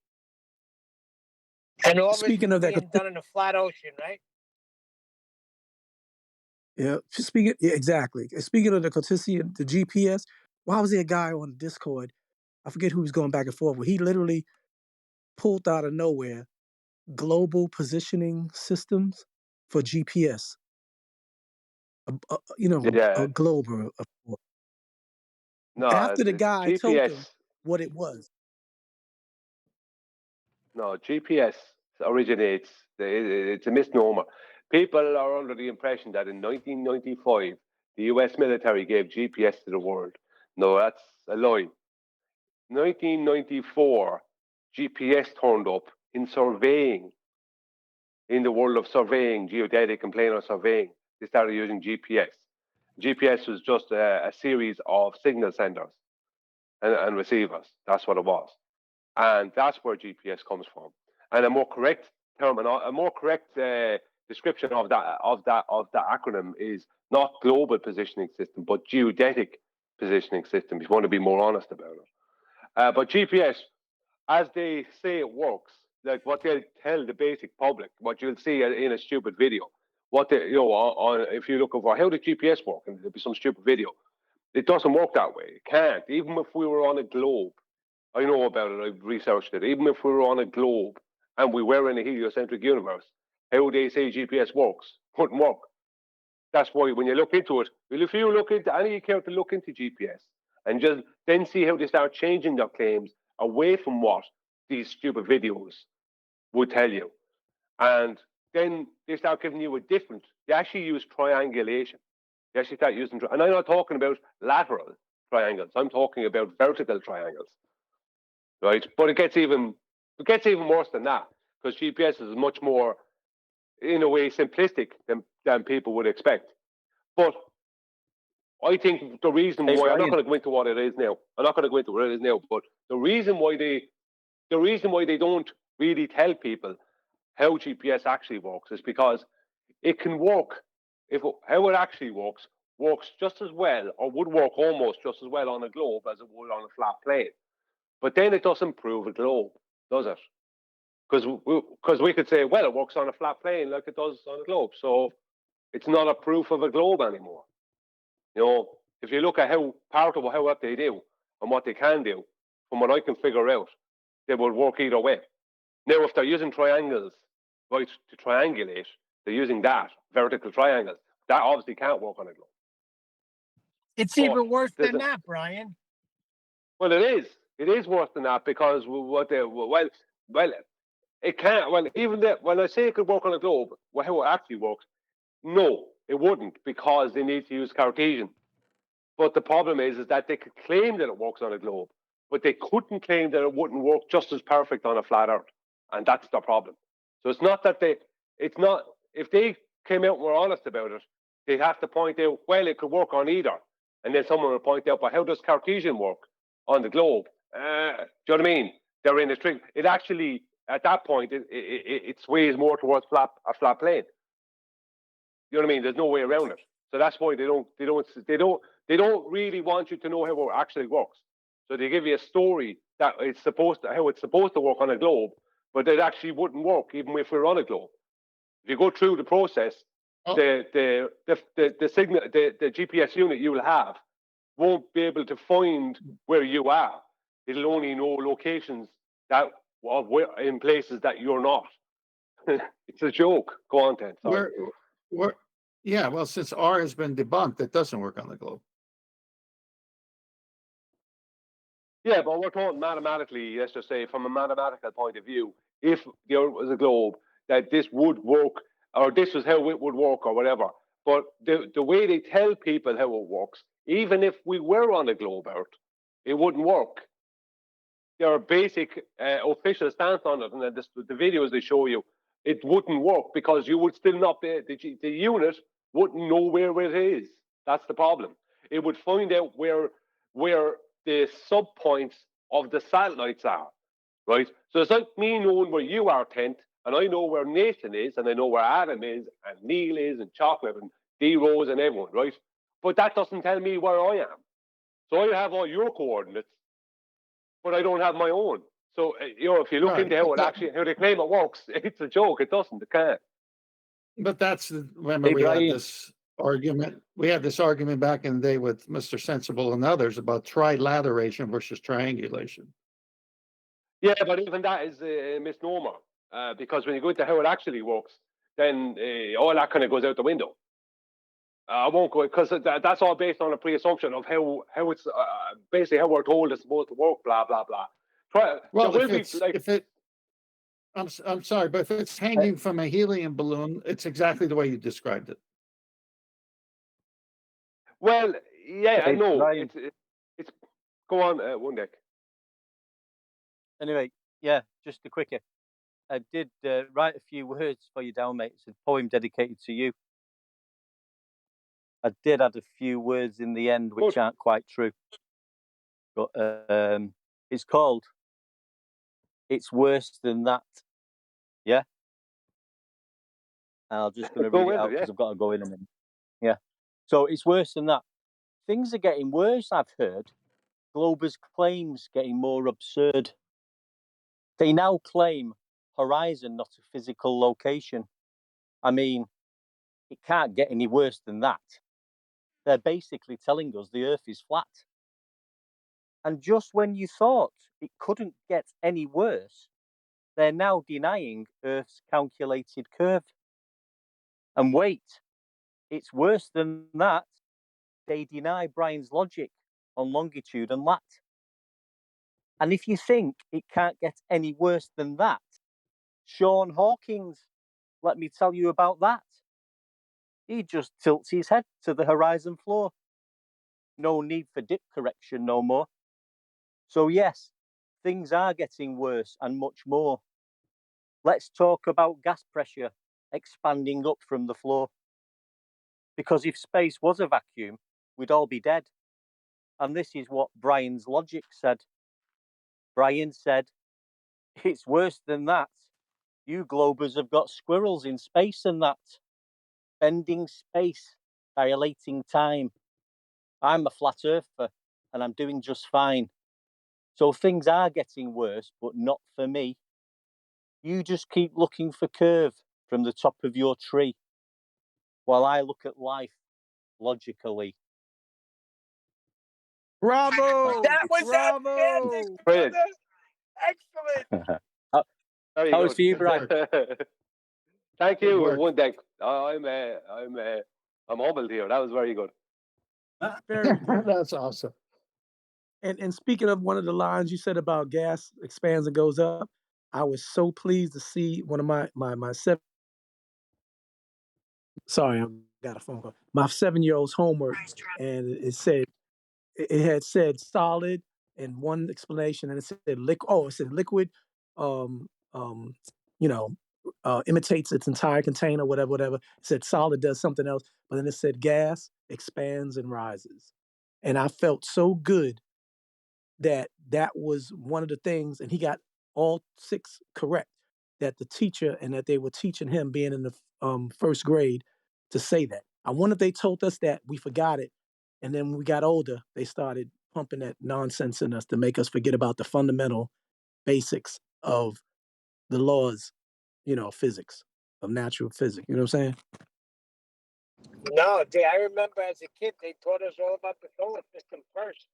S2: And all
S10: Speaking
S2: this
S10: of that,
S2: being done in a flat ocean, right?
S10: yeah, exactly. Speaking of the Cartesian, the GPS, why was there a guy on Discord? I forget who was going back and forth, but he literally pulled out of nowhere global positioning systems for GPS. A globe. After the guy told him what it was.
S14: No, GPS originates. It's a misnomer. People are under the impression that in 1995, the US military gave GPS to the world. No, that's a lie. 1994, GPS turned up in surveying, in the world of surveying, geodetic and planar surveying. They started using GPS. GPS was just a series of signal senders and receivers. That's what it was. And that's where GPS comes from. And a more correct description of that acronym is not global positioning system, but geodetic positioning system, if you want to be more honest about it. But GPS, as they say it works, like what they'll tell the basic public, what you'll see in a stupid video, if you look over how the GPS work, and there'll be some stupid video, it doesn't work that way. It can't. Even if we were on a globe, I know about it, I've researched it. Even if we were on a globe and we were in a heliocentric universe, how they say GPS works wouldn't work. That's why when you look into it, if you look into any care to look into GPS and just then see how they start changing their claims away from what these stupid videos would tell you. And then they start giving you they actually use triangulation. They actually start using, and I'm not talking about lateral triangles, I'm talking about vertical triangles. Right, but it gets even worse than that, because GPS is much more, in a way, simplistic than people would expect. But I think the reason why I'm not going to go into what it is now. But the reason why they don't really tell people how GPS actually works is because it can work. How it actually works just as well, or would work almost just as well on a globe as it would on a flat plane. But then it doesn't prove a globe, does it? Because we could say, well, it works on a flat plane like it does on a globe. So it's not a proof of a globe anymore. If you look at what they do and what they can do, from what I can figure out, they would work either way. Now, if they're using triangles, right, to triangulate, they're using vertical triangles. That obviously can't work on a globe.
S2: It's even worse than that, Brian.
S14: Well, it is. It is worse than that, because it can't. Well, even when I say it could work on a globe, how it actually works, no, it wouldn't, because they need to use Cartesian. But the problem is that they could claim that it works on a globe, but they couldn't claim that it wouldn't work just as perfect on a flat Earth, and that's the problem. So it's not that if they came out and were honest about it, they'd have to point out, well, it could work on either, and then someone would point out, but how does Cartesian work on the globe? Do you know what I mean? They're in a string. It actually, at that point, it sways more towards a flat plane. You know what I mean? There's no way around it. So that's why they don't really want you to know how it actually works. So they give you a story that it's supposed to, how it's supposed to work on a globe, but it actually wouldn't work even if we're on a globe. If you go through the process, the signal, the GPS unit you will have won't be able to find where you are. It'll only know locations that of where in places that you're not. It's a joke. Go on, Ted. Sorry.
S8: Yeah, well, since R has been debunked, it doesn't work on the globe.
S14: Yeah, but we're talking mathematically, let's just say from a mathematical point of view, if there was a globe, that this would work, or this is how it would work, or whatever. But the way they tell people how it works, even if we were on a globe Earth, it wouldn't work. There are basic official stance on it, and then the videos they show you, it wouldn't work because you would still not be, the unit wouldn't know where it is. That's the problem. It would find out where the subpoints of the satellites are, right? So it's like me knowing where you are, Tent, and I know where Nathan is, and I know where Adam is, and Neil is, and Chocolate, and D-Rose, and everyone, right? But that doesn't tell me where I am. So I have all your coordinates, but I don't have my own. So, if you look into how they claim it works, it's a joke. It doesn't. It can't.
S8: But remember we had this argument. We had this argument back in the day with Mr. Sensible and others about trilateration versus triangulation.
S14: Yeah, but even that is a misnomer because when you go into how it actually works, then all that kind of goes out the window. I won't go because that's all based on a pre-assumption of how it's basically how we're told it's supposed to work. Blah blah blah.
S8: Well, I'm sorry, but if it's hanging from a helium balloon, it's exactly the way you described it.
S14: Well, yeah, I know. It's go on, one deck.
S16: Anyway, yeah, just a quickie. I did write a few words for you down, mate. It's a poem dedicated to you. I did add a few words in the end which aren't quite true. But it's called It's Worse Than That. Yeah? And I'm just going to read it out because I've got to go in a minute. Yeah. So it's worse than that. Things are getting worse, I've heard. Globers' claims getting more absurd. They now claim horizon, not a physical location. I mean, it can't get any worse than that. They're basically telling us the Earth is flat. And just when you thought it couldn't get any worse, they're now denying Earth's calculated curve. And wait, it's worse than that. They deny Brian's logic on longitude and lat. And if you think it can't get any worse than that, Sean Hawkins, let me tell you about that. He just tilts his head to the horizon floor. No need for dip correction no more. So yes, things are getting worse and much more. Let's talk about gas pressure expanding up from the floor. Because if space was a vacuum, we'd all be dead. And this is what Brian's logic said. Brian said, it's worse than that. You globers have got squirrels in space and that. Bending space, dilating time. I'm a flat earther and I'm doing just fine. So things are getting worse, but not for me. You just keep looking for curve from the top of your tree while I look at life logically.
S10: Bravo!
S2: That was
S10: Bravo!
S14: Brilliant.
S2: Excellent.
S14: Very
S16: That
S14: good.
S16: was for you, Brian.
S14: Thank you, one deck. I'm humbled here. That was very good.
S10: Very good.
S8: That's awesome.
S10: And speaking of one of the lines you said about gas expands and goes up, I was so pleased to see one of my 7. Sorry, I got a phone call. My 7-year-old's homework, and it had said solid and one explanation, and it said liquid. Oh, it said liquid, um, um, imitates its entire container, whatever. It said solid does something else, but then it said gas expands and rises, and I felt so good that was one of the things, and he got all 6 correct. That the teacher and that they were teaching him, being in the first grade, to say that. I wonder if they told us that we forgot it, and then when we got older, they started pumping that nonsense in us to make us forget about the fundamental basics of the laws, physics, of natural physics. You know what I'm saying?
S2: No, I remember as a kid, they taught us all about the solar system first.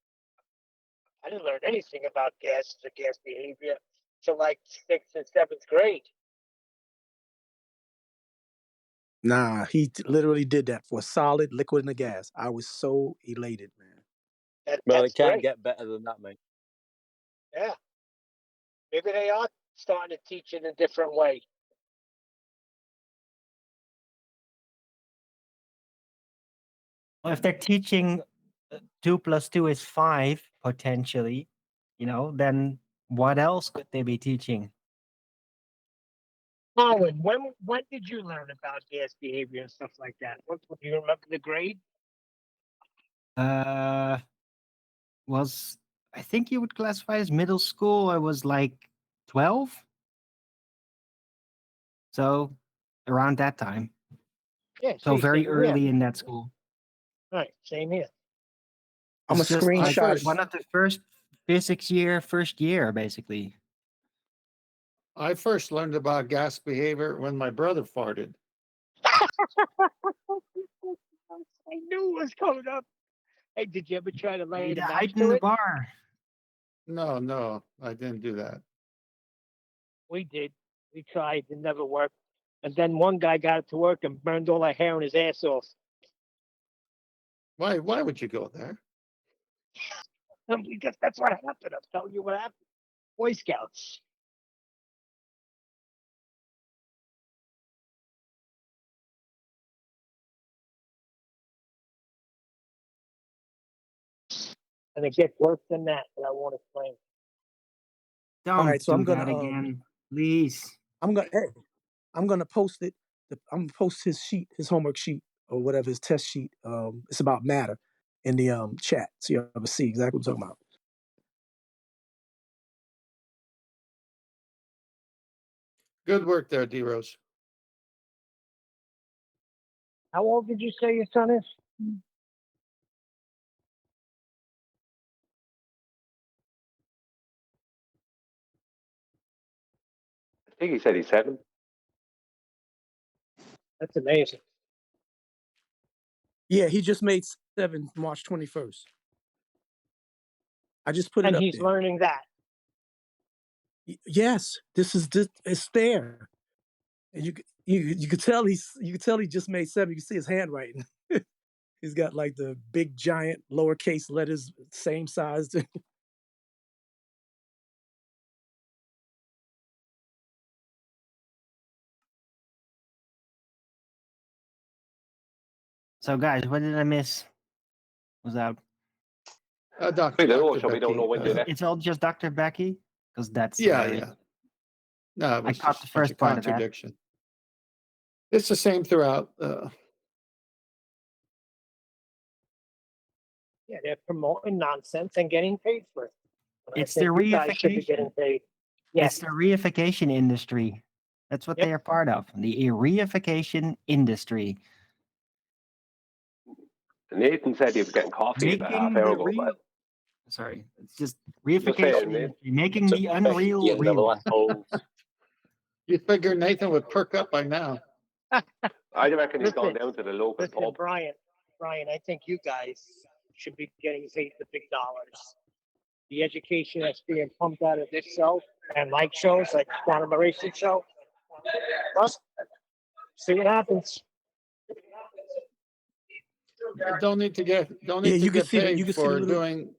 S2: I didn't learn anything about gases or gas behavior till like 6th and 7th grade.
S10: Nah, he literally did that for solid, liquid, and a gas. I was so elated, man.
S16: Well,
S2: That's
S16: it can't
S2: great.
S16: get better than that, mate.
S2: Yeah. Maybe they are starting to teach in a different way.
S5: Well, if they're teaching 2 + 2 is 5 potentially, then what else could they be teaching?
S2: Owen, when did you learn about gas behavior and stuff like that? What do you remember the grade?
S5: Was I think you would classify as middle school. I was like 12. So around that time.
S2: Yeah,
S5: So
S2: see,
S5: very
S2: same
S5: early
S2: here.
S5: in that school.
S2: Right, same here.
S10: I'm a
S5: It's just like
S10: screenshot.
S5: one of the first physics first year, basically.
S8: I first learned about gas behavior when my brother farted.
S2: I knew it was coming up. Hey, did you ever try to
S5: You
S2: lay
S5: need
S2: the
S5: to
S2: match
S5: heighten
S2: to
S5: the
S2: it?
S5: bar.
S8: No, I didn't do that.
S2: We did. We tried. It never worked. And then one guy got it to work and burned all the hair on his ass off.
S8: Why would you go there?
S2: Because that's what happened. I'm telling you what happened. Boy Scouts. And it gets worse than that, but I won't explain.
S5: Don't
S10: All right, so
S5: do
S10: I'm gonna
S5: that again, please.
S10: I'm gonna post it. I'm gonna post his sheet, his homework sheet, or whatever his test sheet. It's about matter in the chat, so you ever see exactly what I'm talking about.
S8: Good work there, D-Rose.
S2: How old did you say your son is?
S14: I think he said he's 7.
S2: That's amazing.
S10: Yeah, he just made 7 March 21st. I just put it
S2: And
S10: up
S2: he's
S10: there.
S2: learning that.
S10: Yes, it's there, and you could tell he just made 7. You can see his handwriting. He's got like the big giant lowercase letters, same size.
S5: So guys, what did I miss? Was that
S8: Dr.
S14: We don't know,
S8: Dr.
S14: so we don't know
S8: Becky,
S14: when you left.
S5: it's all just Dr. Becky? Because that's
S8: Yeah. No, it
S5: I
S8: was
S5: caught
S8: just
S5: the
S8: a bunch
S5: first
S8: of
S5: part of that.
S8: contradiction. It's the same throughout.
S2: Yeah, they're promoting nonsense and getting paid for it. And
S5: It's
S2: I
S5: the
S2: think you guys should be getting
S5: reification.
S2: paid. Yes.
S5: It's the reification industry. That's what they are part of. The reification industry.
S14: Nathan said he was getting coffee about half
S5: Making
S14: hour
S5: the
S14: ago, but
S5: Sorry, it's just
S14: just
S5: reification
S14: saying, Nathan.
S5: industry, making the unreal real.
S8: You figure Nathan would perk up by now.
S14: I reckon he's gone
S2: Listen,
S14: down to the local pub.
S2: Brian, I think you guys should be getting paid the big dollars. The education that's being pumped out of this show and like shows like Quantum Racing Show. Well, see what happens.
S8: Don't need to get
S10: you can see
S8: paid
S10: the
S8: for
S10: little.
S8: doing.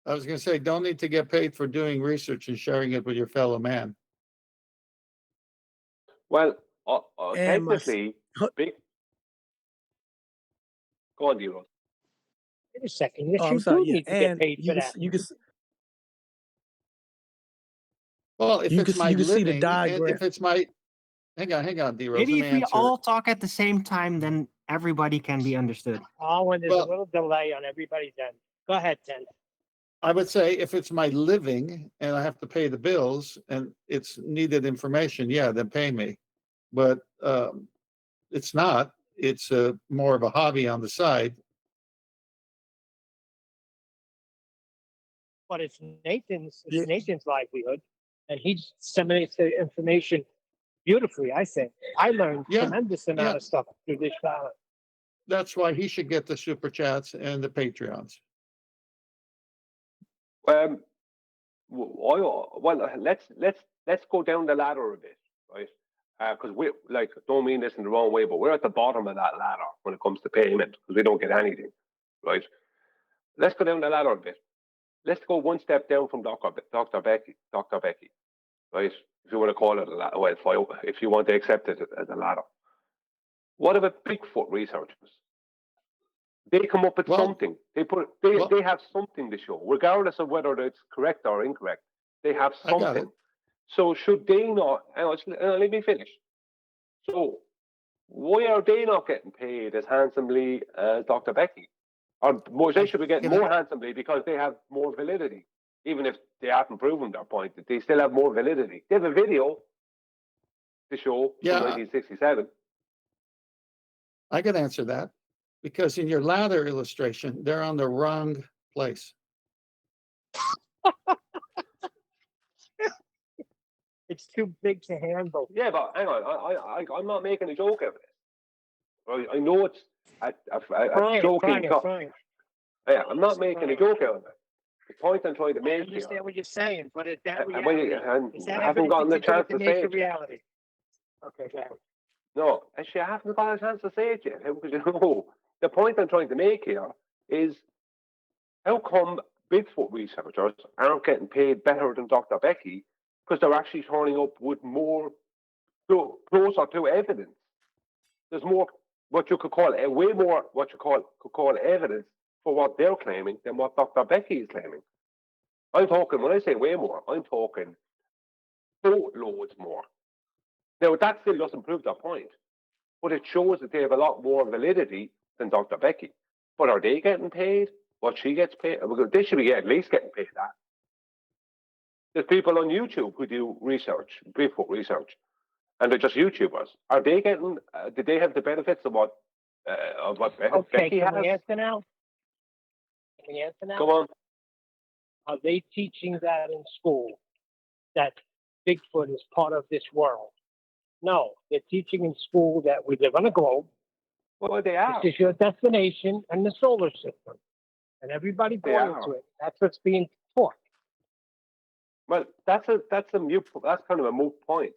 S8: I was going to say, don't need to get paid for doing research and sharing it with your fellow man.
S14: Well,
S10: And
S14: technically, big. Go on, D-Rose.
S2: Wait a second. Yes,
S10: Oh,
S2: you
S10: I'm sorry.
S2: do
S10: Yeah,
S2: need to get
S10: and
S2: paid for that.
S8: Well, if
S10: you
S8: it's
S10: can
S8: my
S10: see the
S8: living, and
S10: diagram.
S8: if it's my, hang on, D-Rose,
S5: Maybe
S8: let
S5: if
S8: me
S5: we
S8: answer.
S5: all talk at the same time, then everybody can be understood.
S2: Oh, when there's
S8: Well-
S2: a little delay on everybody's end. Go ahead, Ted.
S8: I would say if it's my living and I have to pay the bills and it's needed information, yeah, then pay me. But it's not. It's more of a hobby on the side.
S2: but it's Nathan's
S10: Yeah.
S2: livelihood, and he disseminates the information beautifully. I think I learned
S8: Yeah,
S2: tremendous amount
S8: yeah.
S2: of stuff through this channel.
S8: That's why he should get the super chats and the Patreons.
S14: Well, let's go down the ladder a bit, right? Because we don't mean this in the wrong way, but we're at the bottom of that ladder when it comes to payment because we don't get anything, right? Let's go down the ladder a bit. Let's go one step down from Dr. Becky, right? If you want to call it a ladder, well, if you want to accept it as a ladder. What about Bigfoot researchers? They come up with something. They have something to show, regardless of whether it's correct or incorrect. They have something. So should they not? Let me finish. So why are they not getting paid as handsomely as Dr. Becky? Or they should be getting more handsomely because they have more validity. Even if they haven't proven their point, they still have more validity. They have a video to show from 1967.
S8: I can answer that because in your ladder illustration, they're on the wrong place.
S2: It's too big to handle.
S14: Yeah, but hang on, I'm not making a joke of it. I know it's a joking. Yeah, I'm not making a joke out of it. The point I'm trying to make
S2: I understand what you're saying, but is that
S14: I
S2: reality? Is that
S14: haven't gotten the chance to say it.
S2: reality? Okay, go ahead.
S14: No, actually, I haven't got a chance to say it yet. How could you know? The point I'm trying to make here is how come Bigfoot researchers aren't getting paid better than Dr. Becky because they're actually turning up with more closer to evidence. There's more what you could call way more what you could call evidence for what they're claiming than what Dr. Becky is claiming. I'm talking, when I say way more, I'm talking boatloads more. Now, that still doesn't prove their point, but it shows that they have a lot more validity than Dr. Becky. But are they getting paid what she gets paid? They should be at least getting paid that. There's people on YouTube who do research, Bigfoot research, and they're just YouTubers. Are they getting? Did they have the benefits of what Becky has?
S2: Can we answer now? Can we answer now?
S14: Come on.
S2: Are they teaching that in school? That Bigfoot is part of this world? No, they're teaching in school that we live on a globe.
S14: Well, they are.
S2: This is your destination and the solar system, and everybody born into it. That's what's being taught.
S14: Well, that's kind of a moot point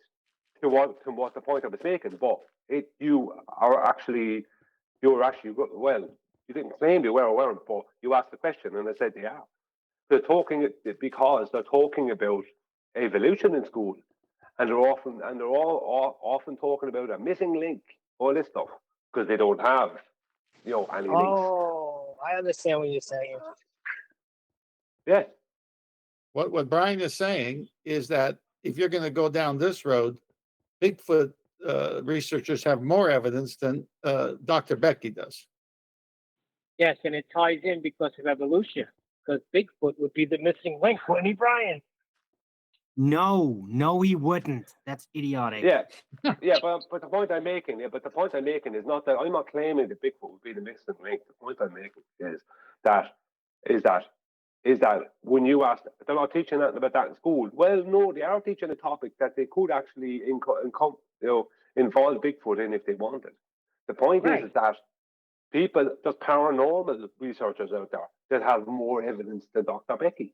S14: to what the point I was making. But you were actually well. You didn't claim you were aware, but you asked the question, and I said they are. They're talking because they're talking about evolution in school, and they're often talking about a missing link, all this stuff, because they don't have any links.
S2: Oh, I understand what you're saying.
S14: Yeah.
S8: What Brian is saying is that if you're going to go down this road, Bigfoot researchers have more evidence than Dr. Becky does.
S2: Yes, and it ties in because of evolution. Because Bigfoot would be the missing link, wouldn't he, Brian?
S5: No, he wouldn't. That's idiotic.
S14: Yeah, but the point I'm making, is not that I'm not claiming that Bigfoot would be the missing link. The point I'm making is that when you ask, they're not teaching nothing about that in school. Well, no, they are teaching a topic that they could actually involve Bigfoot in if they wanted. The point is that there's paranormal researchers out there that have more evidence than Dr. Becky.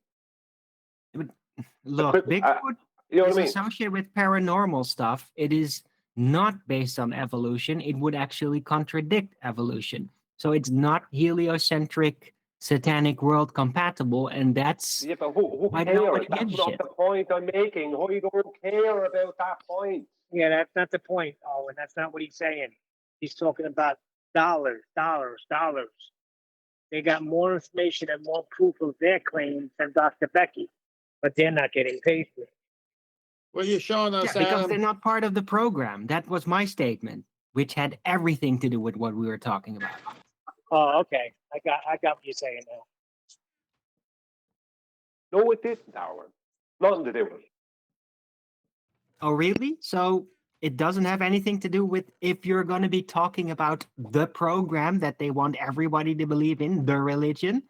S5: Look, Bigfoot is associated with paranormal stuff. It is not based on evolution. It would actually contradict evolution. So it's not heliocentric, satanic world compatible, and that's
S14: but who cares? That's not the point I'm making. Who don't care about that point?
S2: Yeah, that's not the point, Owen. That's not what he's saying. He's talking about dollars. They got more information and more proof of their claims than Dr. Becky, but they're not getting paid for it.
S8: Well, you're showing us
S5: because they're not part of the program. That was my statement, which had everything to do with what we were talking about.
S2: Oh, okay. I got what you're saying now.
S14: No, it didn't, Howard. Nothing to do with it.
S5: Oh, really? So it doesn't have anything to do with if you're going to be talking about the program that they want everybody to believe in, the religion,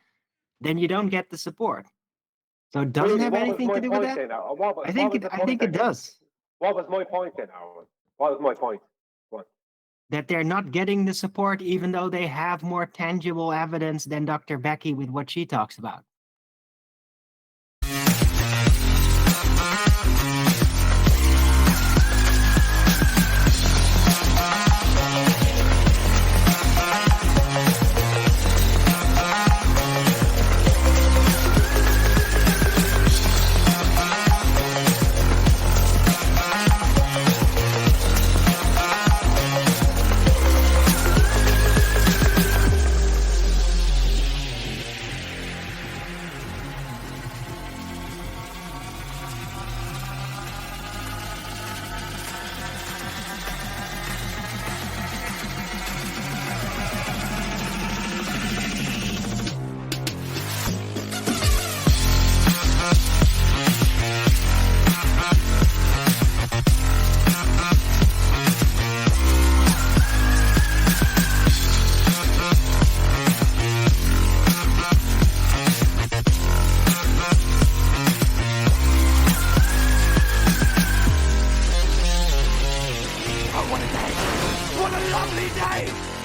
S5: then you don't get the support. So it doesn't
S14: Really,
S5: have
S14: what was
S5: anything
S14: my
S5: to do with
S14: point
S5: that?
S14: then, Aaron? What was
S5: I think
S14: the
S5: I
S14: point
S5: think it
S14: then?
S5: does.
S14: What was my point then, Aaron? What was my point? What?
S5: That they're not getting the support even though they have more tangible evidence than Dr. Becky with what she talks about.
S17: What a lovely day!